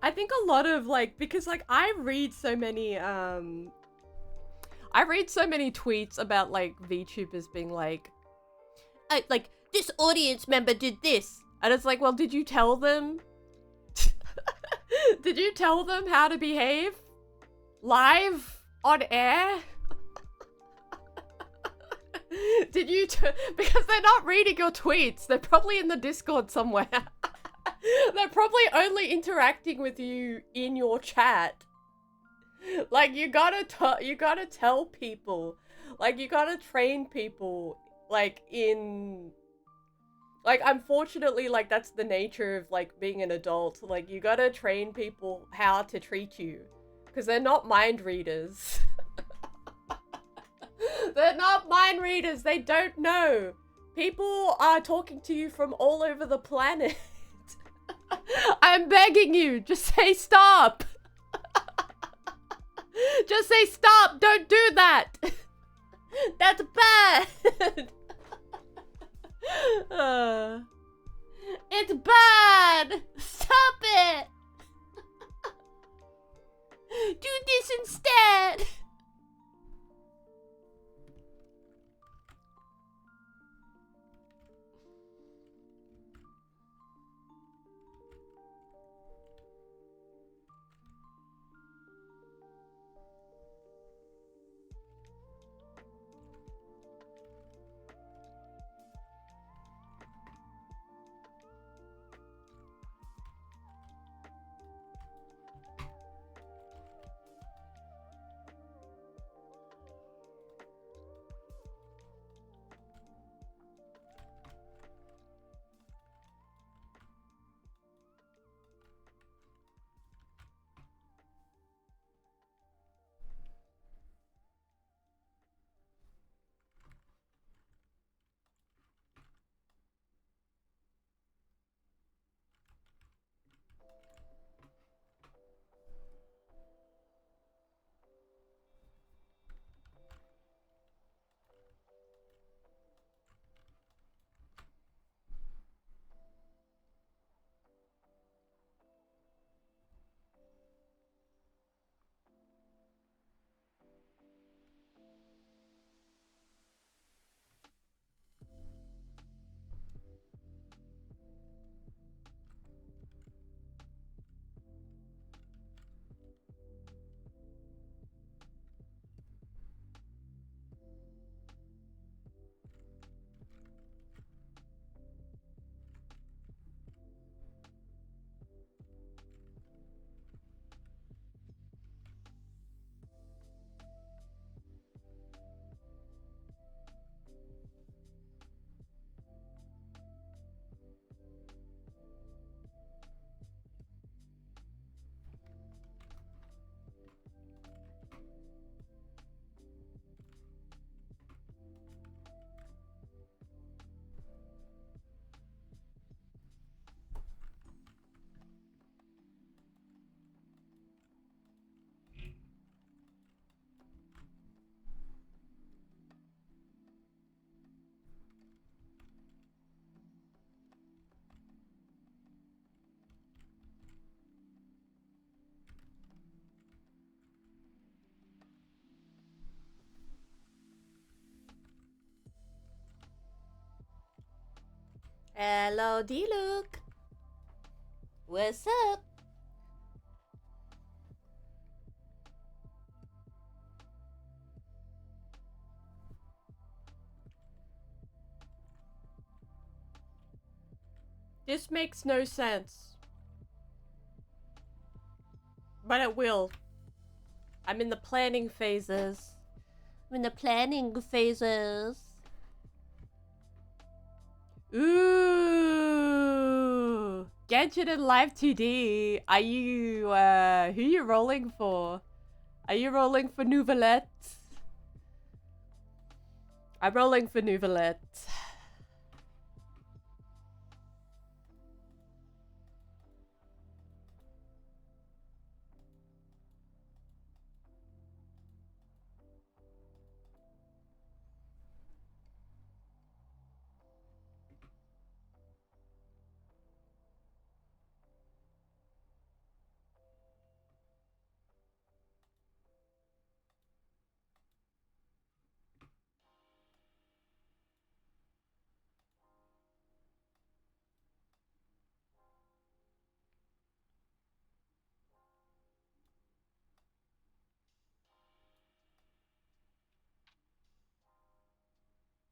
I think a lot of, like, because, like, I read so many tweets about, like, VTubers being like, like, this audience member did this. and it's like, well, did you tell them? Did you tell them how to behave? Live? On air? Did you because they're not reading your tweets. They're probably in the Discord somewhere. They're probably only interacting with you in your chat. Like, you gotta tell people. Like, you gotta train people, like, in... Like, unfortunately, like, that's the nature of, like, being an adult. Like, you gotta train people how to treat you. Because they're not mind readers. They're not mind readers. They don't know. People are talking to you from all over the planet. I'm begging you, just say stop. Just say stop. Don't do that. That's bad. It's bad. Stop it. Do this instead. Hello, D-Luke. What's up? This makes no sense. But it will. I'm in the planning phases. I'm in the planning phases. Ooh. Genshin and Live 2D. Are you, who you rolling for? Are you rolling for Nouvelette? I'm rolling for Nouvelette.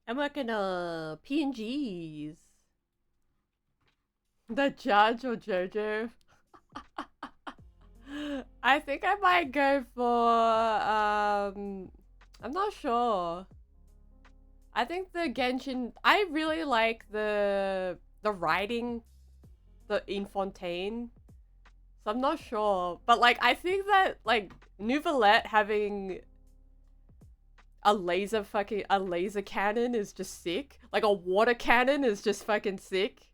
I'm working PNGs. The Judge or JoJo. I think I might go for I'm not sure. I think the Genshin I really like the writing, the Infontaine. So I'm not sure. But like I think that like Nouvellette having a laser cannon is just sick. Like a water cannon is just fucking sick.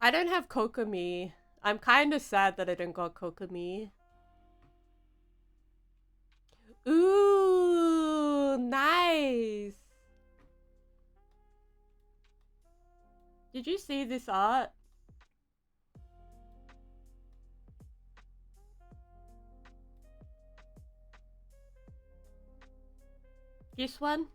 I don't have Kokomi. I'm kind of sad that I don't got Kokomi. Ooh, nice. Did you see this art? This one?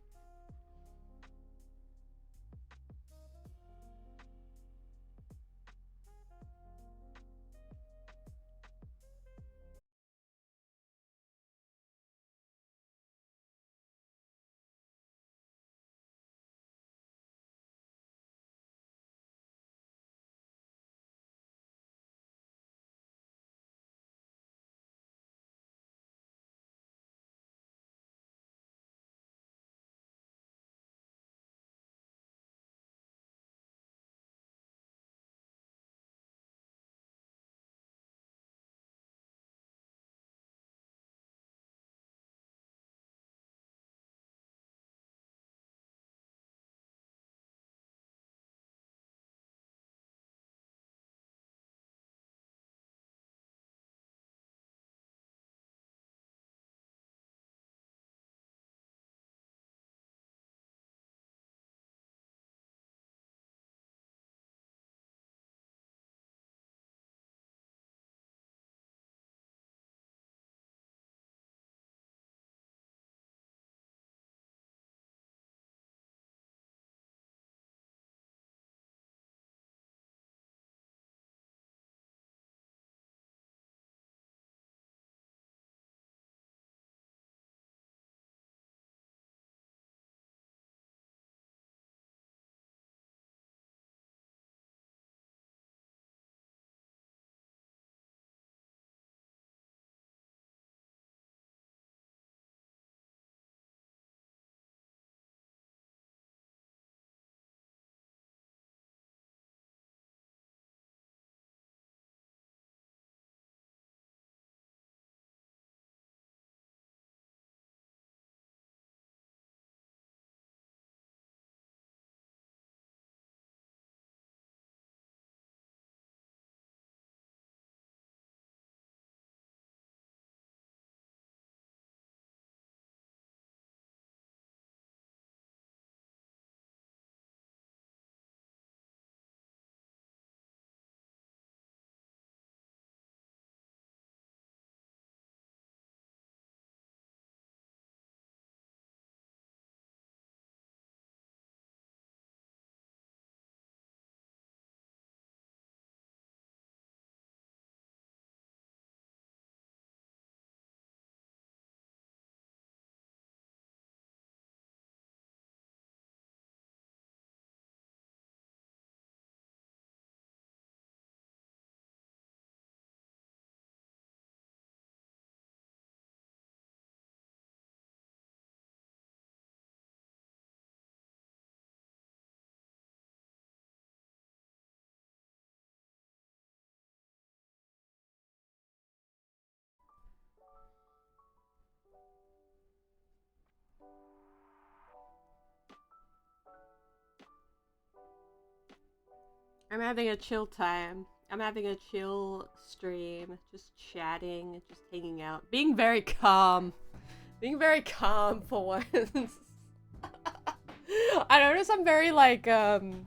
I'm having a chill time. I'm having a chill stream, just chatting, just hanging out, being very calm. Being very calm for once. I notice I'm very like I'm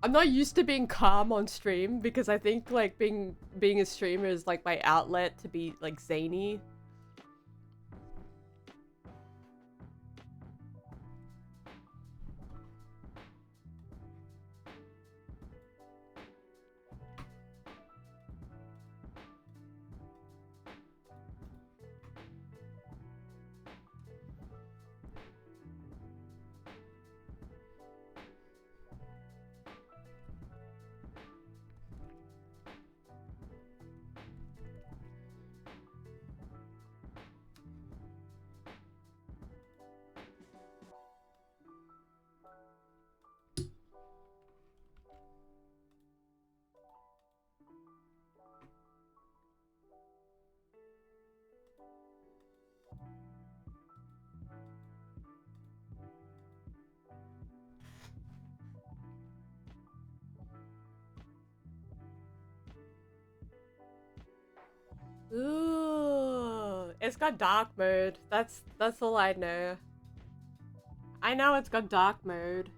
not used to being calm on stream because I think like being a streamer is like my outlet to be like zany. Ooh, it's got dark mode. That's all I know. I know it's got dark mode.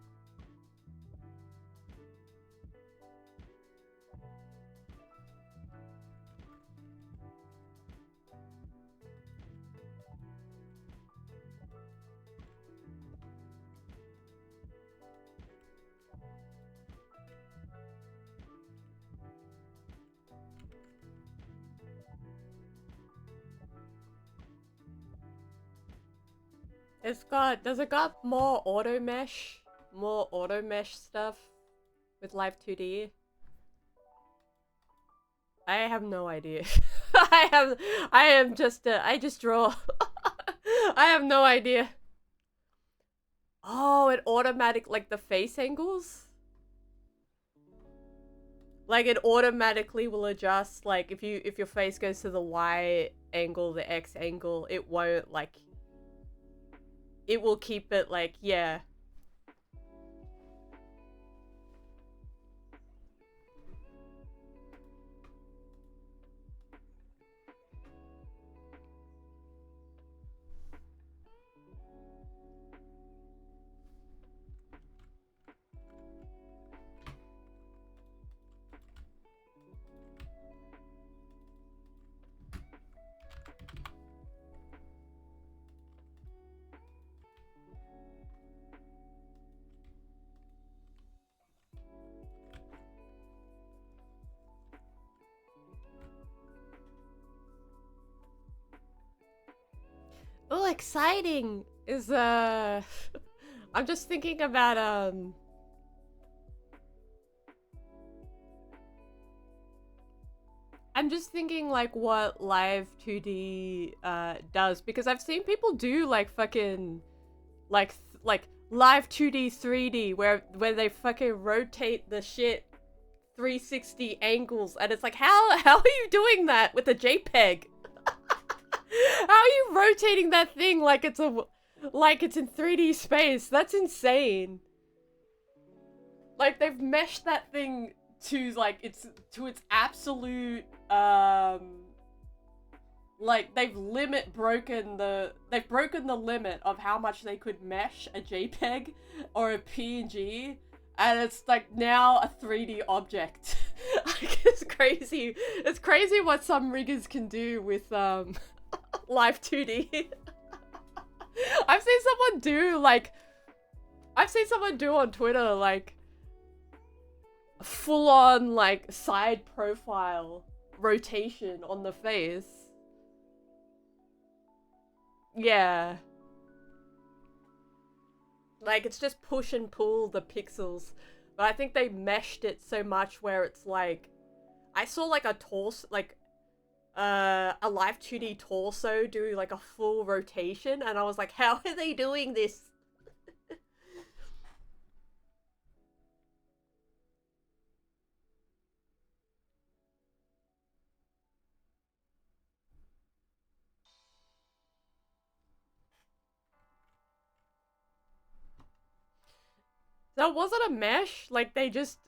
Does it got more auto mesh? More auto mesh stuff with Live 2D? I have no idea. I just draw. I have no idea. Oh, it like the face angles? Like it automatically will adjust, like if your face goes to the Y angle, the X angle, it won't like, it will keep it like, yeah. Oh, exciting is I'm just thinking about I'm just thinking like what Live 2D does, because I've seen people do like fucking like Live 2D 3D where they fucking rotate the shit 360 angles, and it's like, how are you doing that with a JPEG? How are you rotating that thing like it's in 3D space? That's insane. Like they've meshed that thing to like its absolute like they've broken the limit of how much they could mesh a JPEG or a PNG, and it's like now a 3D object. Like it's crazy. It's crazy what some riggers can do with Live 2D. I've seen someone do on Twitter like full on like side profile rotation on the face. Yeah. Like it's just push and pull the pixels. But I think they meshed it so much where it's like, I saw like a torso, like a Live 2D torso do like a full rotation, and I was like, how are they doing this? So was it a mesh? Like they just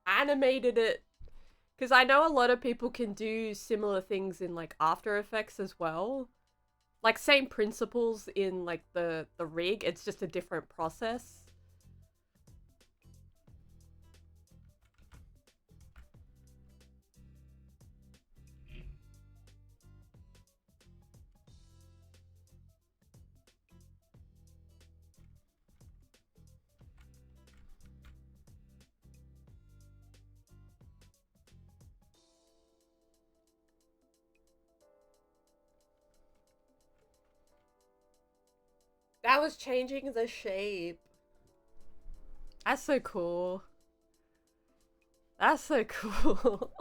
animated it? Because I know a lot of people can do similar things in like After Effects as well. Like same principles in like the rig, it's just a different process. That was changing the shape. That's so cool. That's so cool.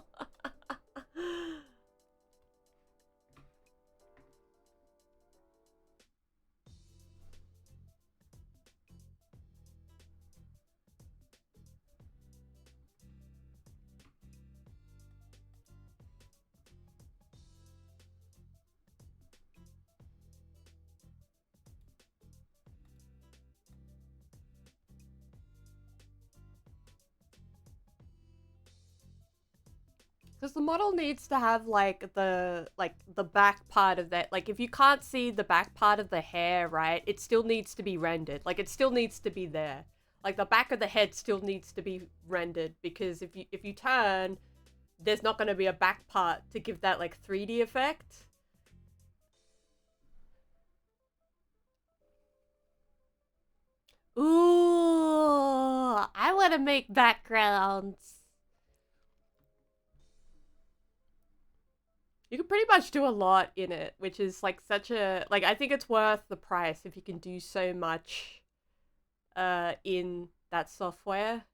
Because the model needs to have like the back part of that. Like if you can't see the back part of the hair, right, it still needs to be rendered. Like it still needs to be there. Like the back of the head still needs to be rendered because if you turn, there's not going to be a back part to give that like 3D effect. Ooh, I want to make backgrounds. You can pretty much do a lot in it, which is like such a like I think it's worth the price if you can do so much in that software.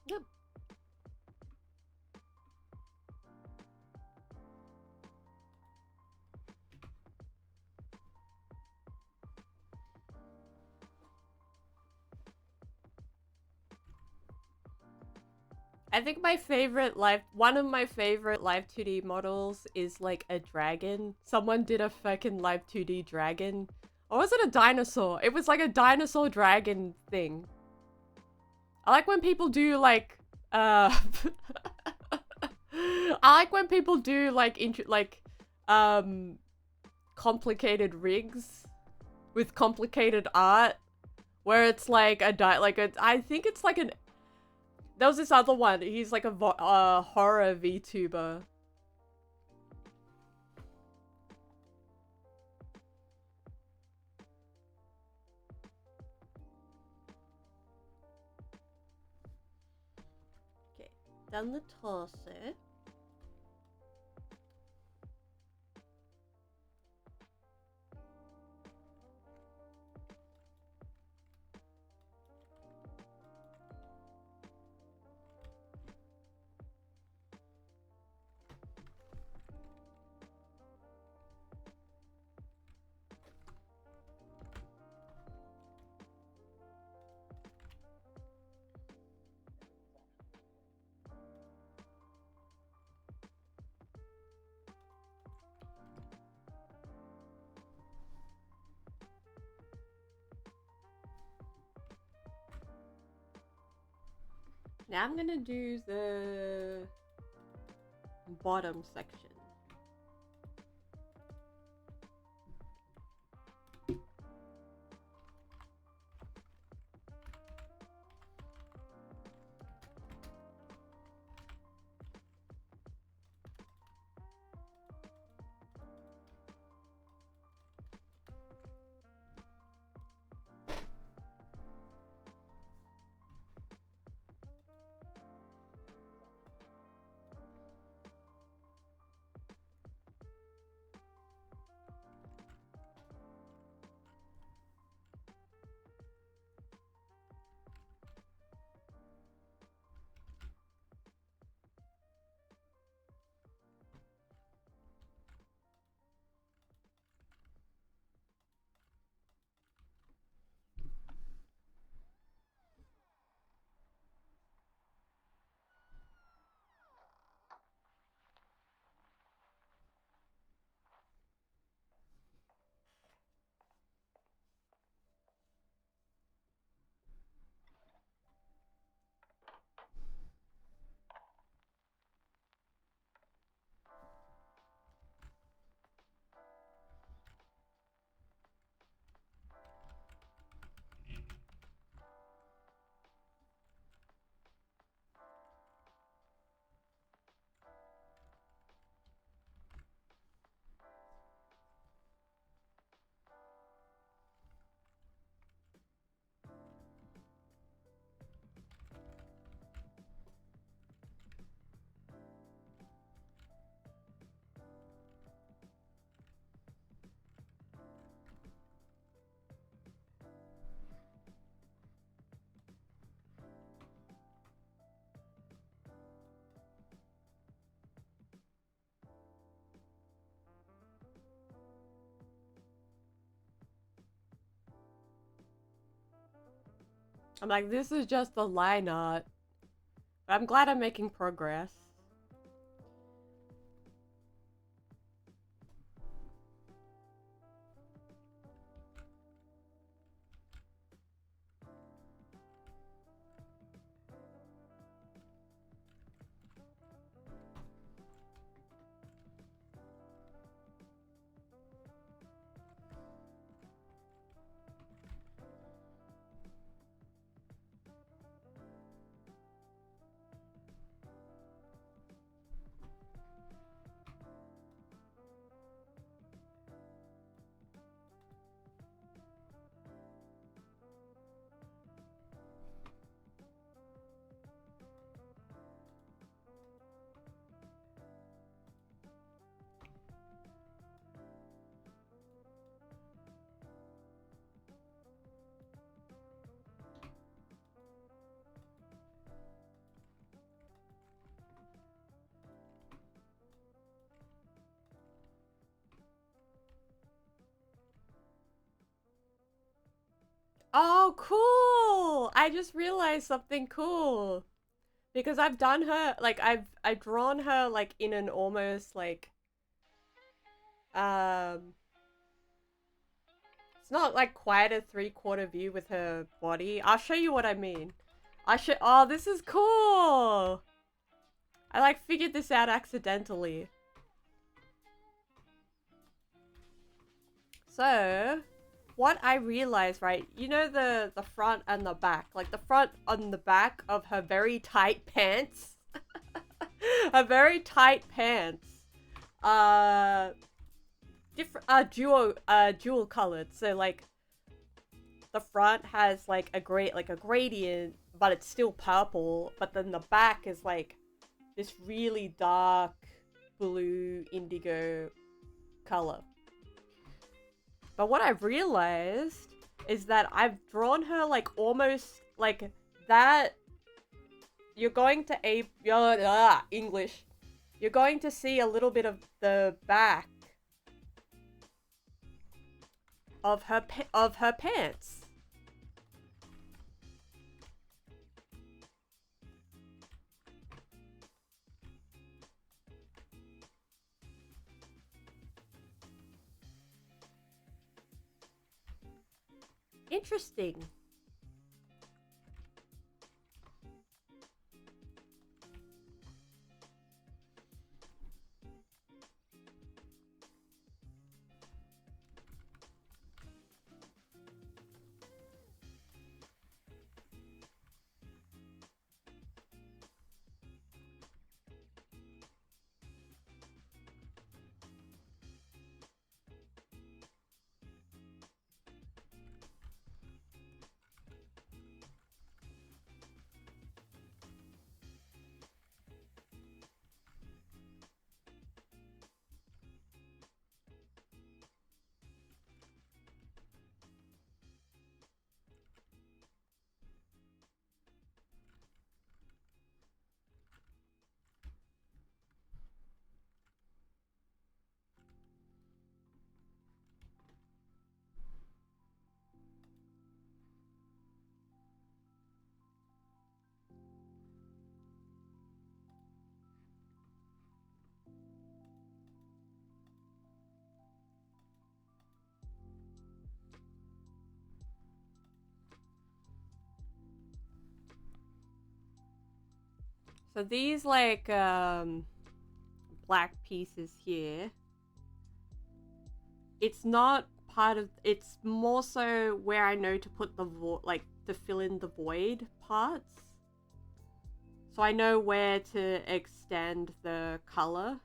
Yep. I think one of my favorite live 2D models is like a dragon. Someone did a fucking live 2D dragon. Or was it a dinosaur? It was like a dinosaur dragon thing. I like when people do like, I like when people do like, complicated rigs with complicated art. Where it's like I think it's like there was this other one. He's like a horror VTuber. Okay, done the torso. Now I'm gonna do the bottom section. I'm like, this is just a line art. But I'm glad I'm making progress. Oh, cool! I just realized something cool. Because I've done her, like, I've drawn her, like, in an almost, like, it's not, like, quite a 3/4 view with her body. I'll show you what I mean. Oh, this is cool! I, like, figured this out accidentally. So, what I realized, right, you know the front and the back, like the front and the back of her very tight pants, her very tight pants, different, dual colored. So like, the front has like a gradient, but it's still purple. But then the back is like this really dark blue indigo color. But what I've realized is that I've drawn her like almost like that. You're going to English. You're going to see a little bit of the back of her pants. Interesting. So these like black pieces here, it's not part of, it's more so where I know to put the like to fill in the void parts. So I know where to extend the color.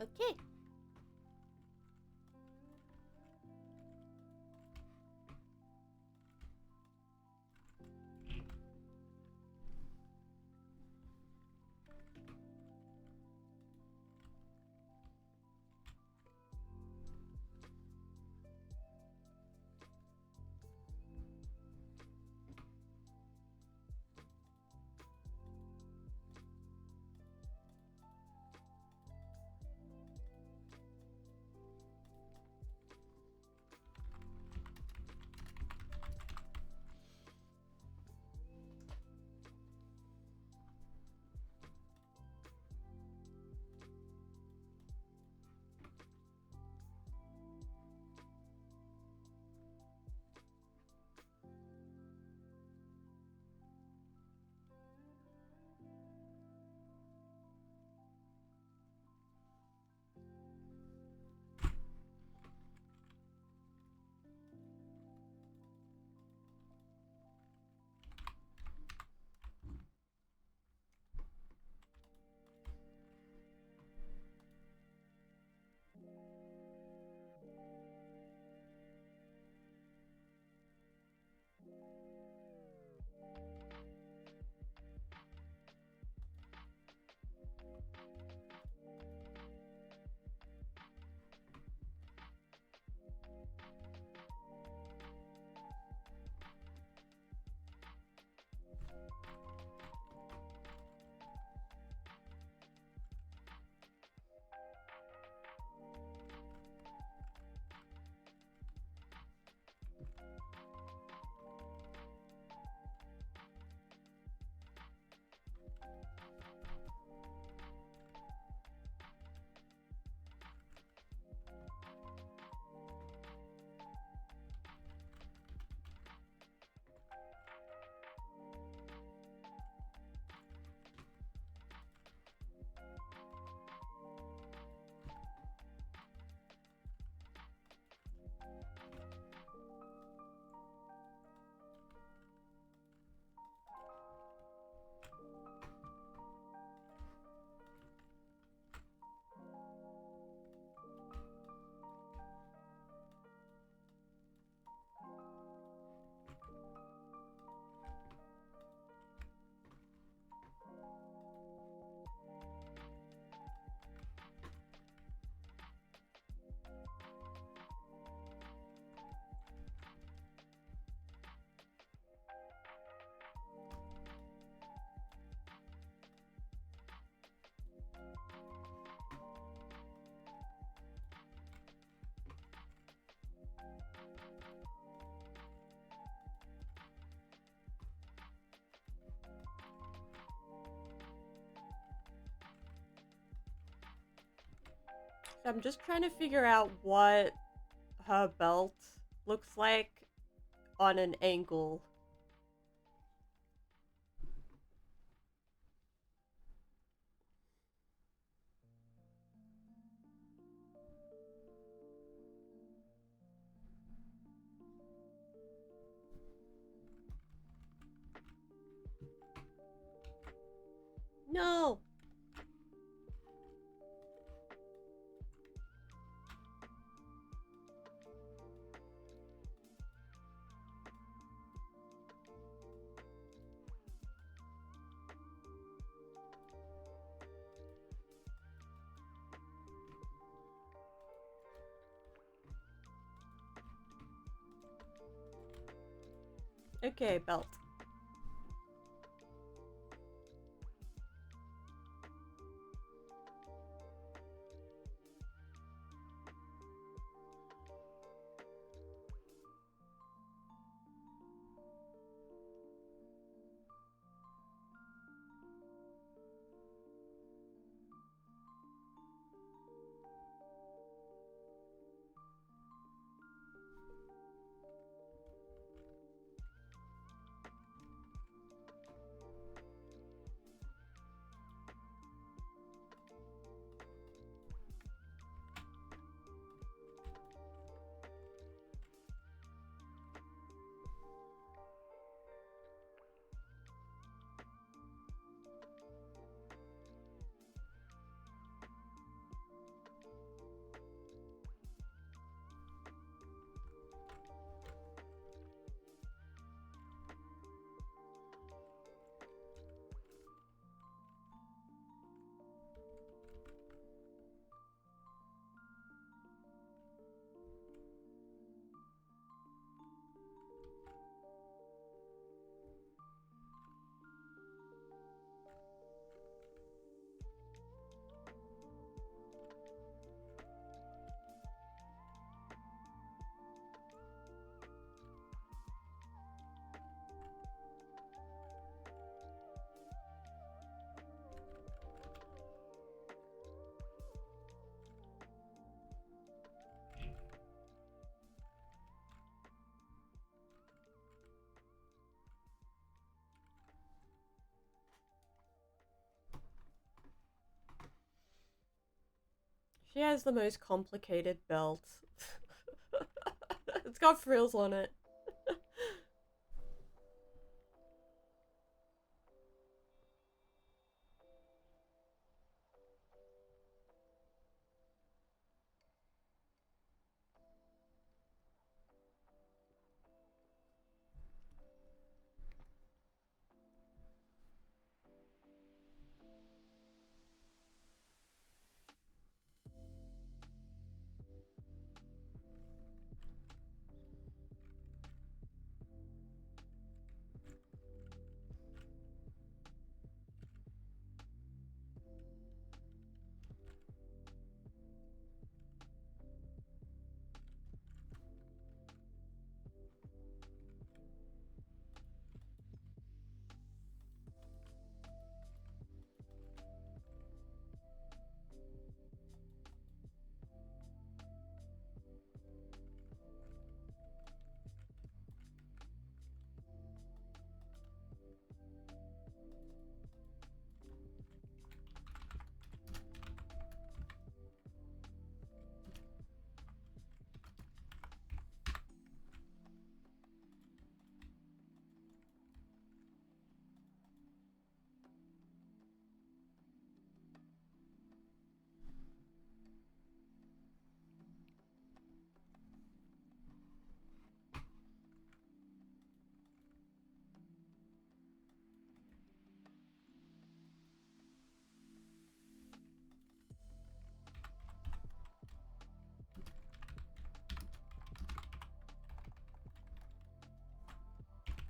Okay. I'm just trying to figure out what her belt looks like on an angle. No! Okay, belt. She has the most complicated belt. It's got frills on it.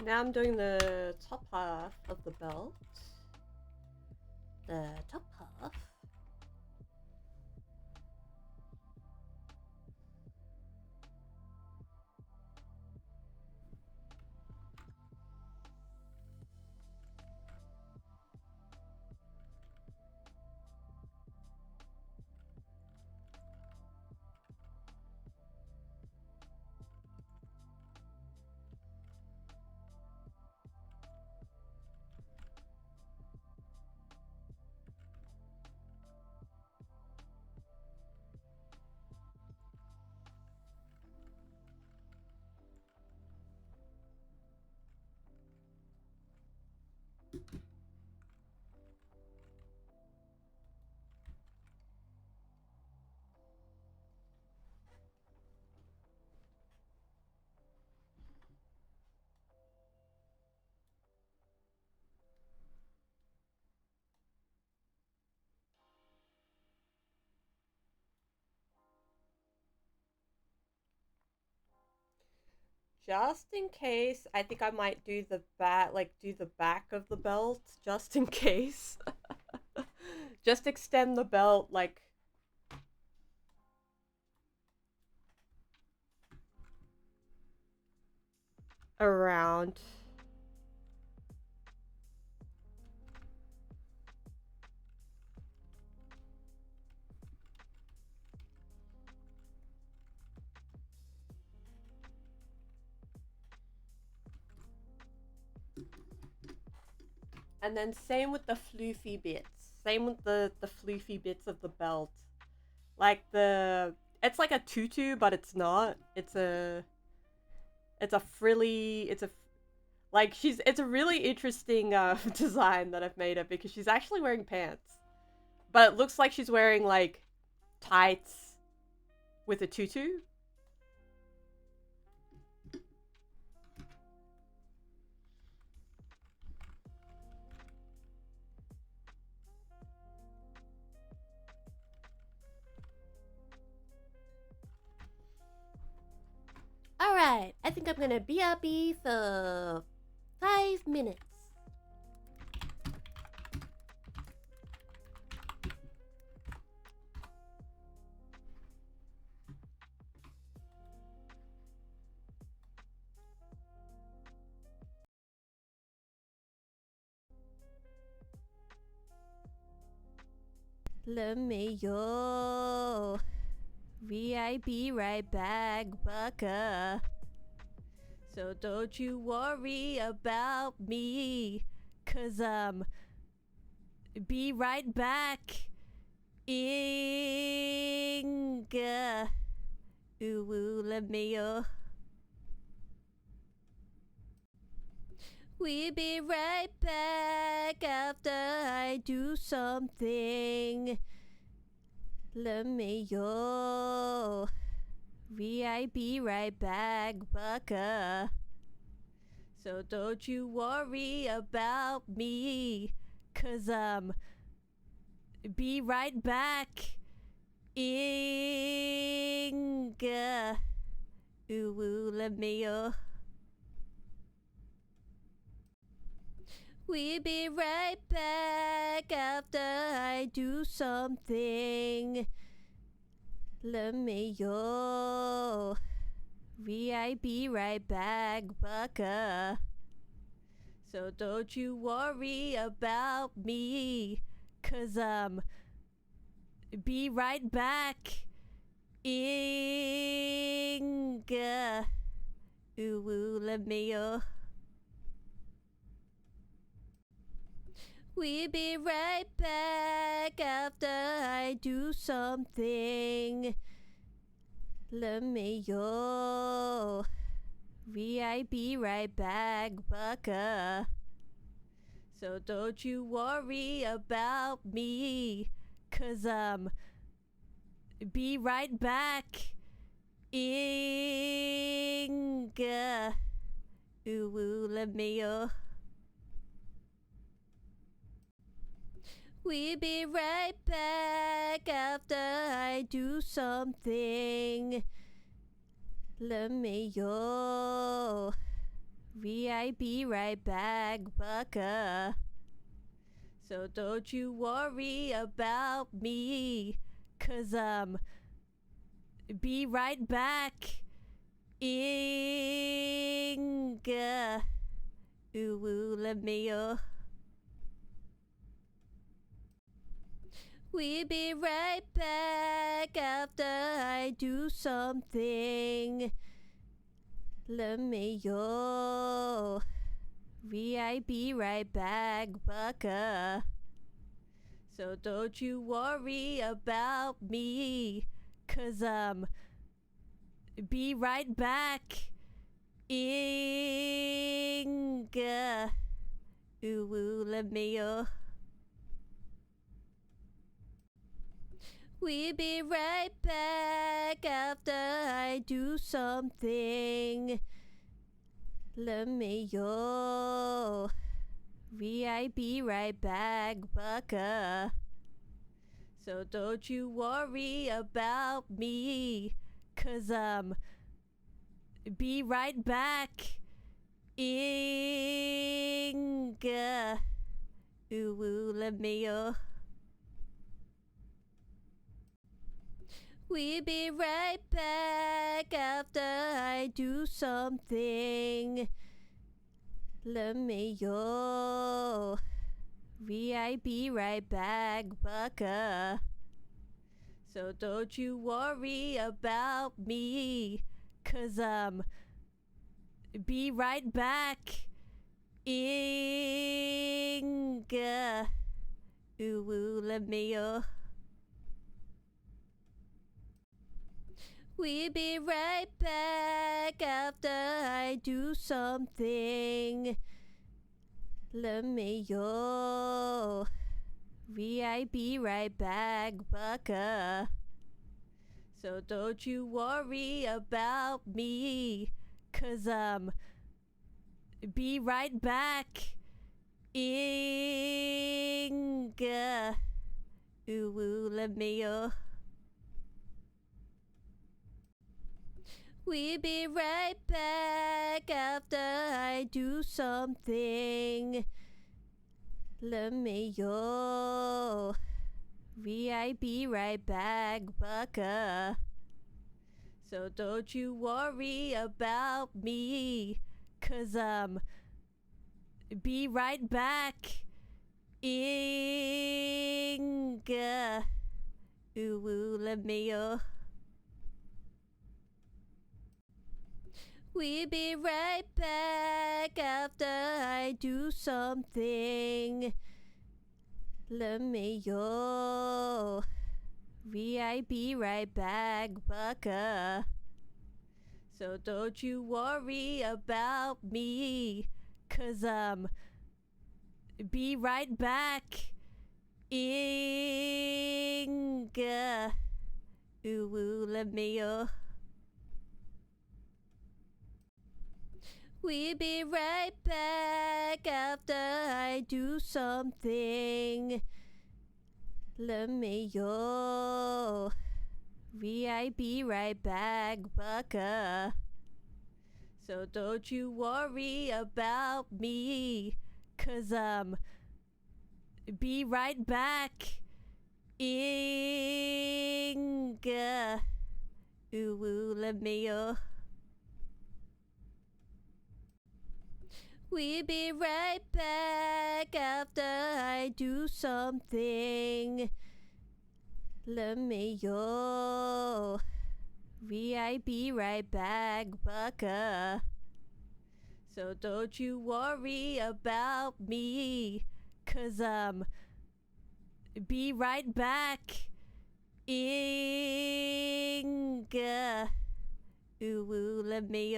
Now I'm doing the top half of the belt. The top half. just in case, I think I might do the back of the belt, just in case. Just extend the belt, like, around. And then same with the floofy bits. Same with the floofy bits of the belt. Like it's like a tutu, but it's not. It's a frilly, it's a really interesting design that I've made her, because she's actually wearing pants. But it looks like she's wearing like tights with a tutu. Alright, I think I'm gonna BRB for 5 minutes. Let me go. be right back, baka. So don't you worry about me, 'cause be right back. Inga. Ooh, let me go. We'll be right back after I do something. Let me go. be right back, baka. So don't you worry about me, 'cause be right back. Inga. Ooh, let me go. We'll be right back after I do something. Let me go. be right back, baka. So don't you worry about me, 'cause be right back. Inga. Ooh, let me go. We'll be right back after I do something. Let me go. be right back, baka. So don't you worry about me, 'cause be right back. Inga. Ooh, let me go. We'll be right back after I do something. Let me go. be right back, baka. So don't you worry about me, 'cause be right back. Inga. Ooh, let me go. We'll be right back after I do something. Let me go. be right back, baka. So don't you worry about me, 'cause be right back. Inga. Ooh, let me go. We'll be right back after I do something. Let me go. be right back, baka. So don't you worry about me, 'cause Be right back. Inga. Ooh, let me We'll be right back after I do something. Let me be right back, baka. So don't you worry about me, 'cause be right back. Inga. Ooh, let me We'll be right back after I do something. Let me be right back, baka. So don't you worry about me, 'cause be right back. Inga. Ooh, let me We'll be right back after I do something. Let me be right back, baka. So don't you worry about me, 'cause be right back. Inga. Ooh, let me We'll be right back after I do something. Let me be right back, baka. So don't you worry about me, 'cause be right back. Inga. Ooh, let me We'll be right back after I do something. Let me be right back, baka. So don't you worry about me, 'cause be right back. Inga. Ooh, let me We'll be right back after I do something. Let me be right back, baka. So don't you worry about me, 'cause be right back. Inga. Ooh, let me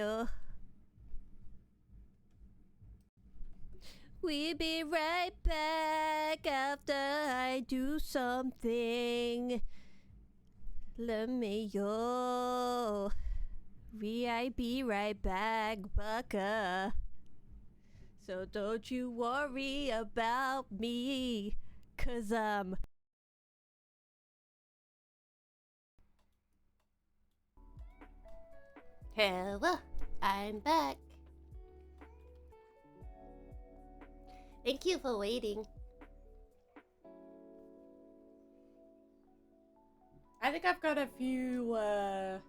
We'll be right back after I do something. Let me be right back, baka. So don't you worry about me, 'cause Hello, I'm back. Thank you for waiting. I think I've got a few, I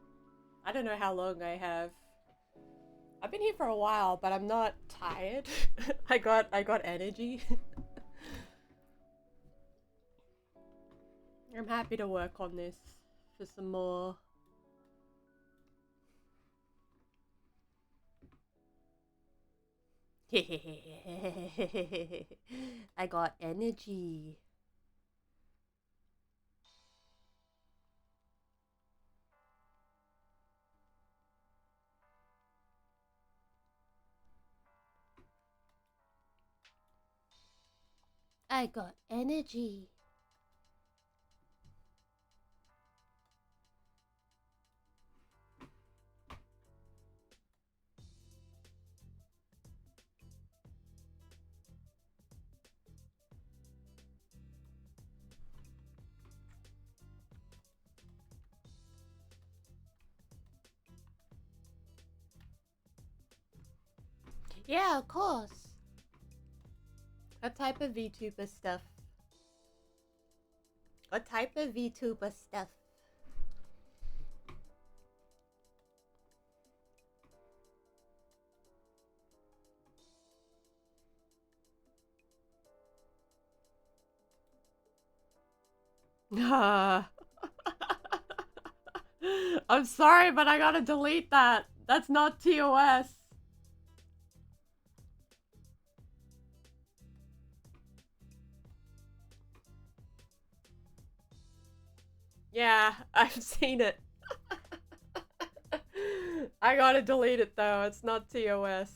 don't know how long I have. I've been here for a while, but I'm not tired. I got energy. I'm happy to work on this for some more. I got energy. I got energy. Yeah, of course. What type of VTuber stuff? What type of VTuber stuff? I'm sorry, but I gotta delete that. That's not TOS. Yeah, I've seen it. I gotta delete it though. It's not TOS.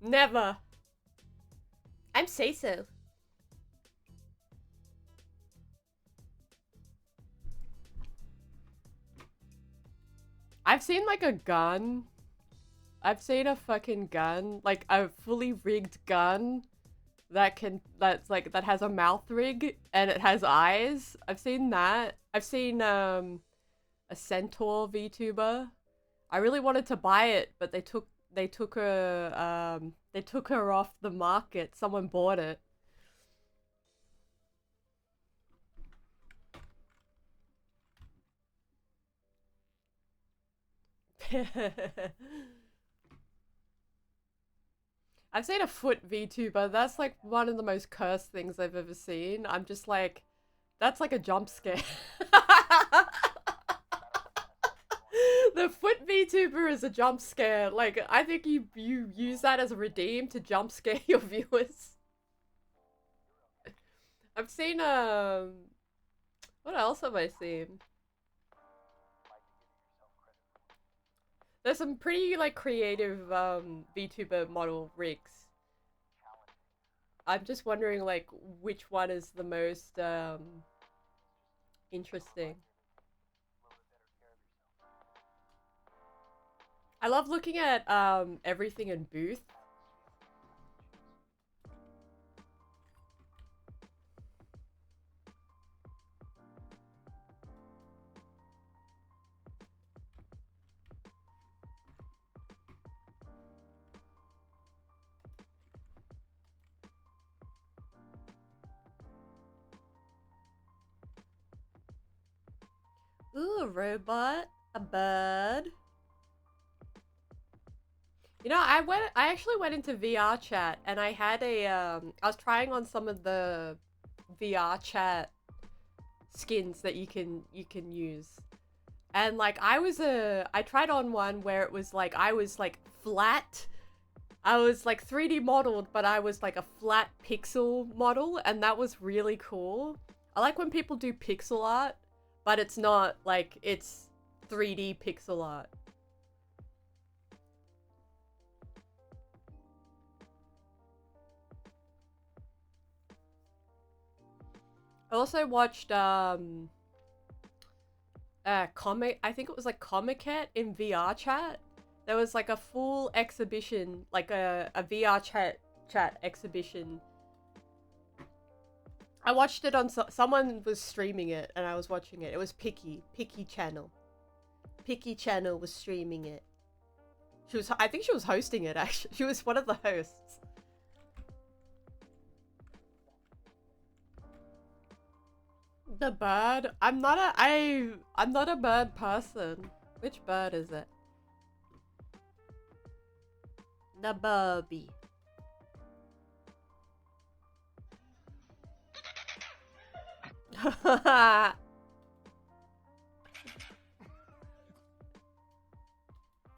Never. I'm say so. I've seen like a gun. I've seen a fucking gun, like a fully rigged gun that has a mouth rig and it has eyes. I've seen that. I've seen a centaur VTuber. I really wanted to buy it, but they took her off the market. Someone bought it. I've seen a foot VTuber. That's like one of the most cursed things I've ever seen. I'm just like, that's like a jump scare. The foot VTuber is a jump scare. Like, I think you use that as a redeem to jump scare your viewers. I've seen, what else have I seen? There's some pretty, like, creative, VTuber model rigs. I'm just wondering, like, which one is the most, interesting. I love looking at, everything in Booth. Ooh, a robot, a bird. You know, I actually went into VR chat and I had a, I was trying on some of the VR chat skins that you can use. And like, I tried on one where it was like, I was like flat. I was like 3D modeled, but I was like a flat pixel model, and that was really cool. I like when people do pixel art, but it's not like, it's 3D pixel art. I also watched comic, I think it was like Comic-Cat in VR chat. There was like a full exhibition, like a VR chat exhibition. I watched it on someone was streaming it and I was watching it. It was Picky channel. Picky channel was streaming it. I think she was hosting it actually. She was one of the hosts. The bird? I'm not a bird person. Which bird is it? The Barbie.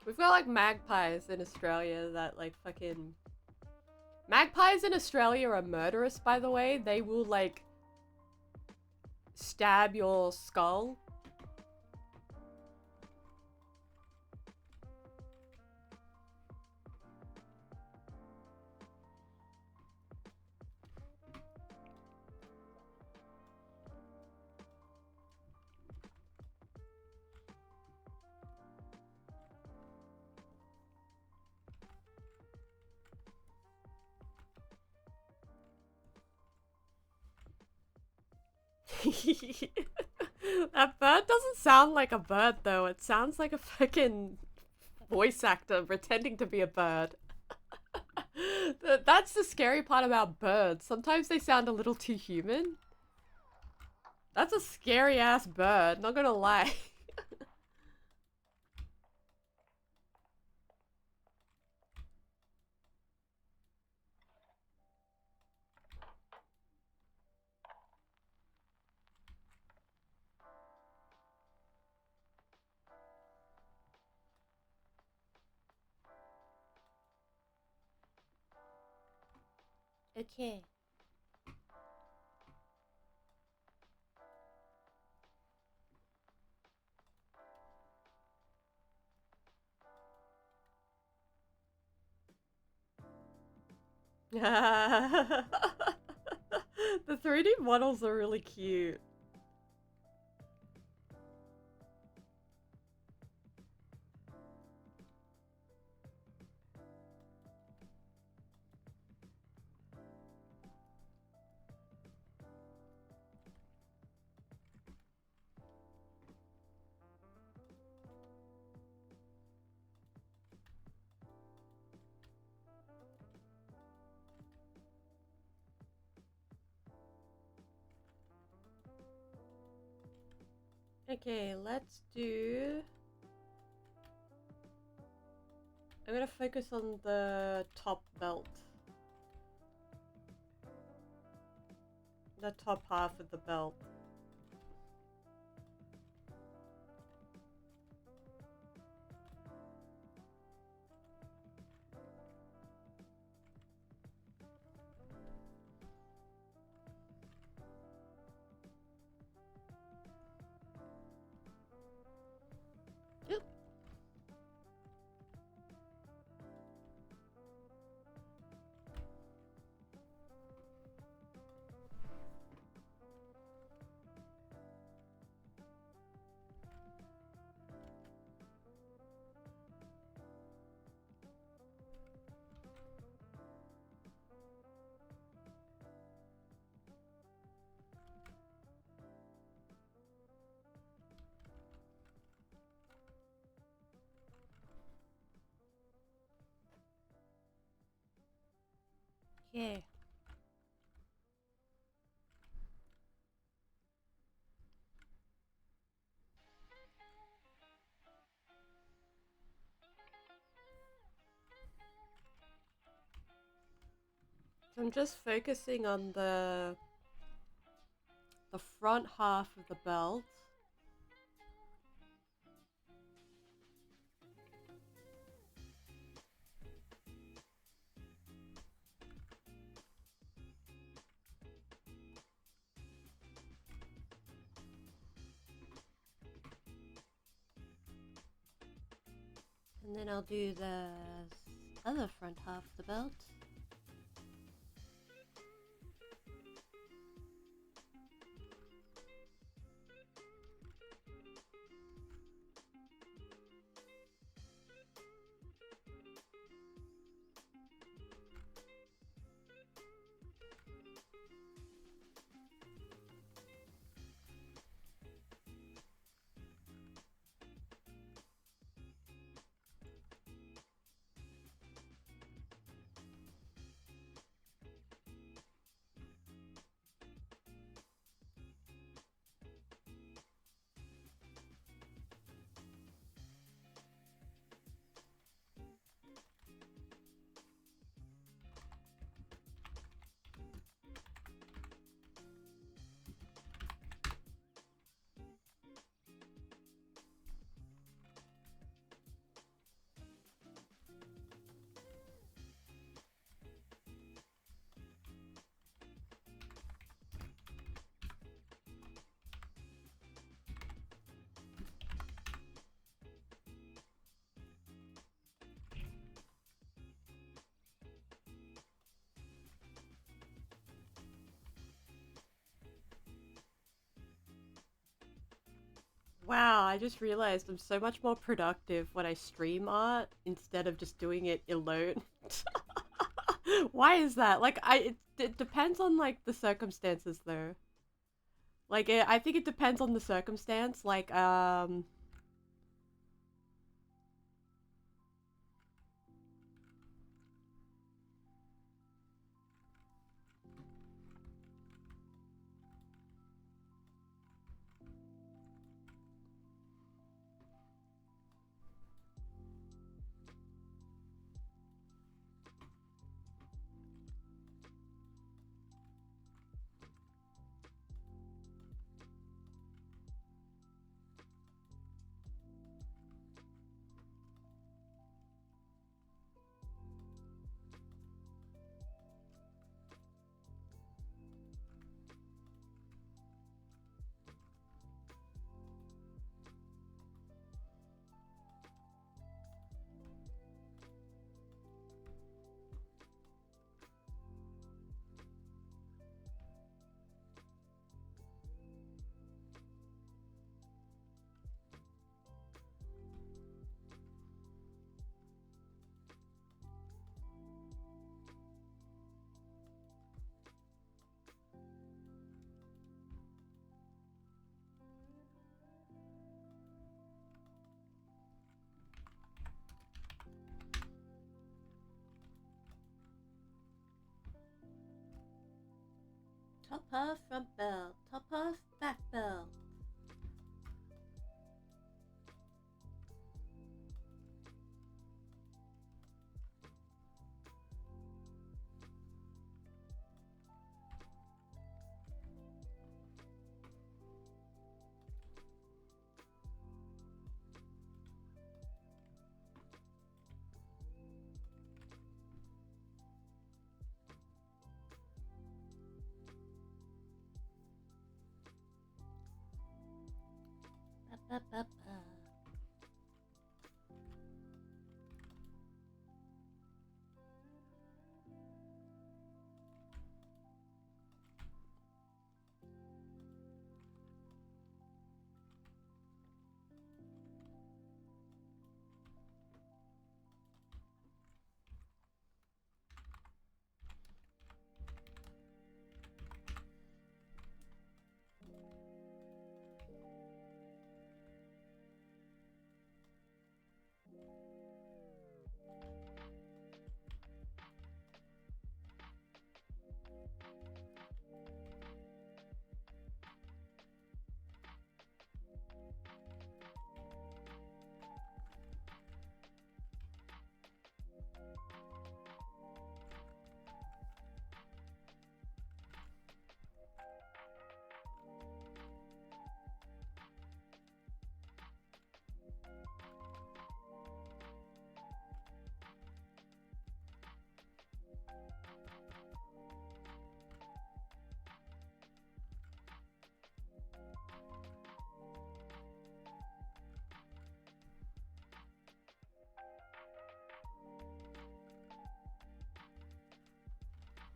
We've got like magpies in Australia that like fucking... Magpies in Australia are murderous, by the way. They will like stab your skull. That bird doesn't sound like a bird though. It sounds like a fucking voice actor pretending to be a bird. That's the scary part about birds. Sometimes they sound a little too human. That's a scary ass bird, not gonna lie. Okay. The 3D models are really cute. Okay, let's do... I'm gonna focus on the top belt. The top half of the belt. Yep. Okay. So I'm just focusing on the front half of the belt. And then I'll do the other front half of the belt. Wow, I just realized I'm so much more productive when I stream art instead of just doing it alone. Why is that? Like, it depends on like the circumstances though. Like, I think it depends on the circumstance. Like, Top half front belt, top half back belt. Ba, ba, ba.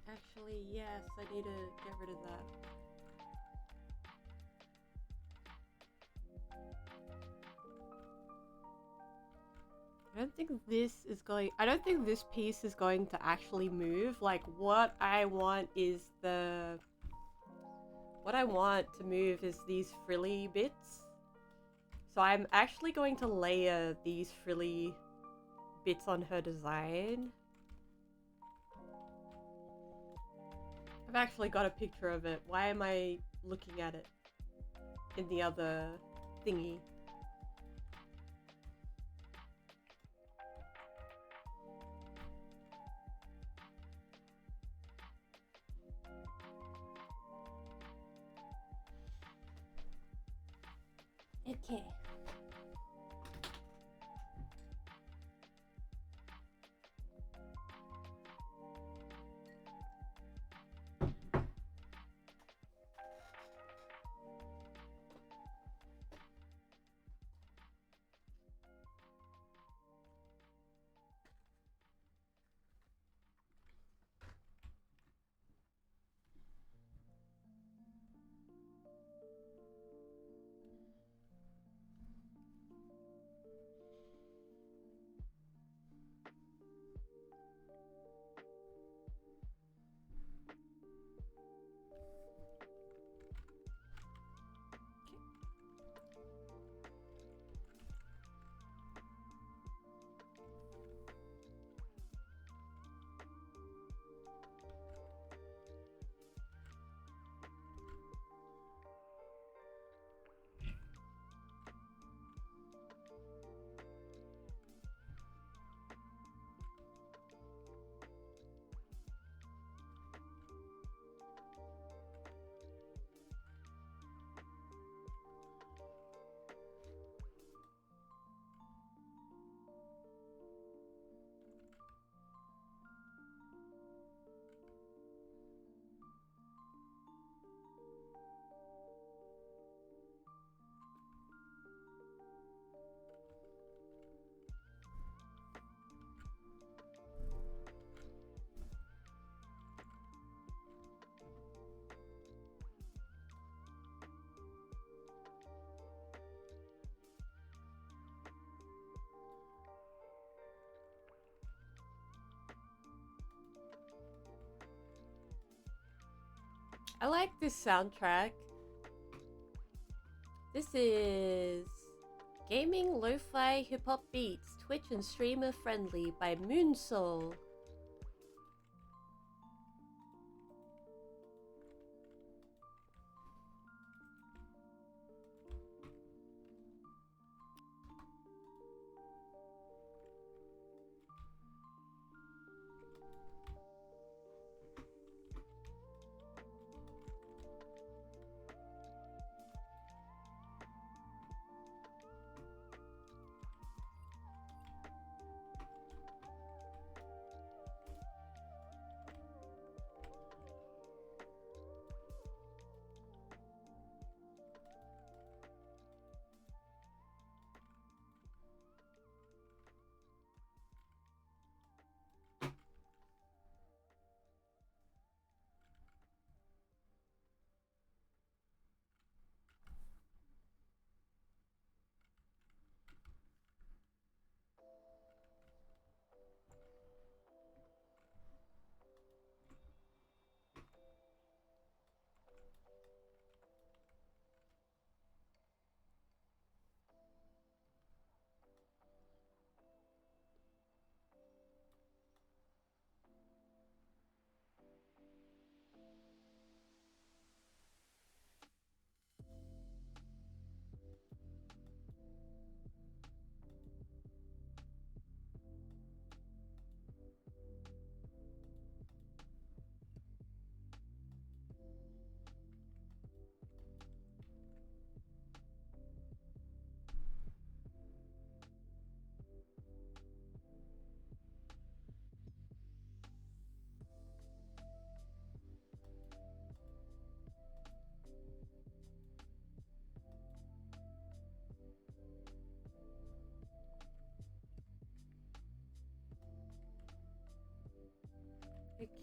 Actually, yes, I need to get rid of that. I don't think this piece is going to actually move. Like, what I want to move is these frilly bits. So I'm actually going to layer these frilly bits on her design. I've actually got a picture of it. Why am I looking at it in the other thingy? Okay. I like this soundtrack. This is Gaming Lo-Fi Hip Hop Beats, Twitch and Streamer Friendly by Moonsoul.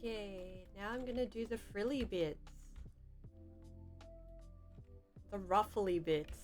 Okay, now I'm gonna do the frilly bits. The ruffly bits.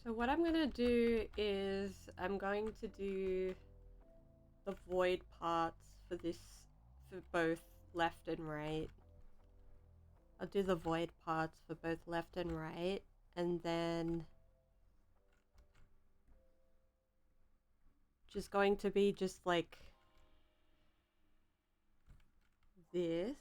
So what I'm gonna do is I'm going to do the void parts for this, for both left and right. I'll do the void parts for both left and right, and then just going to be just like this.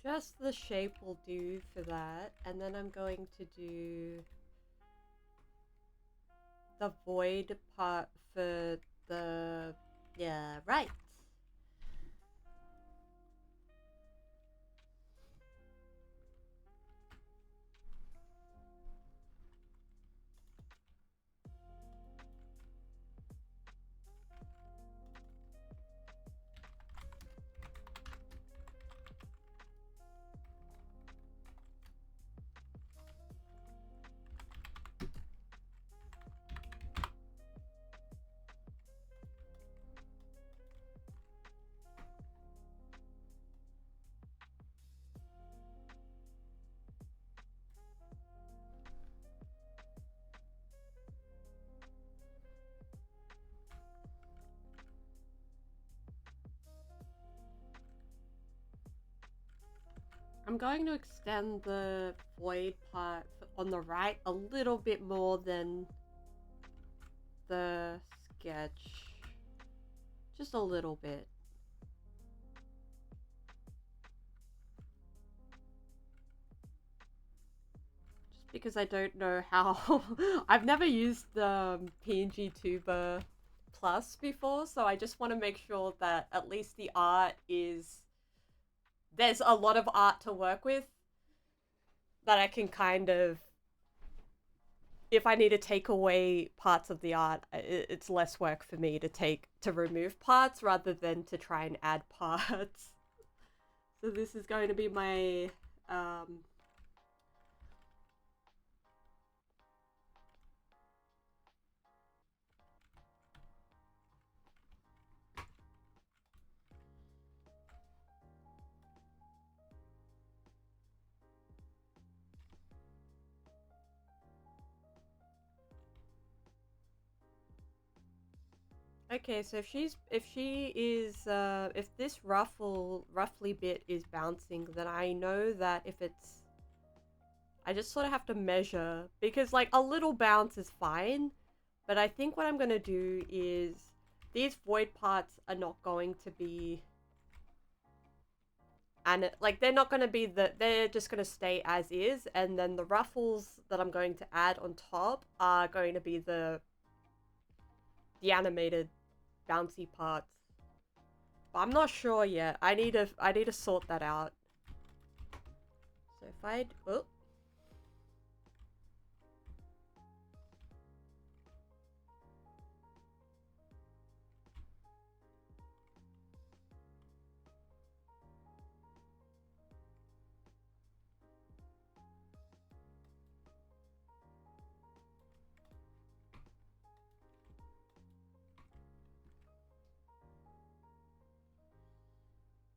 Just the shape will do for that, and then I'm going to do the void part for the, yeah, right. I'm going to extend the void part on the right a little bit more than the sketch. Just a little bit. Just because I don't know how... I've never used the PNG Tuber Plus before, so I just want to make sure that at least the art is... There's a lot of art to work with that I can kind of, if I need to take away parts of the art, it's less work for me to remove parts rather than to try and add parts. So this is going to be my okay, so if this roughly bit is bouncing, then I know that if it's, I just sort of have to measure, because like a little bounce is fine, But I think what I'm going to do is these void parts are not going to be, and like they're not going to be they're just going to stay as is, and then the ruffles that I'm going to add on top are going to be the animated bouncy parts. But I'm not sure yet. I need to sort that out. So if I oh.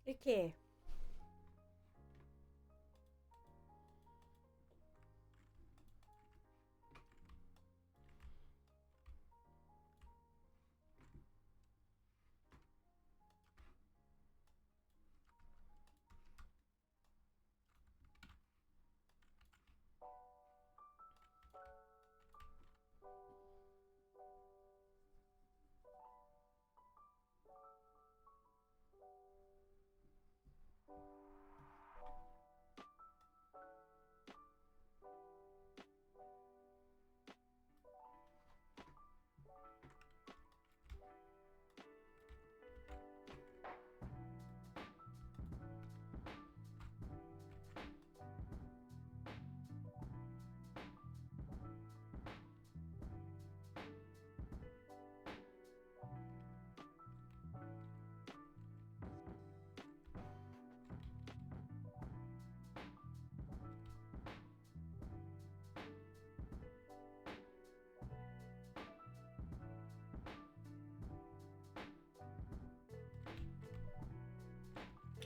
Okay.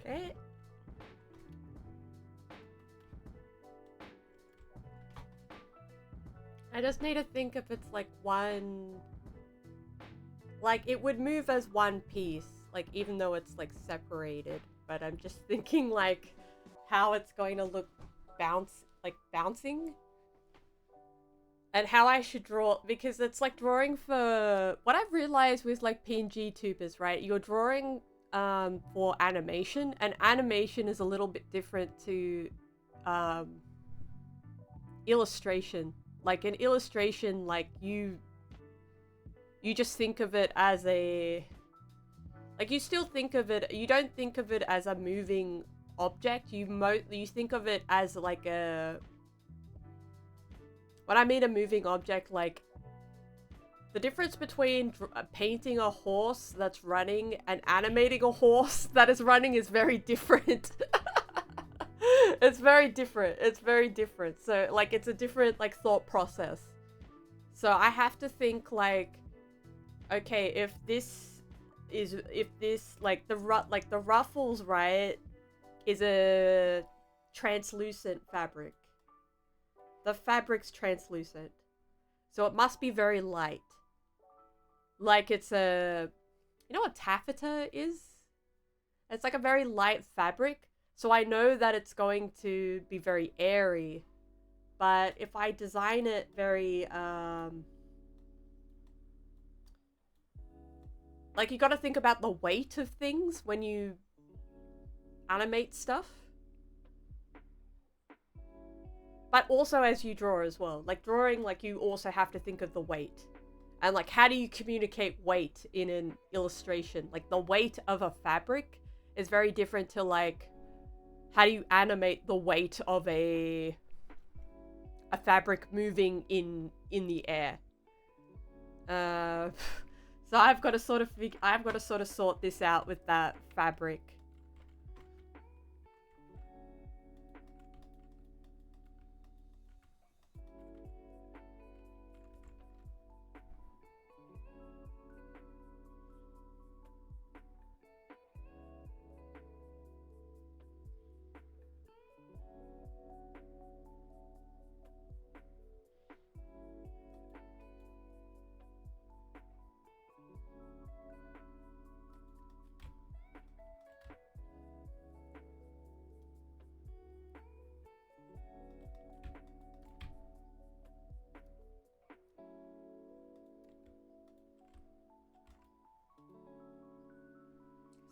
Okay. I just need to think if it's like one, like it would move as one piece, like even though it's like separated, but I'm just thinking like how it's going to look bouncing, and how I should draw, because it's like drawing for what I've realized with like PNG tubers, right? You're drawing for animation, and animation is a little bit different to illustration. Like an illustration, like you just think of it as a, like you still think of it, you don't think of it as a moving object. You think of it as like a, when I mean a moving object, like the difference between painting a horse that's running and animating a horse that is running is very different. It's very different. It's very different. So like it's a different like thought process. So I have to think like, okay, if this like the ruffles, right, is a translucent fabric. The fabric's translucent. So it must be very light. Like it's a, you know what taffeta is? It's like a very light fabric. So I know that it's going to be very airy. But if I design it very, like you gotta think about the weight of things when you animate stuff. But also as you draw as well. Like drawing, like you also have to think of the weight. And like how do you communicate weight in an illustration? Like the weight of a fabric is very different to like, how do you animate the weight of a fabric moving in the air? So I've got to sort of sort this out with that fabric.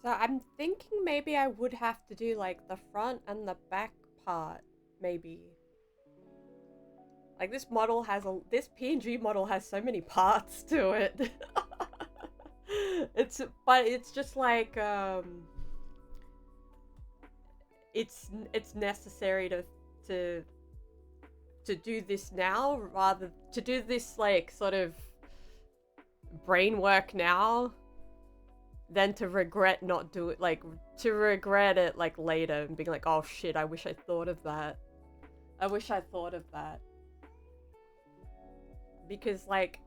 So I'm thinking maybe I would have to do like the front and the back part, maybe. Like this model has this PNG model has so many parts to it. But it's just like it's necessary to do this now, rather to do this like sort of brain work now than to regret not do it, like to regret it like later and being like, oh shit, I wish I thought of that. I wish I thought of that. Because like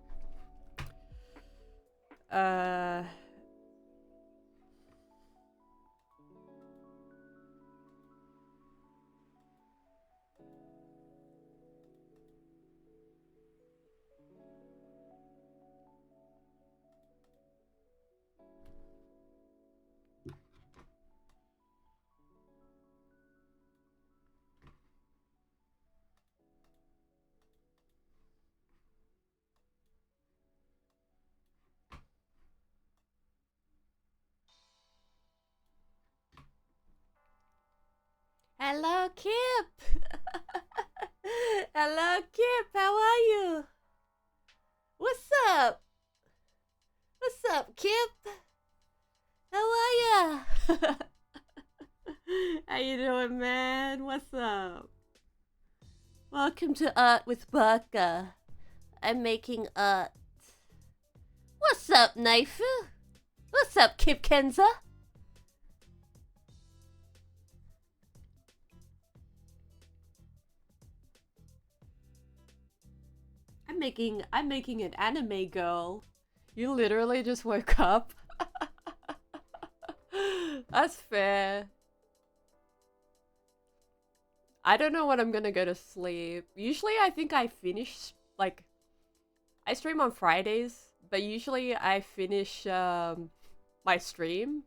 hello, Kip! Hello, Kip! How are you? What's up? What's up, Kip? How are ya? How you doing, man? What's up? Welcome to Art with Baka. I'm making art. What's up, Naifu? What's up, Kip Kenza? I'm making an anime girl. You literally just woke up. That's fair. I don't know when I'm gonna go to sleep. Usually I think I finish, like, I stream on Fridays, but usually I finish my stream.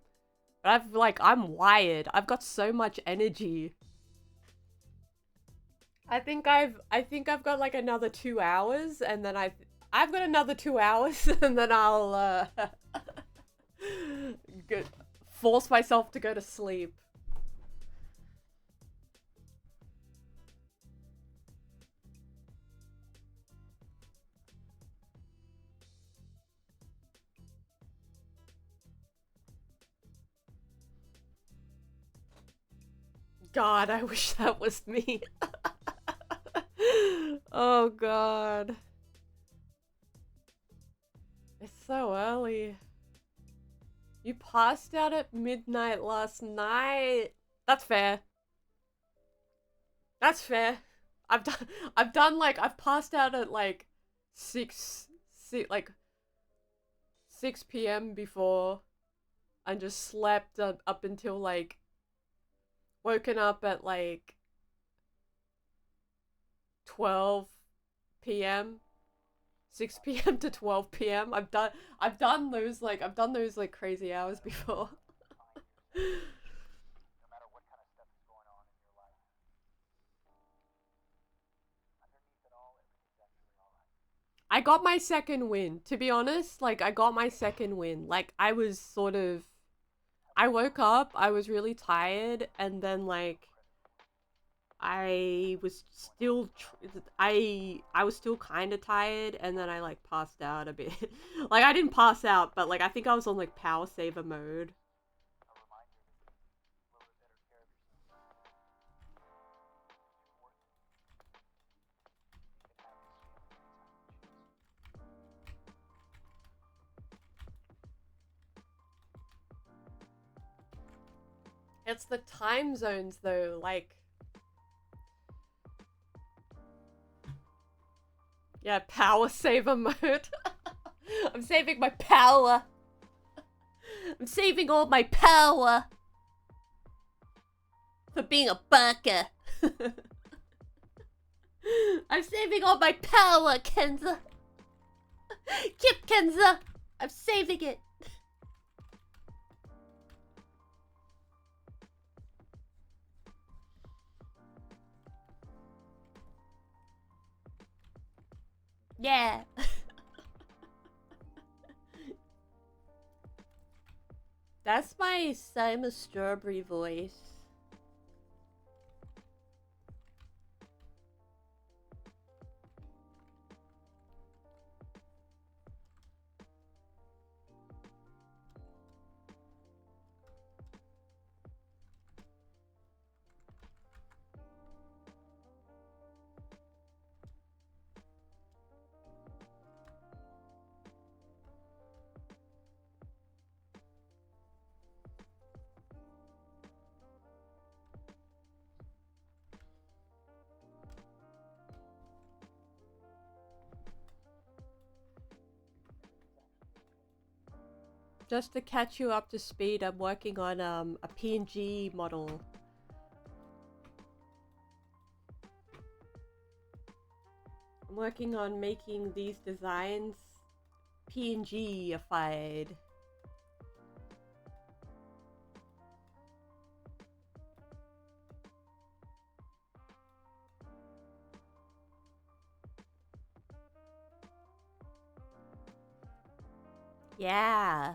But I'm wired. I've got so much energy. I think I've got like another 2 hours, and then I've got another 2 hours, and then I'll force myself to go to sleep. God, I wish that was me. Oh god. It's so early. You passed out at midnight last night. That's fair. That's fair. I've passed out at like 6 p.m. before and just slept up until like woken up at like 12 p.m. 6 p.m. to 12 p.m. I've done those like crazy hours before. I got my second win. To be honest, like I got my second win. Like I woke up, I was really tired, and then like I was still I was still kind of tired, and then I like passed out a bit. Like I didn't pass out, but like I think I was on like power saver mode. It's the time zones though, like yeah, power saver mode. I'm saving my power. I'm saving all my power for being a baka. I'm saving all my power, Kenza. Kip Kenza. I'm saving it. Yeah. That's my Simon Strawberry voice. Just to catch you up to speed, I'm working on a PNG model. I'm working on making these designs PNG-ified. Yeah.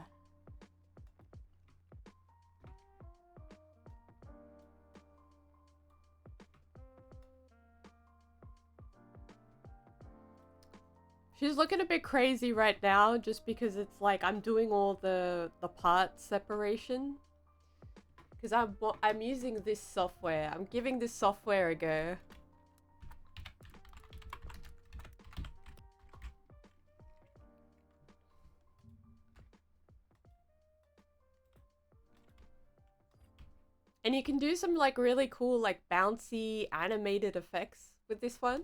She's looking a bit crazy right now just because it's like I'm doing all the part separation. Because I'm using this software. I'm giving this software a go. And you can do some like really cool like bouncy animated effects with this one.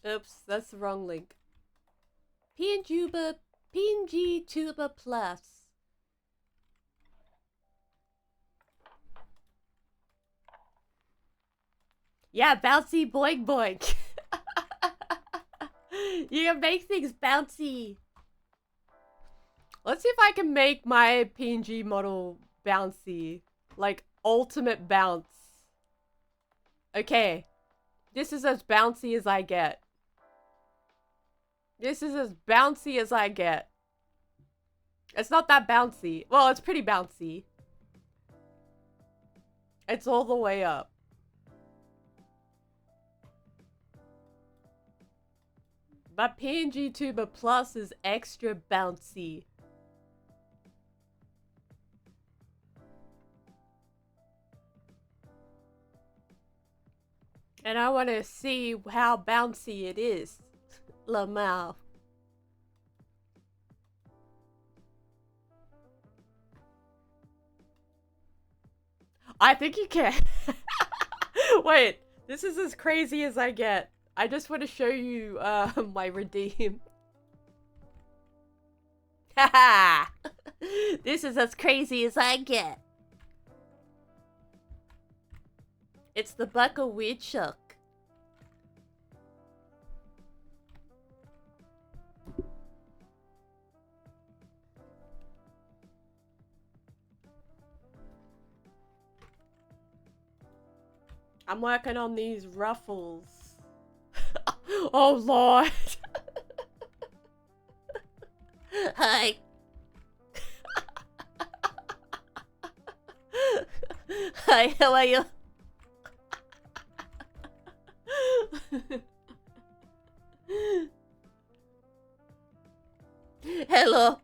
Oops, that's the wrong link. PNG Tuber Plus. Yeah, bouncy boing boing. You can make things bouncy. Let's see if I can make my PNG model bouncy. Like, ultimate bounce. Okay. This is as bouncy as I get. This is as bouncy as I get. It's not that bouncy. Well, it's pretty bouncy. It's all the way up. But PNG Tuber Plus is extra bouncy. And I want to see how bouncy it is. Lamau. I think you can. Wait, this is as crazy as I get. I just want to show you my redeem. Haha! This is as crazy as I get. It's the baka weird shock. I'm working on these ruffles. Oh lord. Hi. Hi, how are you? Hello.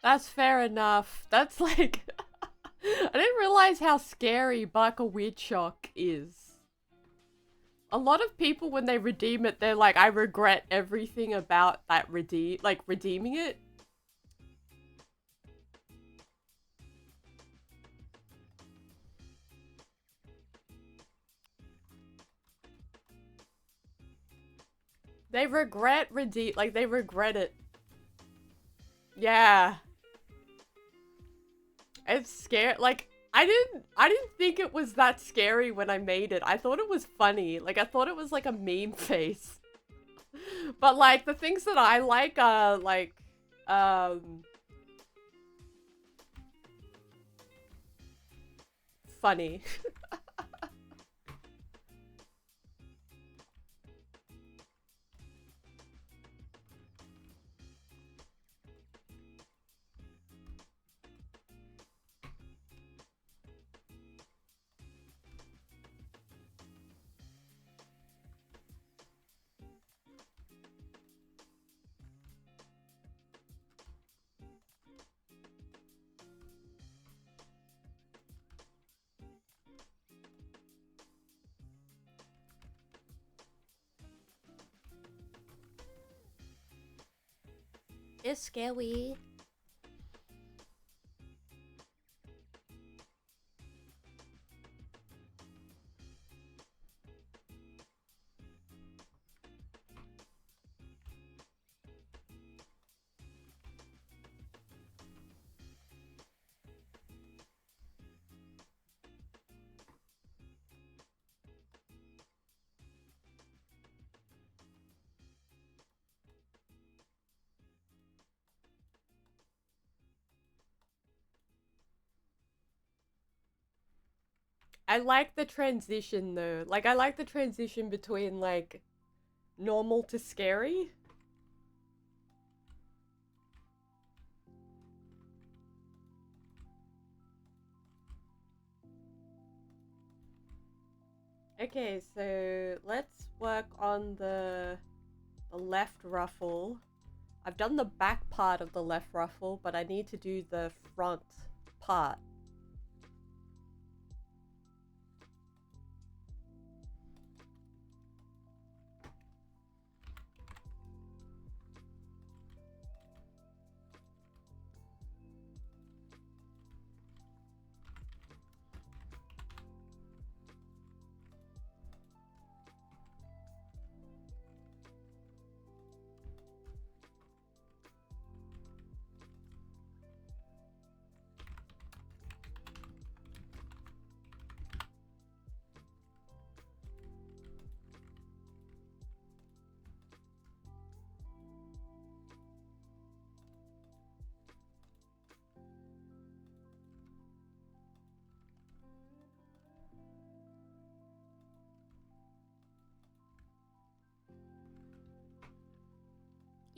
That's fair enough. That's like... I didn't realize how scary Baka Weird Shock is. A lot of people, when they redeem it, they're like, I regret everything about that redeeming it. They regret like they regret it. Yeah. It's scary. Like I didn't think it was that scary when I made it. I thought it was funny. Like I thought it was like a meme face. But like the things that I like are like funny. It's scary. I like the transition though. Like I like the transition between like normal to scary. Okay, so let's work on the left ruffle. I've done the back part of the left ruffle, but I need to do the front part.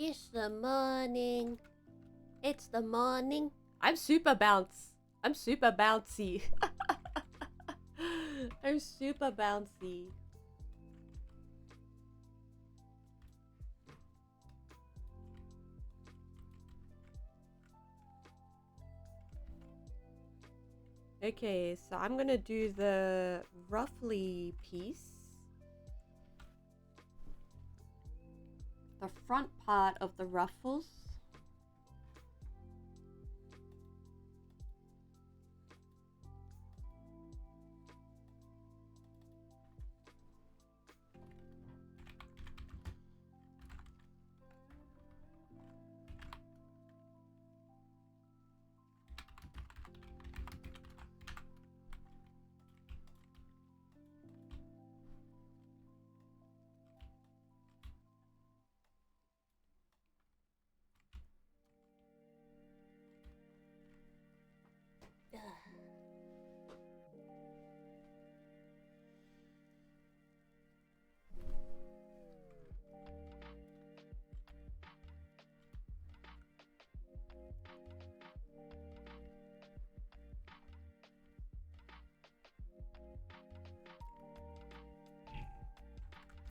It's the morning. It's the morning. I'm super bounce. I'm super bouncy. I'm super bouncy. Okay, so I'm gonna do the roughly piece. The front part of the ruffles.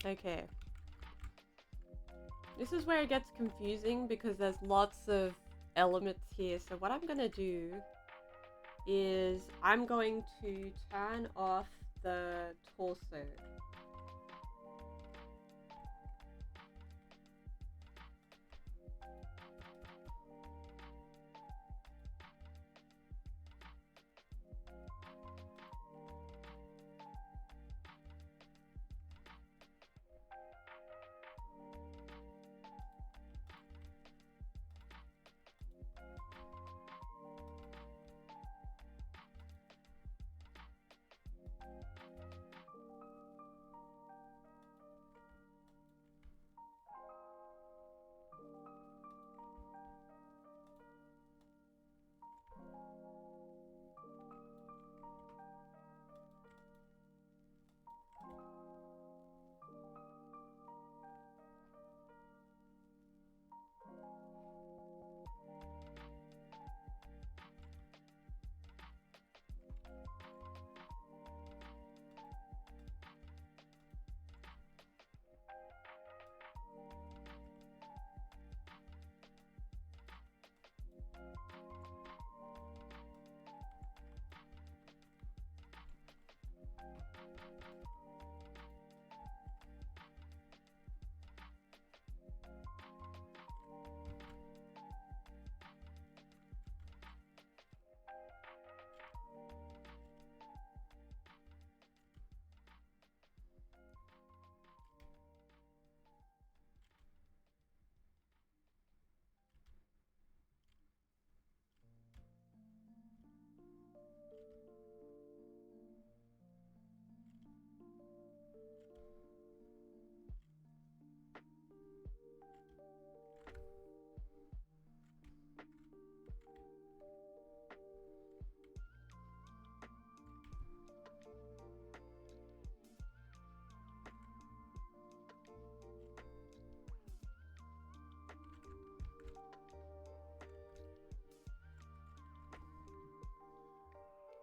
Okay. This is where it gets confusing because there's lots of elements here. So what I'm gonna do is I'm going to turn off the torso.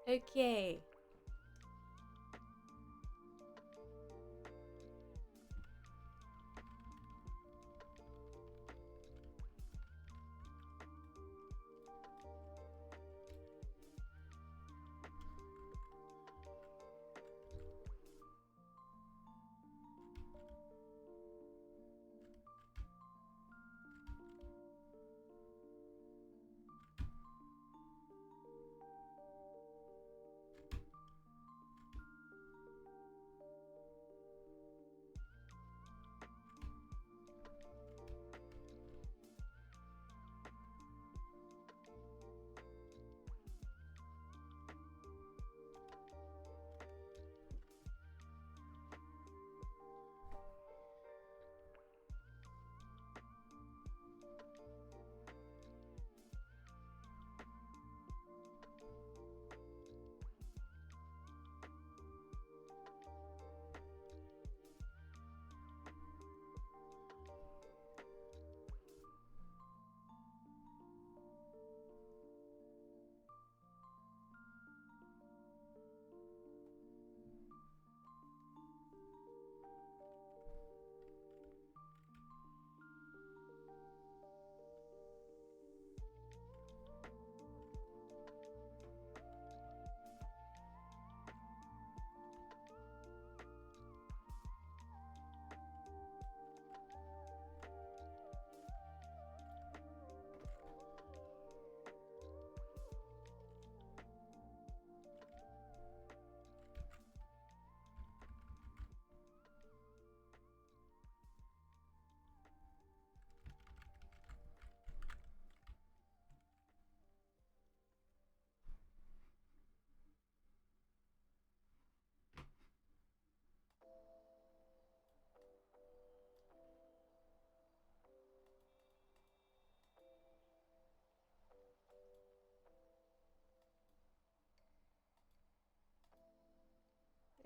Okay.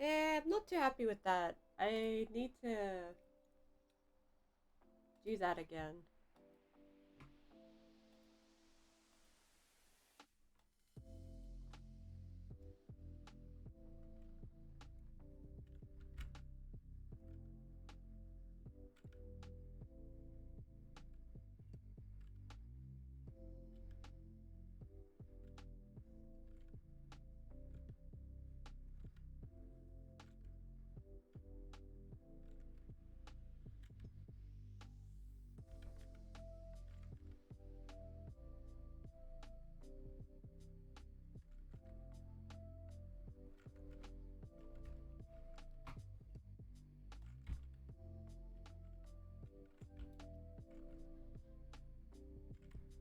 I'm not too happy with that. I need to do that again.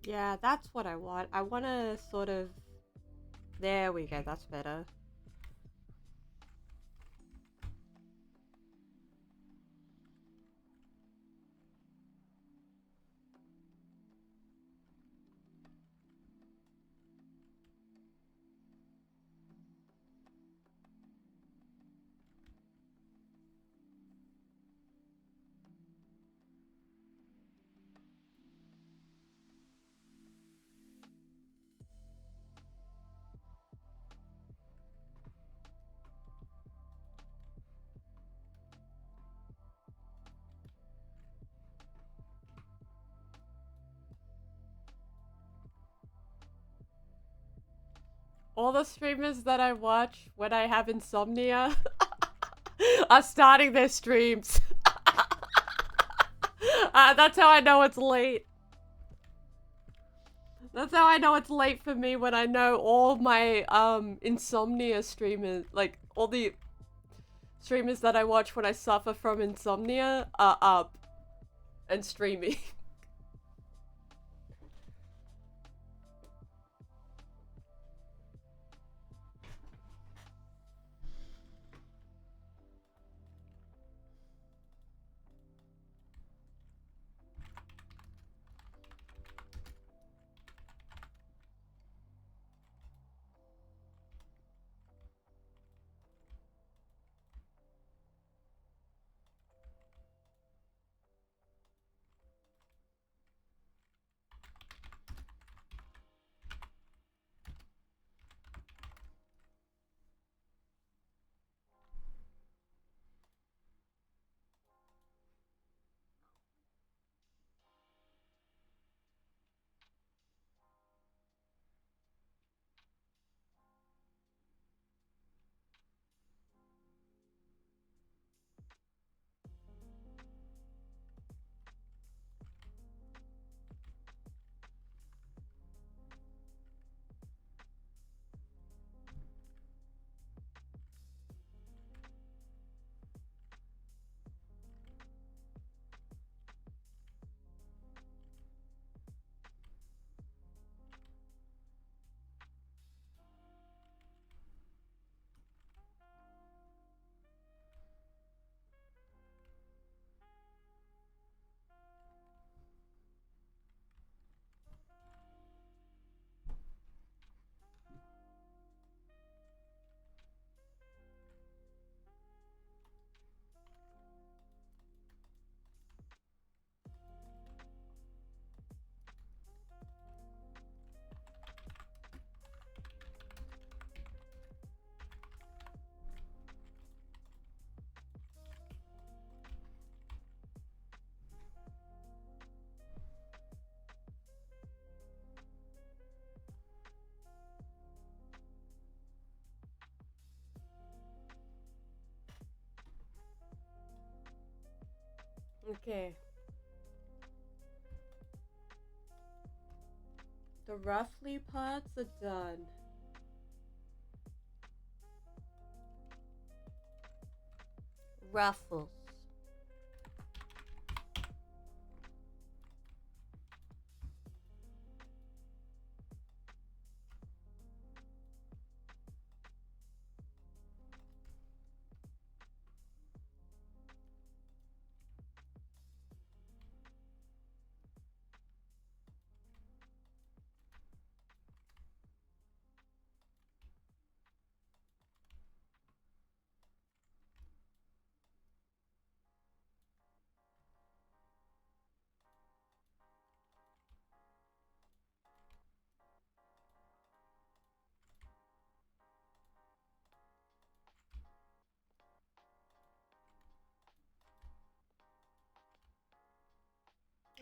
Yeah, that's what I want. I want to sort of... There we go, that's better. All the streamers that I watch when I have insomnia are starting their streams. That's how I know it's late. That's how I know it's late for me, when I know all my insomnia streamers, like all the streamers that I watch when I suffer from insomnia, are up and streaming. Okay. The roughly parts are done. Ruffles.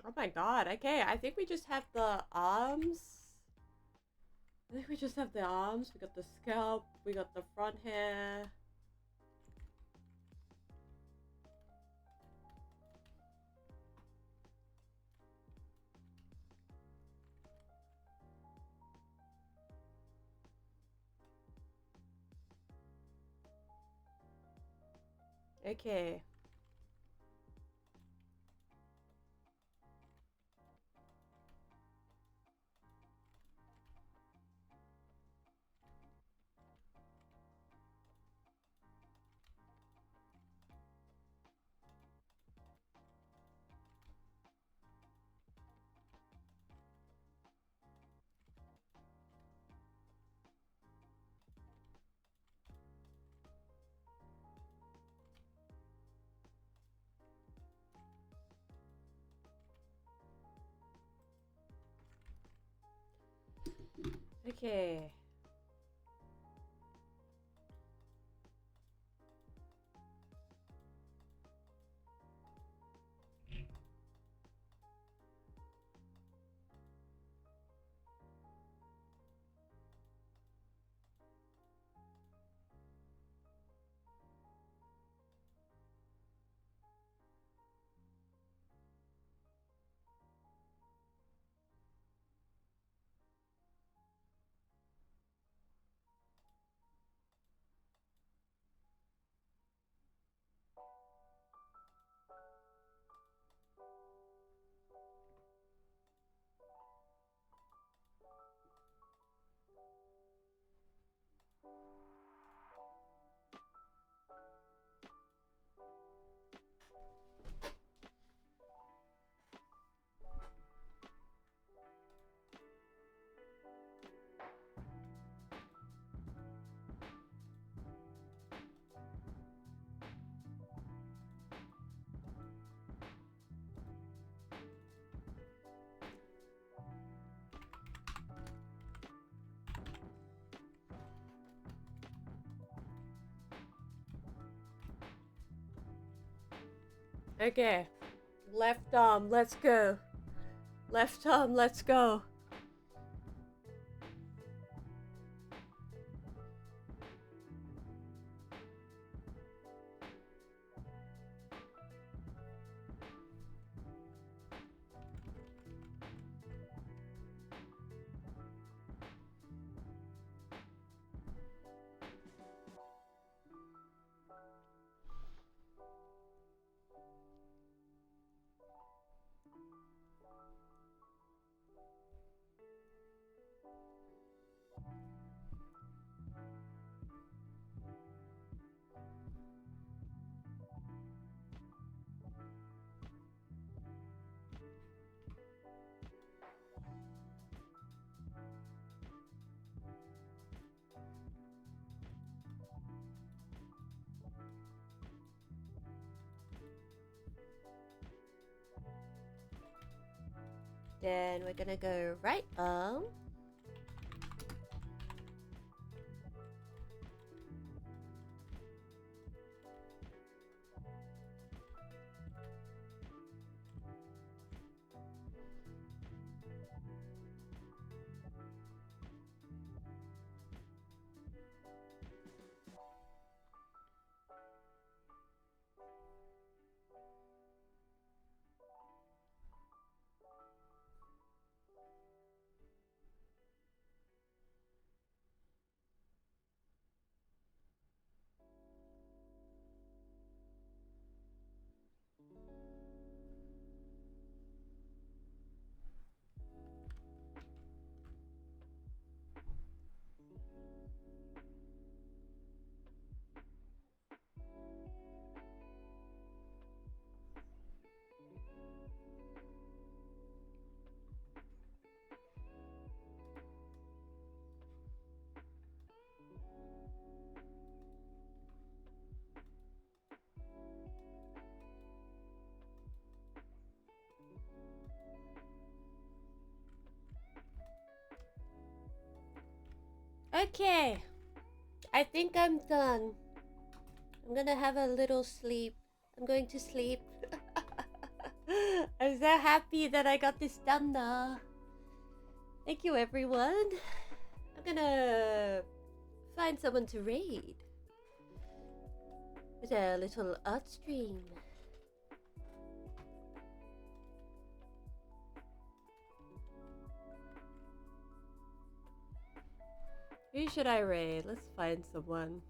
Oh my god, okay, I think we just have the arms. I think we just have the arms, we got the scalp, we got the front hair. Okay. Okay. Okay. Left arm, let's go. Left arm, let's go. Then we're gonna go right arm. Okay. I think I'm done. I'm gonna have a little sleep. I'm going to sleep. I'm so happy that I got this done though. Thank you, everyone. I'm gonna find someone to raid with a little art stream. Who should I raid? Let's find someone.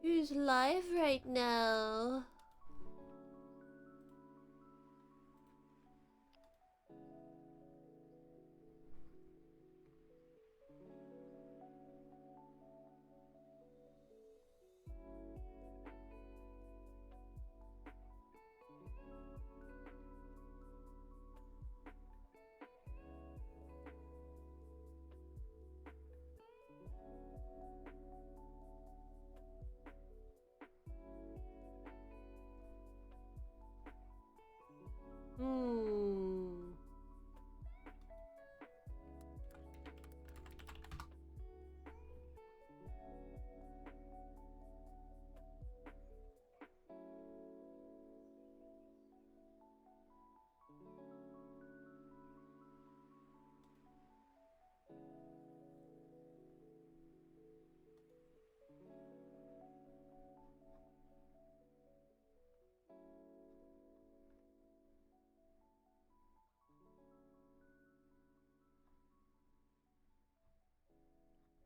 Who's live right now?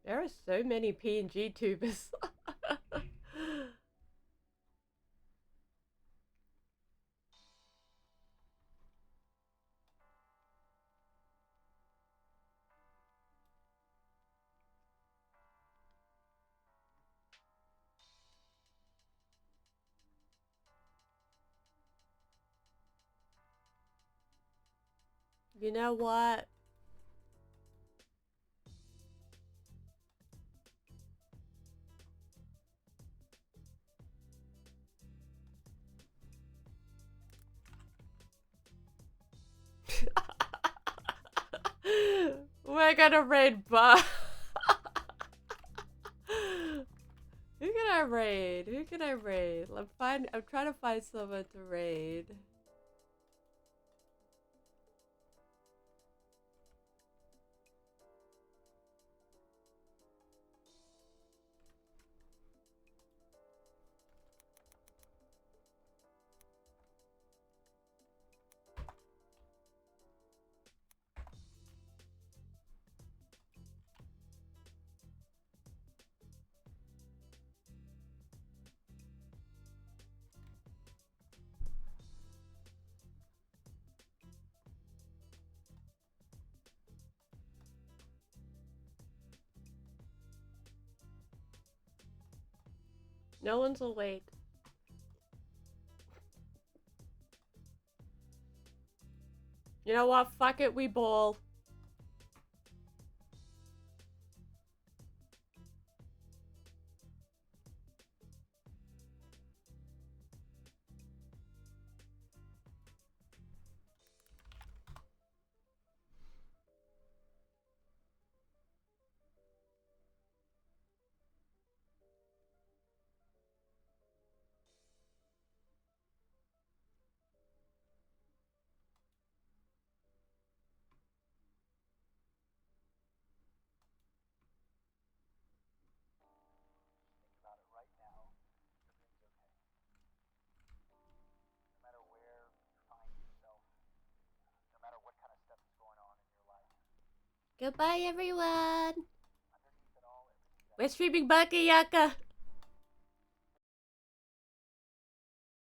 There are so many PNG tubers. You know what? We're gonna raid Bar. Who can I raid? Who can I raid? I'm trying to find someone to raid. No one's awake. You know what? Fuck it, we ball. Goodbye, everyone. We're streaming Baka Yaka.